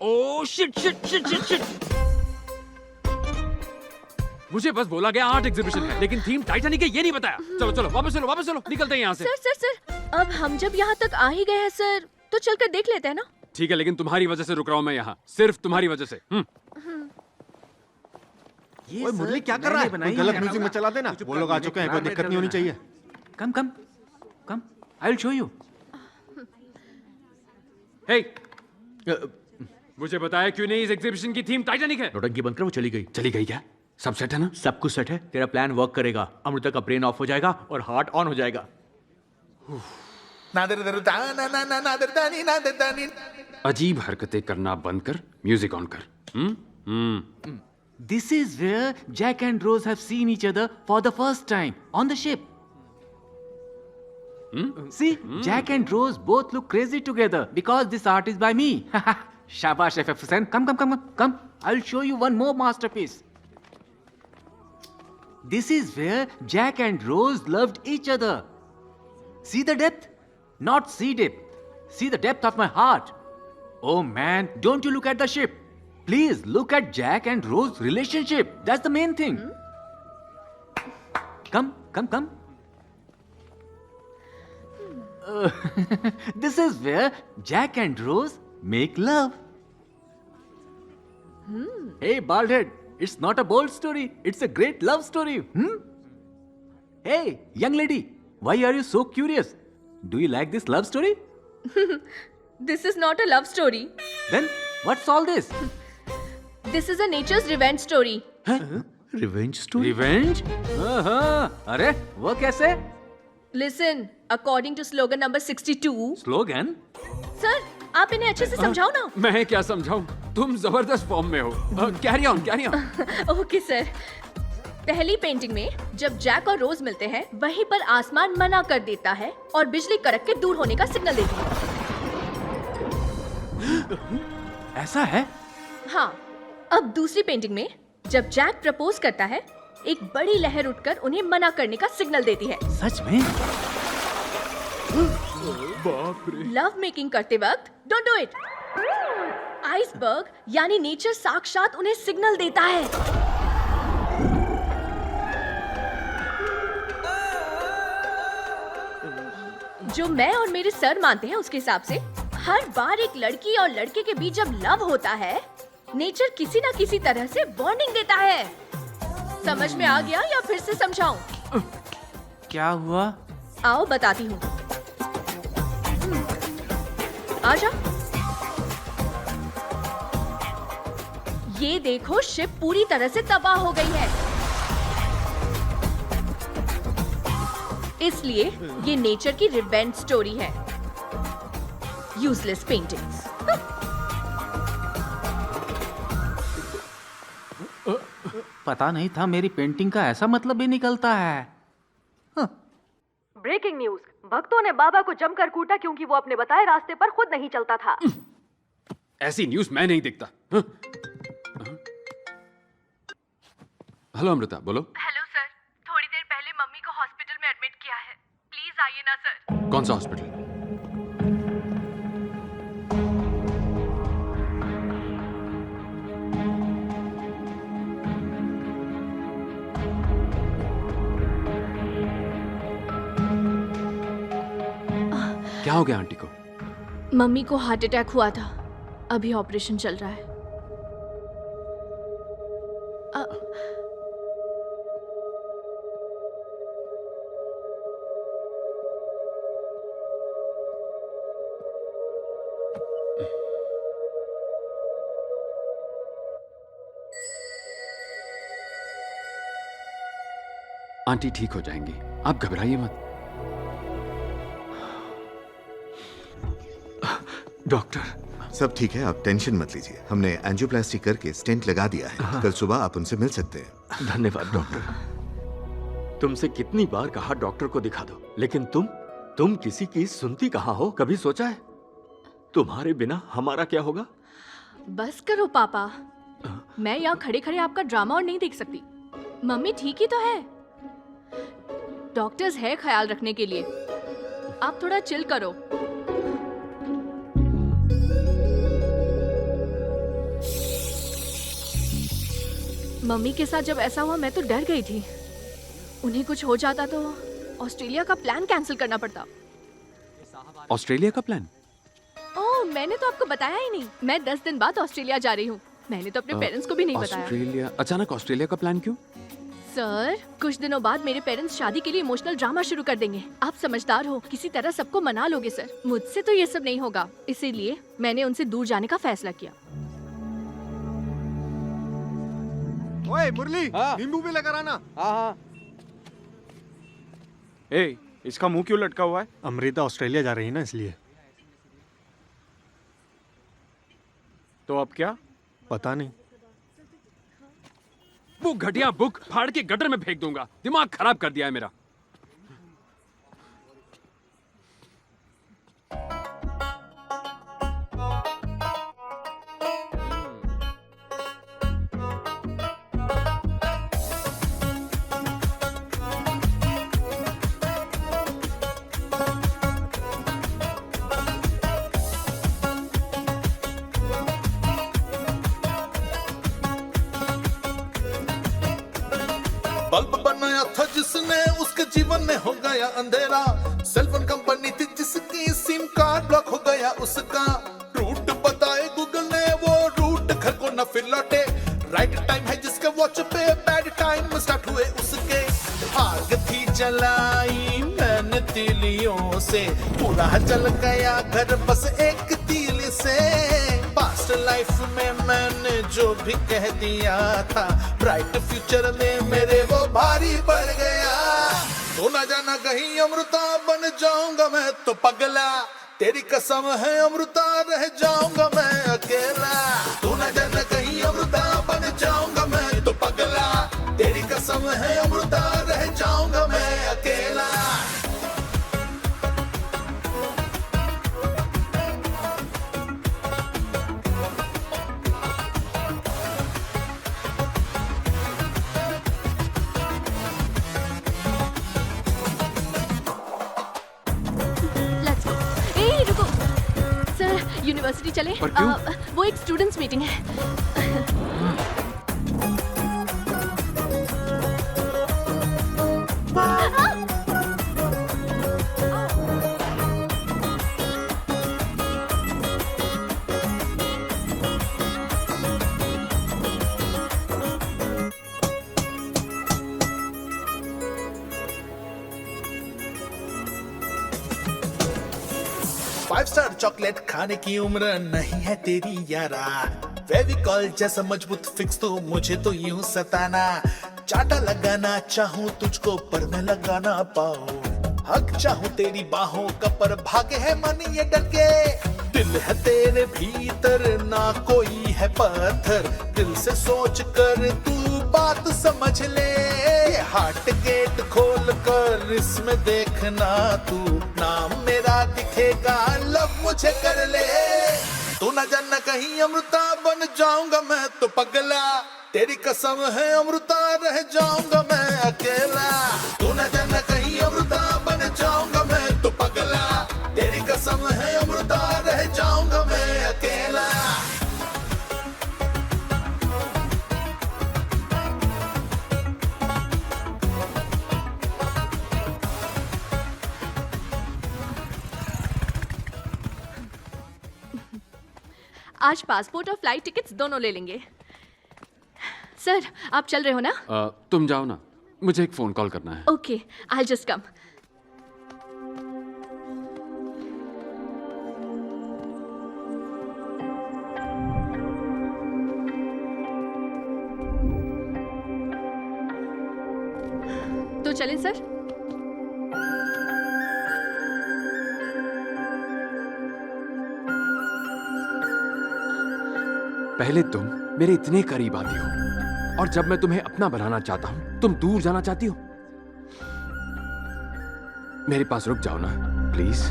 [SPEAKER 1] Oh shit shit shit shit shit. मुझे बस बोला गया आर्ट एग्जीबिशन है, लेकिन थीम टाइटैनिक है ये नहीं बताया। चलो चलो वापस चलो, निकलते हैं यहाँ से।
[SPEAKER 8] सर, अब हम जब यहाँ तक आ ही गए हैं सर, तो चलकर देख लेते हैं ना?
[SPEAKER 1] ठीक है, लेकिन तुम्हारी वजह से रुक रहा हूँ मैं यहाँ, सिर्फ तुम्हारी वजह से।
[SPEAKER 7] ओए मुरली क्या कर रहा है? कोई गलत म्यूजिक में चला देना। वो लोग आ चुके हैं, कोई दिक्कत नहीं होनी चाहिए।
[SPEAKER 3] कम कम कम, आई विल शो यू।
[SPEAKER 1] हे, मुझे बताया क्यों नहीं इस एग्जीबिशन की थीम टाइटैनिक है?
[SPEAKER 12] नौटंकी बनकर वो चली गई।
[SPEAKER 1] चली गई क्या? सब सेट है ना?
[SPEAKER 12] सब कुछ सेट है, तेरा प्लान वर्क करेगा। अमृता का ब्रेन ऑफ हो जाएगा और हार्ट ऑन हो जाएगा।
[SPEAKER 1] अजीब हरकतें करना बंद कर, म्यूजिक ऑन कर।
[SPEAKER 3] This is where Jack and Rose have seen each other for the first time on the ship. See, Jack and Rose both look crazy together because this art is by me. Shabash, FF Hussain. Come. I'll show you one more masterpiece. This is where Jack and Rose loved each other. See the depth? Not sea depth. See the depth of my heart. Oh man, don't you look at the ship. Please look at Jack and Rose's relationship. That's the main thing. Come. This is where Jack and Rose make love. Hey, bald head,
[SPEAKER 1] It's not a bold story. It's a great love story. Hey, young lady, why are you so curious? Do you like this love story?
[SPEAKER 5] This is not a love story.
[SPEAKER 1] Then what's all this?
[SPEAKER 5] This is a nature's revenge story.
[SPEAKER 3] Revenge story?
[SPEAKER 1] Revenge? अरे वो कैसे?
[SPEAKER 5] Listen, according to slogan number 62.
[SPEAKER 1] Slogan?
[SPEAKER 5] Sir, आप इन्हें अच्छे से समझाओ ना.
[SPEAKER 1] मैं क्या समझाऊं? तुम जबरदस्त फॉर्म में हो. Carry on, carry on.
[SPEAKER 5] Okay sir. पहली पेंटिंग में जब जैक और रोज मिलते हैं, वहीं पर आसमान मना कर देता है और बिजली कड़क के दूर होने का सिग्नल देती है.
[SPEAKER 1] ऐसा है?
[SPEAKER 5] हाँ. अब दूसरी पेंटिंग में जब जैक प्रपोज करता है, एक बड़ी लहर उठकर उन्हें मना करने का सिग्नल देती है.
[SPEAKER 1] सच में?
[SPEAKER 5] लव मेकिंग करते वक्त डोंट डू इट. आइसबर्ग यानी नेचर साक्षात उन्हें सिग्नल देता है. जो मैं और मेरे सर मानते हैं उसके हिसाब से हर बार एक लड़की और लड़के के बीच जब लव होता है, नेचर किसी ना किसी तरह से वार्निंग देता है. समझ में आ गया या फिर से समझाऊं?
[SPEAKER 1] क्या हुआ?
[SPEAKER 5] आओ बताती हूँ. आजा. ये देखो, शिप पूरी तरह से तबाह हो गई है. इसलिए ये नेचर की रिवेंज स्टोरी है. Useless paintings.
[SPEAKER 1] पता नहीं था मेरी पेंटिंग का ऐसा मतलब भी निकलता है.
[SPEAKER 8] ब्रेकिंग न्यूज, भक्तों ने बाबा को जमकर कूटा क्योंकि वो अपने बताए रास्ते पर खुद नहीं चलता था.
[SPEAKER 1] ऐसी न्यूज मैं नहीं देखता. हेलो अमृता, बोलो.
[SPEAKER 5] हेलो सर, थोड़ी देर पहले मम्मी को हॉस्पिटल में एडमिट किया है. प्लीज आइए ना सर.
[SPEAKER 1] कौन सा हॉस्पिटल? क्या हो गया आंटी को?
[SPEAKER 5] मम्मी को हार्ट अटैक हुआ था. अभी ऑपरेशन चल रहा है.
[SPEAKER 1] आंटी ठीक हो जाएंगी, आप घबराइए मत.
[SPEAKER 3] डॉक्टर,
[SPEAKER 15] सब ठीक है, आप टेंशन मत लीजिए. हमने एंजियोप्लास्टी करके स्टेंट लगा दिया है. कल सुबह आप उनसे मिल सकते हैं.
[SPEAKER 14] धन्यवाद डॉक्टर. तुमसे कितनी बार कहा डॉक्टर को दिखा दो, लेकिन तुम किसी की सुनती कहाँ हो? कभी सोचा है तुम्हारे बिना हमारा क्या होगा?
[SPEAKER 5] बस करो पापा. मैं यहाँ खड़े खड़े आपका ड्रामा और नहीं देख सकती. मम्मी ठीक ही तो है. डॉक्टर्स है ख्याल रखने के लिए. आप थोड़ा चिल करो. मम्मी के साथ जब ऐसा हुआ मैं तो डर गई थी. उन्हें कुछ हो जाता तो ऑस्ट्रेलिया का प्लान कैंसिल करना पड़ता.
[SPEAKER 1] ऑस्ट्रेलिया का प्लान?
[SPEAKER 5] ओह, मैंने तो आपको बताया ही नहीं. मैं 10 दिन बाद ऑस्ट्रेलिया जा रही हूँ. मैंने तो अपने पेरेंट्स को भी नहीं बताया.
[SPEAKER 1] ऑस्ट्रेलिया? अचानक ऑस्ट्रेलिया का प्लान क्यों?
[SPEAKER 5] सर, कुछ दिनों बाद मेरे पेरेंट्स शादी के लिए इमोशनल ड्रामा शुरू कर देंगे. आप समझदार हो, किसी तरह सबको मना लोगे सर. मुझसे तो ये सब नहीं होगा. इसीलिए मैंने उनसे दूर जाने का फैसला किया.
[SPEAKER 7] ओए मुरली, नींबू भी लेकर आना.
[SPEAKER 12] हाँ.
[SPEAKER 7] ए, इसका मुंह क्यों लटका हुआ है? अमृता ऑस्ट्रेलिया जा रही है ना, इसलिए. तो अब क्या? पता नहीं.
[SPEAKER 1] वो घटिया बुक फाड़ के गटर में फेंक दूंगा. दिमाग खराब कर दिया है मेरा.
[SPEAKER 16] बल्ब बनाया था जिसने, उसके जीवन में हो गया अंधेरा. सेलफोन कंपनी थी जिसकी सिम कार्ड ब्लॉक हो गया उसका. रूट बताए गूगल ने, वो रूट घर को न फिर लौटे. राइट टाइम है जिसका टाइम स्टार्ट हुए उसके। आग थी जलाई मैंने तीलियों से, पूरा जल गया घर बस एक तीली से। पास्ट लाइफ में मैंने जो भी कह दिया था, ब्राइट फ्यूचर में मेरे वो भारी पड़ गया। तो न जाना कहीं अमृता बन जाऊंगा मैं तो पगला, तेरी कसम है अमृता रह जाऊंगा मैं अकेला। तो न जाना कहीं अमृता बन जाऊंगा मैं तो पगला, तेरी कसम है अमृता रह जाऊंगा मैं अकेला।
[SPEAKER 5] यूनिवर्सिटी चले?
[SPEAKER 1] पर क्यों?
[SPEAKER 5] वो एक स्टूडेंट्स मीटिंग है।
[SPEAKER 16] फाइव स्टार चॉकलेट खाने की उम्र नहीं है तेरी यारा, फेविकॉल जैसा मजबूत फिक्स तो मुझे तो यूं सताना। चाटा लगाना चाहूं तुझको पर मैं लगा ना पाऊं, हक चाहूं तेरी बाहों का पर भागे है मन ये डके। दिल है तेरे भीतर ना कोई है पत्थर, दिल से सोच कर तू बात समझ ले। हार्ट गेट खोल कर इसमें देखना तू, नाम मेरा दिखेगा लव मुझे कर ले। तू न जाना कहीं अमृता बन जाऊंगा मैं तो पगला, तेरी कसम है अमृता रह जाऊंगा मैं अकेला। तू न जाना कहीं अमृता बन जाऊंगा मैं तो पगला, तेरी कसम है अमृता रह जाऊंगा मैं अकेला।
[SPEAKER 5] आज पासपोर्ट और फ्लाइट टिकट्स दोनों ले लेंगे। सर आप चल रहे हो ना?
[SPEAKER 1] तुम जाओ ना, मुझे एक फोन कॉल करना है।
[SPEAKER 5] Okay, I just come. तो चलें सर?
[SPEAKER 1] पहले तुम मेरे इतने करीब आती हो, और जब मैं तुम्हें अपना बनाना चाहता हूं तुम दूर जाना चाहती हो। मेरे पास रुक जाओ ना प्लीज।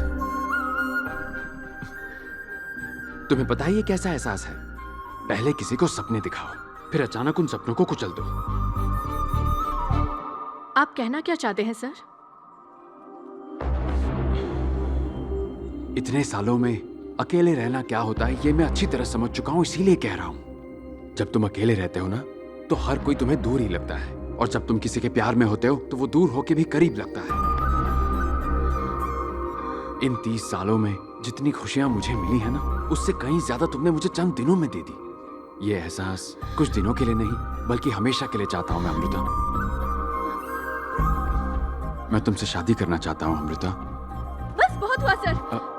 [SPEAKER 1] तुम्हें पता है ये कैसा एहसास है? पहले किसी को सपने दिखाओ, फिर अचानक उन सपनों को कुचल दो।
[SPEAKER 5] आप कहना क्या चाहते हैं सर?
[SPEAKER 1] इतने सालों में अकेले रहना क्या होता है ये मैं अच्छी तरह समझ चुका हूं, इसीलिए कह रहा हूं। जब तुम अकेले रहते हो ना तो हर कोई तुम्हें दूर ही लगता है, और जब तुम किसी के प्यार में होते हो तो वो दूर होके भी करीब लगता है। इन 30 सालों में जितनी खुशियां मुझे मिली है ना, उससे कहीं ज्यादा तुमने मुझे चंद दिनों में दे दी। ये एहसास कुछ दिनों के लिए नहीं बल्कि हमेशा के लिए चाहता हूं मैं अमृता। मैं तुमसे शादी करना चाहता हूं अमृता।
[SPEAKER 5] बस बहुत हुआ सर।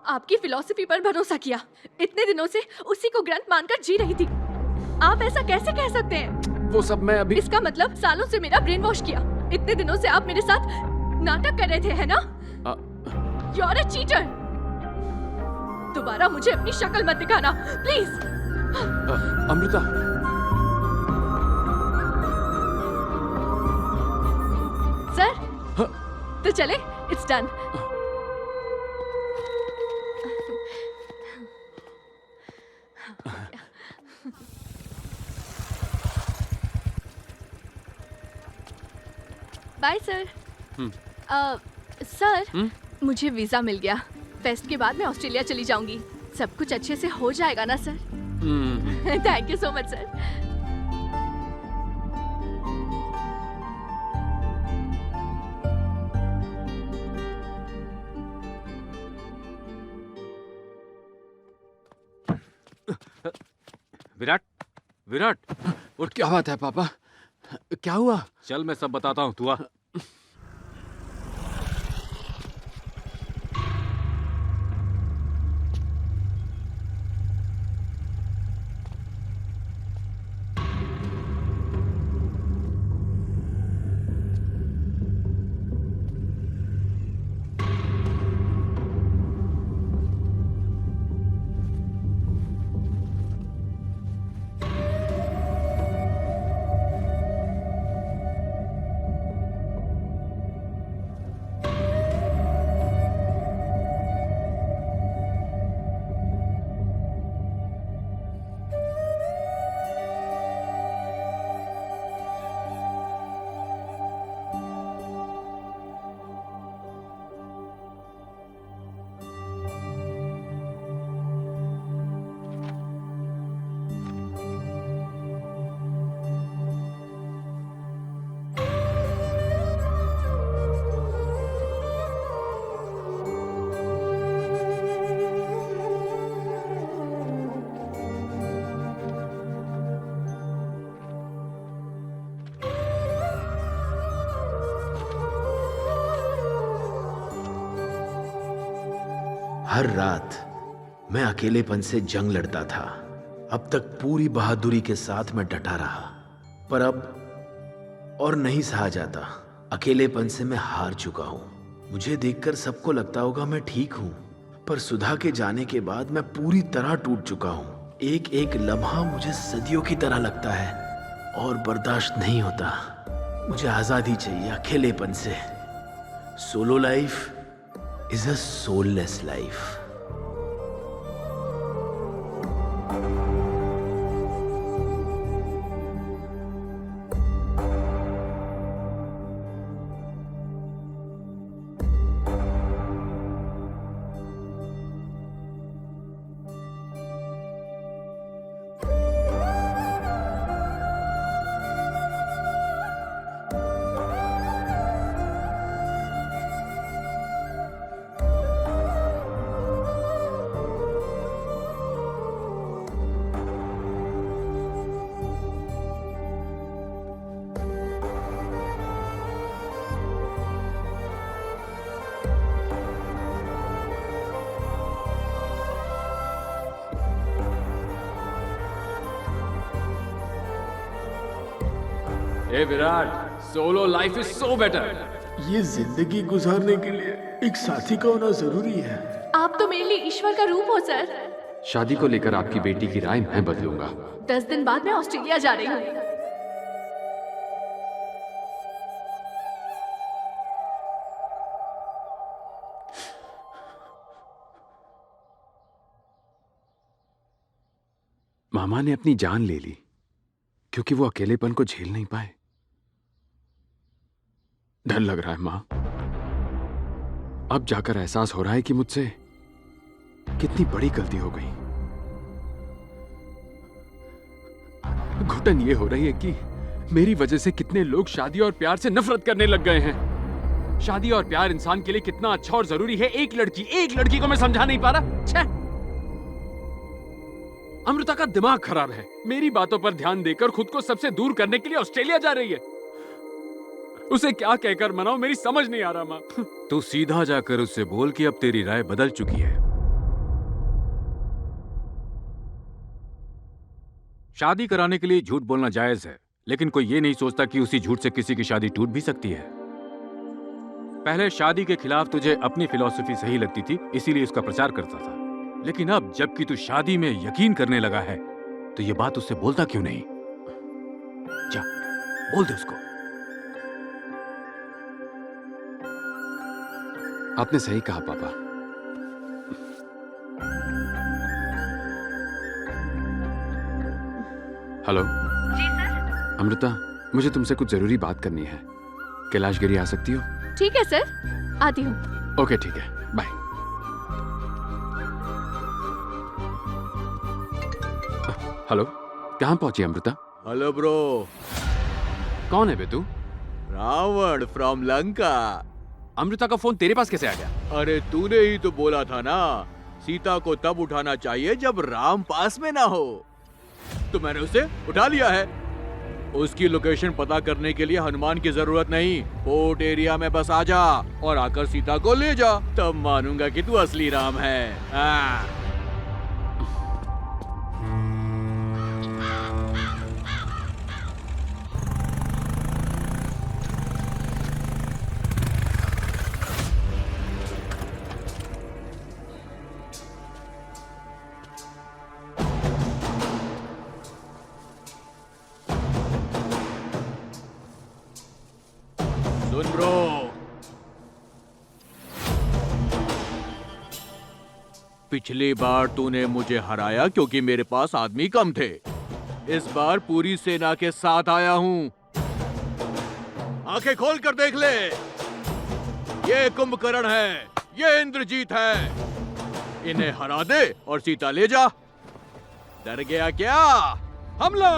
[SPEAKER 5] आपकी फिलॉसफी पर भरोसा किया, इतने दिनों से उसी को ग्रंथ मानकर जी रही थी। आप ऐसा कैसे कह सकते हैं?
[SPEAKER 1] वो सब मैं अभी...
[SPEAKER 5] इसका मतलब सालों से मेरा ब्रेन वॉश किया। इतने दिनों से आप मेरे साथ नाटक कर रहे थे, है ना? You are a cheater। दोबारा मुझे अपनी शक्ल मत दिखाना प्लीज।
[SPEAKER 1] अमृता,
[SPEAKER 5] सर तो चले, it's done. Bye sir. Sir मुझे वीजा मिल गया। फेस्ट के बाद मैं ऑस्ट्रेलिया चली जाऊंगी। सब कुछ अच्छे से हो जाएगा ना sir? Thank you so much sir.
[SPEAKER 1] Virat, Virat, उठ। क्या बात है पापा, क्या हुआ? चल मैं सब बताता हूँ, तू आ।
[SPEAKER 6] हर रात मैं अकेलेपन से जंग लड़ता था। अब तक पूरी बहादुरी के साथ मैं डटा रहा, पर अब और नहीं सहा जाता। अकेलेपन से मैं हार चुका हूं। मुझे देखकर सबको लगता होगा मैं ठीक हूं, पर सुधा के जाने के बाद मैं पूरी तरह टूट चुका हूं। एक एक लम्हा मुझे सदियों की तरह लगता है और बर्दाश्त नहीं होता। मुझे आजादी चाहिए अकेलेपन से। Solo life is a soulless life.
[SPEAKER 1] A Virat, solo life is so better.
[SPEAKER 6] ये जिंदगी गुजारने के लिए एक साथी का होना जरूरी है।
[SPEAKER 17] आप तो मेरे लिए ईश्वर का रूप हो सर।
[SPEAKER 1] शादी को लेकर आपकी बेटी की राय मैं बदलूंगा।
[SPEAKER 17] 10 दिन बाद मैं ऑस्ट्रेलिया जा रही हूँ।
[SPEAKER 1] मामा ने अपनी जान ले ली क्योंकि वो अकेलेपन को झेल नहीं पाए। डर लग रहा है मां। अब जाकर एहसास हो रहा है कि मुझसे कितनी बड़ी गलती हो गई। घुटन ये हो रही है कि मेरी वजह से कितने लोग शादी और प्यार से नफरत करने लग गए हैं। शादी और प्यार इंसान के लिए कितना अच्छा और जरूरी है, एक लड़की को मैं समझा नहीं पा रहा। छे! अमृता का दिमाग खराब है। मेरी बातों पर ध्यान देकर खुद को सबसे दूर करने के लिए ऑस्ट्रेलिया जा रही है। उसे क्या कहकर मनाऊं, मेरी समझ नहीं आ रहा मां। तू सीधा जाकर उससे बोल कि अब तेरी राय बदल चुकी है। शादी कराने के लिए झूठ बोलना जायज है, लेकिन कोई ये नहीं सोचता कि उसी झूठ से किसी की शादी टूट भी सकती है। पहले शादी के खिलाफ तुझे अपनी फिलॉसफी सही लगती थी, इसीलिए उसका प्रचार करता था। लेकिन अब जबकि तू शादी में यकीन करने लगा है, तो ये बात उससे बोलता क्यों नहीं? जा, बोल दे उसको। आपने सही कहा पापा। हेलो
[SPEAKER 17] जी सर।
[SPEAKER 1] अमृता, मुझे तुमसे कुछ जरूरी बात करनी है। कैलाशगिरी आ सकती हो?
[SPEAKER 17] ठीक है सर, आती हूँ।
[SPEAKER 1] ओके ठीक है, बाय। हेलो, कहाँ पहुंची अमृता?
[SPEAKER 12] Hello bro.
[SPEAKER 1] कौन है बे तू?
[SPEAKER 12] रावण फ्रॉम लंका।
[SPEAKER 1] अमृता का फोन तेरे पास कैसे आ गया?
[SPEAKER 12] अरे तूने ही तो बोला था ना, सीता को तब उठाना चाहिए जब राम पास में ना हो, तो मैंने उसे उठा लिया है। उसकी लोकेशन पता करने के लिए हनुमान की जरूरत नहीं, पोर्ट एरिया में बस आ जा और आकर सीता को ले जा, तब मानूंगा कि तू असली राम है। सुन ब्रो, पिछली बार तूने मुझे हराया क्योंकि मेरे पास आदमी कम थे। इस बार पूरी सेना के साथ आया हूं। आंखें खोल कर देख ले, ये कुंभकर्ण है, ये इंद्रजीत है। इन्हें हरा दे और सीता ले जा। डर गया क्या? हमला!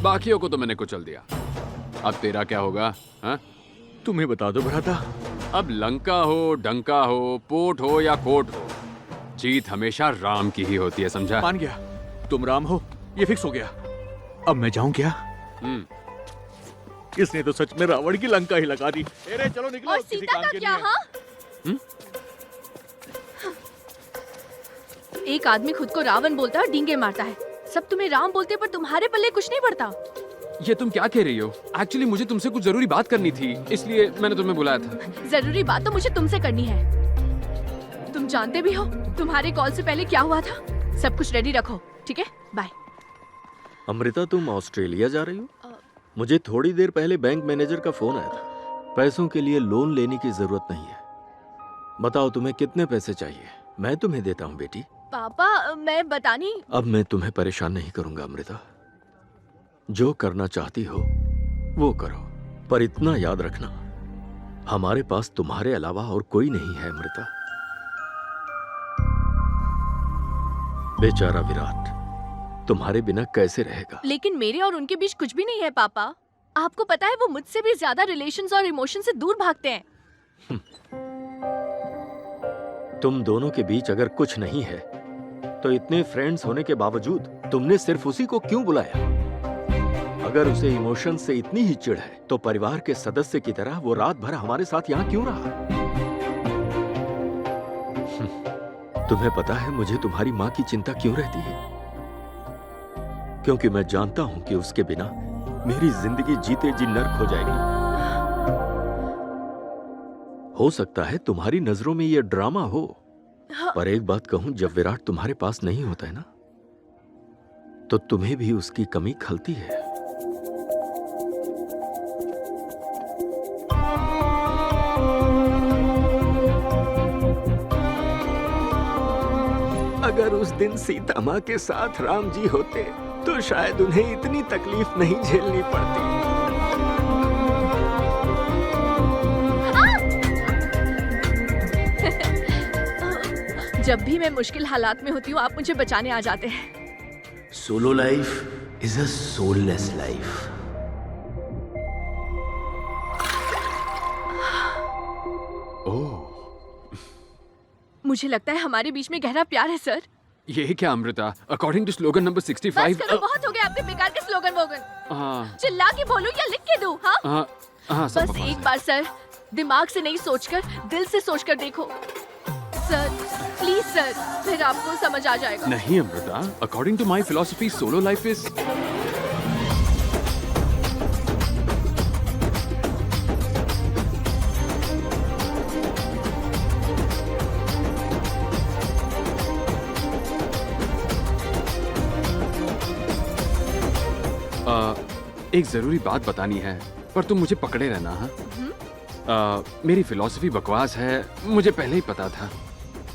[SPEAKER 1] बाकियों को तो मैंने कुचल दिया, अब तेरा क्या होगा? हाँ?
[SPEAKER 12] तुम्हें बता दो भ्राता,
[SPEAKER 1] अब लंका हो, डंका हो, पोर्ट हो या कोर्ट हो, जीत हमेशा राम की ही होती है, समझा?
[SPEAKER 12] मान गया, तुम राम हो, ये फिक्स हो गया। अब मैं जाऊं क्या? इसने तो सच में रावण की लंका ही लगा दी। अरे चलो निकलो,
[SPEAKER 17] और
[SPEAKER 12] किसी
[SPEAKER 17] सीता
[SPEAKER 12] काम
[SPEAKER 17] का
[SPEAKER 12] के
[SPEAKER 17] क्या?
[SPEAKER 12] लिए।
[SPEAKER 17] हाँ? एक आदमी खुद को रावण बोलता है और डींगे मारता है, सब तुम्हें राम बोलते हैं, पर तुम्हारे पल्ले कुछ नहीं पड़ता।
[SPEAKER 1] ये तुम क्या कह रही हो? एक्चुअली मुझे तुमसे कुछ जरूरी बात करनी थी, इसलिए मैंने तुम्हें बुलाया था।
[SPEAKER 17] जरूरी बात तो मुझे तुमसे करनी है। तुम जानते भी हो तुम्हारे कॉल से पहले क्या हुआ था। सब कुछ रेडी रखो, ठीक है? बाय।
[SPEAKER 14] अमृता, तुम ऑस्ट्रेलिया जा रही हो? मुझे थोड़ी देर पहले बैंक मैनेजर का फोन आया था। पैसों के लिए लोन लेने की जरूरत नहीं है। बताओ तुम्हें कितने पैसे चाहिए, मैं तुम्हें देता हूँ बेटी।
[SPEAKER 17] पापा, मैं बतानी।
[SPEAKER 14] अब मैं तुम्हें परेशान नहीं करूंगा अमृता, जो करना चाहती हो वो करो, पर इतना याद रखना, हमारे पास तुम्हारे अलावा और कोई नहीं है अमृता। बेचारा विराट तुम्हारे बिना कैसे रहेगा?
[SPEAKER 17] लेकिन मेरे और उनके बीच कुछ भी नहीं है पापा। आपको पता है वो मुझसे भी ज्यादा रिलेशंस और इमोशन से दूर भागते हैं।
[SPEAKER 14] तुम दोनों के बीच अगर कुछ नहीं है तो इतने फ्रेंड्स होने के बावजूद तुमने सिर्फ उसी को क्यों बुलाया? अगर उसे इमोशन से इतनी ही चिढ़ है तो परिवार के सदस्य की तरह वो रात भर हमारे साथ यहाँ क्यों रहा? तुम्हें पता है मुझे तुम्हारी माँ की चिंता क्यों रहती है? क्योंकि मैं जानता हूं कि उसके बिना मेरी जिंदगी जीते जी नर्क हो जाएगी। हो सकता है तुम्हारी नजरों में यह ड्रामा हो, पर एक बात कहूं, जब विराट तुम्हारे पास नहीं होता है ना, तो तुम्हें भी उसकी कमी खलती है। अगर उस दिन सीता माँ के साथ राम जी होते तो शायद उन्हें इतनी तकलीफ नहीं झेलनी पड़ती।
[SPEAKER 17] जब भी मैं मुश्किल हालात में होती हूँ आप मुझे बचाने आ जाते हैं।
[SPEAKER 18] Solo life is a soulless life.
[SPEAKER 17] मुझे लगता है हमारे बीच में गहरा प्यार है सर।
[SPEAKER 1] ये क्या Amrita? According to slogan number 65।
[SPEAKER 17] बस करो, बहुत हो गया आपके बेकार के स्लोगन वोगन।
[SPEAKER 1] हाँ
[SPEAKER 17] चिल्ला के बोलूं या लिख के दूं? हाँ?
[SPEAKER 1] हाँ,
[SPEAKER 17] बस एक बार सर, दिमाग से नहीं सोचकर दिल से सोचकर देखो सर, प्लीज सर, फिर आपको समझ आ जाएगा।
[SPEAKER 1] नहीं Amrita, according to my philosophy solo life is एक जरूरी बात बतानी है, पर तुम मुझे पकड़े रहना। हाँ, मेरी फिलॉसफी बकवास है, मुझे पहले ही पता था।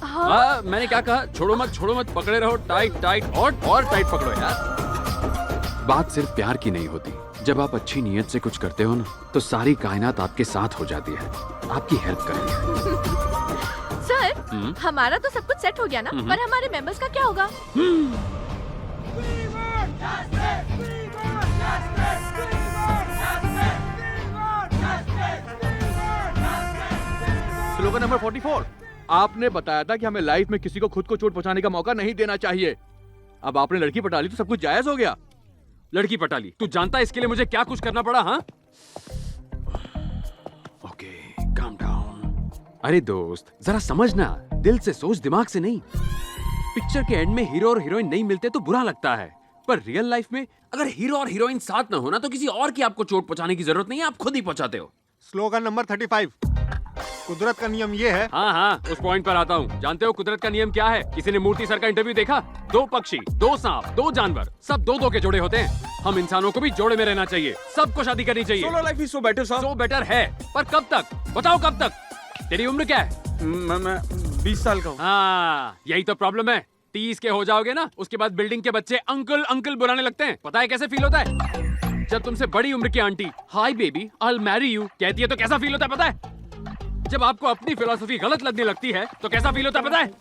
[SPEAKER 1] हाँ, मैंने क्या कहा? छोड़ो मत, पकड़े रहो, टाइट टाइट और टाइट पकड़ो यार। बात सिर्फ प्यार की नहीं होती। जब आप अच्छी नीयत से कुछ करते हो ना, तो सारी कायनात आपके साथ हो जाती है, आपकी हेल्प करती है।
[SPEAKER 17] सर, हमारा तो सब कुछ सेट हो गया ना, पर हमारे मेंबर्स का क्या होगा?
[SPEAKER 12] Slogan number 44। आपने बताया था कि हमें लाइफ में किसी को खुद को चोट पहुंचाने का मौका नहीं देना चाहिए। अब आपने लड़की पटा ली तो सब कुछ जायज हो गया।
[SPEAKER 1] लड़की पटा ली? तू जानता है इसके लिए मुझे क्या कुछ करना पड़ा? हाँ, ओके, काम डाउन। अरे दोस्त, जरा समझना, दिल से सोच, दिमाग से नहीं। पिक्चर के एंड में हीरो और हीरोइन नहीं मिलते तो बुरा लगता है, पर रियल लाइफ में अगर हीरो और हीरोइन साथ ना होना तो किसी और की आपको चोट पहुंचाने की जरूरत नहीं है, आप खुद ही पहुंचाते हो।
[SPEAKER 7] Slogan number 35। कुदरत का नियम ये है।
[SPEAKER 1] हाँ, उस पॉइंट पर आता हूँ। जानते हो कुदरत का नियम क्या है? किसी ने मूर्ति सर का इंटरव्यू देखा? 2 पक्षी, 2 सांप, 2 जानवर, सब 2-2 के जोड़े होते हैं। हम इंसानों को भी जोड़े में रहना चाहिए, सबको शादी करनी चाहिए।
[SPEAKER 12] Solo life is so better sir.
[SPEAKER 1] So better है, पर कब तक? बताओ कब तक? तेरी उम्र क्या है?
[SPEAKER 12] मैं 20 साल का हूँ।
[SPEAKER 1] हाँ, यही तो प्रॉब्लम है। 30 के हो जाओगे ना, उसके बाद बिल्डिंग के बच्चे अंकल अंकल बुलाने लगते हैं। पता है कैसे फील होता है? जब तुमसे बड़ी उम्र की aunty hi baby I will marry you कहती है तो कैसा फील होता है पता है? जब आपको अपनी फिलॉसफी गलत लगने लगती है तो कैसा फील होता है पता है?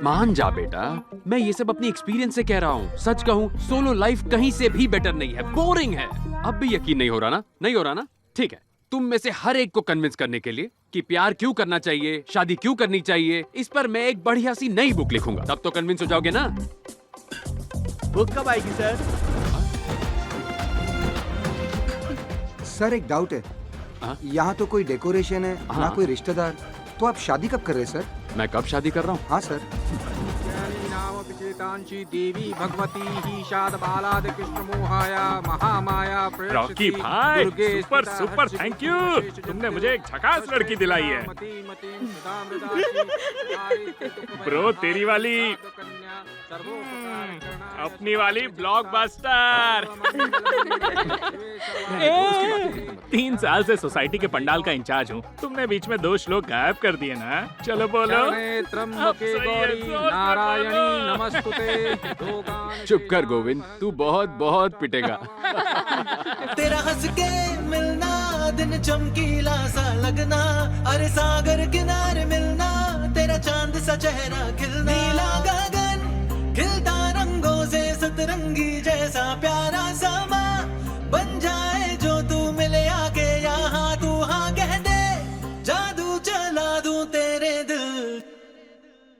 [SPEAKER 1] मान जा बेटा, मैं ये सब अपनी एक्सपीरियंस से कह रहा हूँ। सच कहूँ, सोलो लाइफ कहीं से भी बेटर नहीं है, बोरिंग है। अब भी यकीन नहीं हो रहा ना? नहीं हो रहा ना? ठीक है, तुम में से हर एक को कन्विंस करने के लिए कि प्यार क्यों करना चाहिए, शादी क्यों करनी चाहिए, इस पर मैं एक बढ़िया सी नई बुक लिखूंगा। तब तो कन्विंस हो जाओगे ना?
[SPEAKER 12] बुक कब आएगी सर?
[SPEAKER 2] सर, एक डाउट है। यहाँ तो कोई डेकोरेशन है ना कोई रिश्तेदार, तो आप शादी कब कर रहे हैं सर?
[SPEAKER 1] मैं कब शादी कर रहा हूँ?
[SPEAKER 2] हाँ सर।
[SPEAKER 19] देवी भगवती ही शाद बालाद कृष्ण मोहाया महामाया
[SPEAKER 10] रॉकी भाई, सुपर सुपर, थैंक यू। तुमने मुझे एक झकास लड़की दिलाई है। ब्रो, तेरी वाली, अपनी वाली ब्लॉकबस्टर। 3 साल से सोसाइटी के पंडाल का इंचार्ज हूँ। तुमने बीच में 2 श्लोक गायब कर दिए ना। चलो बोलो।
[SPEAKER 19] त्र्यंबके गौरी नारायणी नमस्तुते।
[SPEAKER 1] चुप कर गोविंद, तू बहुत बहुत पिटेगा।
[SPEAKER 4] तेरा हंस के मिलना, दिन चमकीला सा लगना, अरे सागर किनारे मिलना, तेरा चांद सा चेहरा खिलना, नीला गगन खिलता रंगों से, सतरंगी जैसा प्यारा समा बन जाए